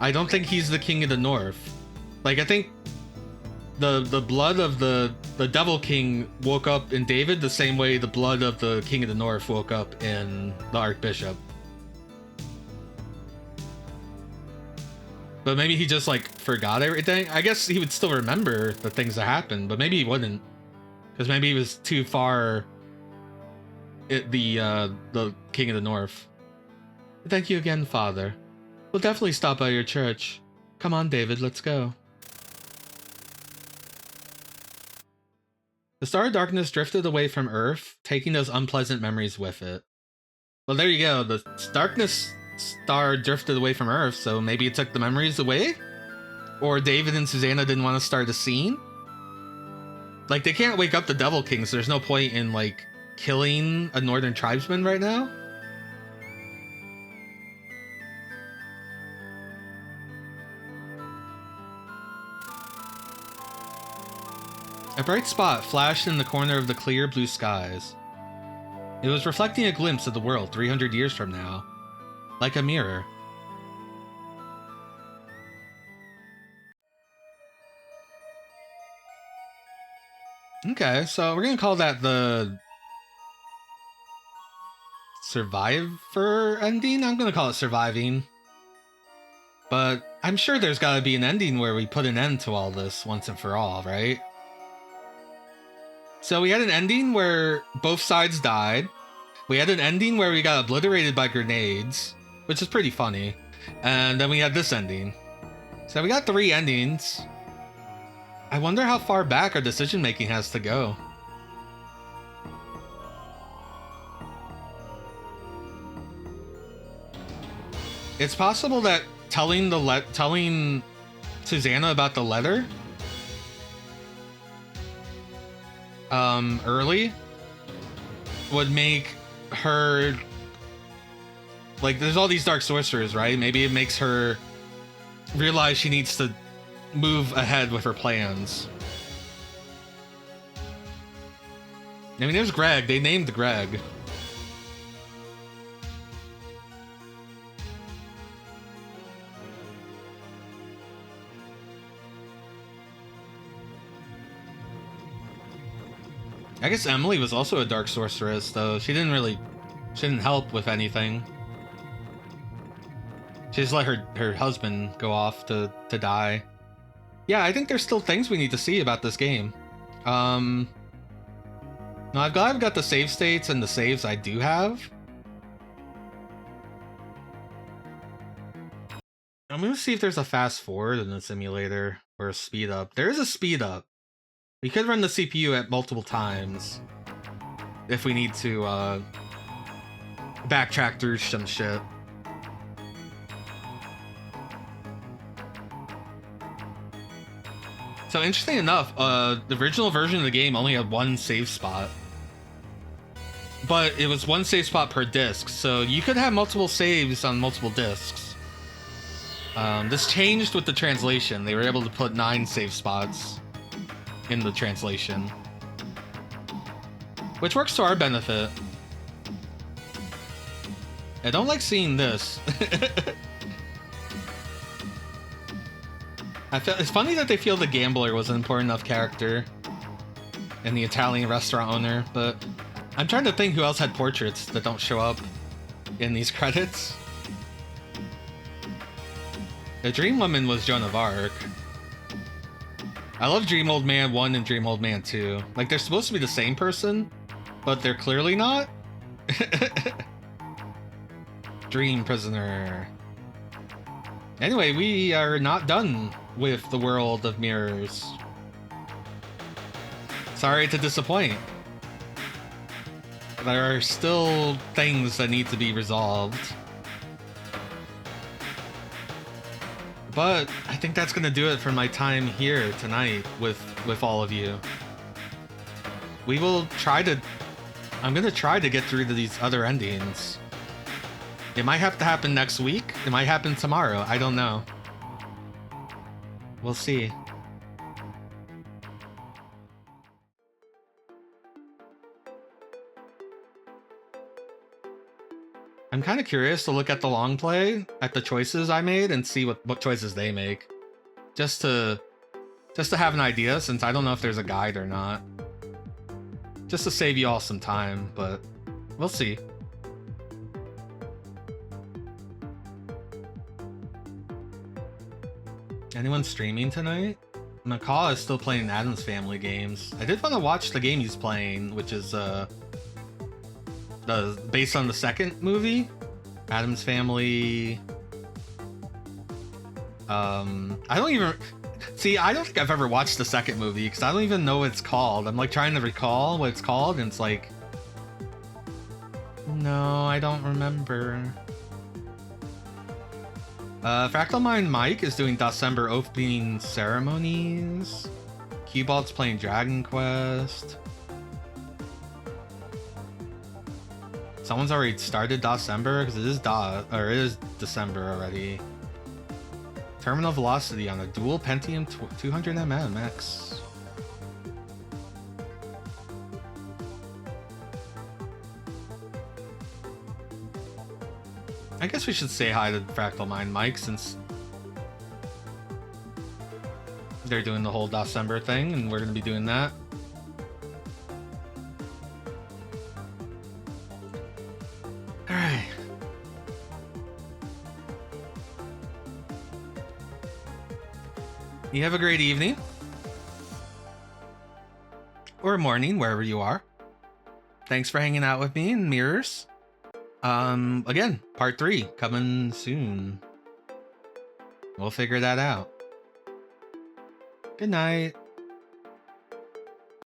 I don't think he's the King of the North. Like, I think the blood of the Devil King woke up in David the same way the blood of the King of the North woke up in the Archbishop. But maybe he just, like, forgot everything. I guess he would still remember the things that happened, but maybe he wouldn't. Because maybe he was too far the King of the North. Thank you again, Father. We'll definitely stop by your church. Come on, David, let's go. The Star of Darkness drifted away from Earth, taking those unpleasant memories with it. Well, there you go. The Darkness Star drifted away from Earth, so maybe it took the memories away? Or David and Susanna didn't want to start a scene? Like, they can't wake up the Devil King, so there's no point in, like, killing a Northern tribesman right now? A bright spot flashed in the corner of the clear blue skies. It was reflecting a glimpse of the world 300 years from now, like a mirror. Okay, so we're gonna call that the Survivor ending? I'm gonna call it Surviving. But I'm sure there's gotta be an ending where we put an end to all this once and for all, right? So we had an ending where both sides died. We had an ending where we got obliterated by grenades, which is pretty funny. And then we had this ending. So we got 3 endings. I wonder how far back our decision making has to go. It's possible that telling Susanna about the letter early would make her, like, there's all these dark sorcerers, right? Maybe it makes her realize she needs to move ahead with her plans. I mean, there's Greg. They named Greg. I guess Emily was also a dark sorceress, though. She didn't help with anything. She just let her husband go off to die. Yeah, I think there's still things we need to see about this game. No, I'm glad I've got the save states and the saves I do have. I'm gonna see if there's a fast forward in the simulator or a speed up. There is a speed up. We could run the CPU at multiple times if we need to backtrack through some shit. So interesting enough, the original version of the game only had 1 save spot. But it was 1 save spot per disc, so you could have multiple saves on multiple discs. This changed with the translation. They were able to put 9 save spots in the translation, which works to our benefit. I don't like seeing this. It's funny that they feel the gambler was an important enough character and the Italian restaurant owner, but I'm trying to think who else had portraits that don't show up in these credits. The Dream Woman was Joan of Arc. I love Dream Old Man 1 and Dream Old Man 2. Like, they're supposed to be the same person, but they're clearly not. Dream Prisoner. Anyway, we are not done with the world of mirrors. Sorry to disappoint. There are still things that need to be resolved. But I think that's gonna do it for my time here tonight with all of you. We will try to... I'm gonna try to get through to these other endings. It might have to happen next week. It might happen tomorrow. I don't know. We'll see. I'm kind of curious to look at the long play, at the choices I made, and see what choices they make. Just to have an idea, since I don't know if there's a guide or not. Just to save you all some time, but we'll see. Anyone streaming tonight? McCall is still playing Addams Family games. I did want to watch the game he's playing, which is based on the second movie, Adam's Family. I don't even see. I don't think I've ever watched the second movie because I don't even know what it's called. I'm like trying to recall what it's called, and it's like, no, I don't remember. Fractal Mind Mike is doing December opening ceremonies. Cubalt's playing Dragon Quest. Someone's already started December because it is December already. Terminal velocity on a dual Pentium 200mm X. I guess we should say hi to Fractal Mind Mike since they're doing the whole December thing and we're going to be doing that. Alright. You have a great evening. Or morning, wherever you are. Thanks for hanging out with me in Mirrors. Again, part 3 coming soon. We'll figure that out. Good night.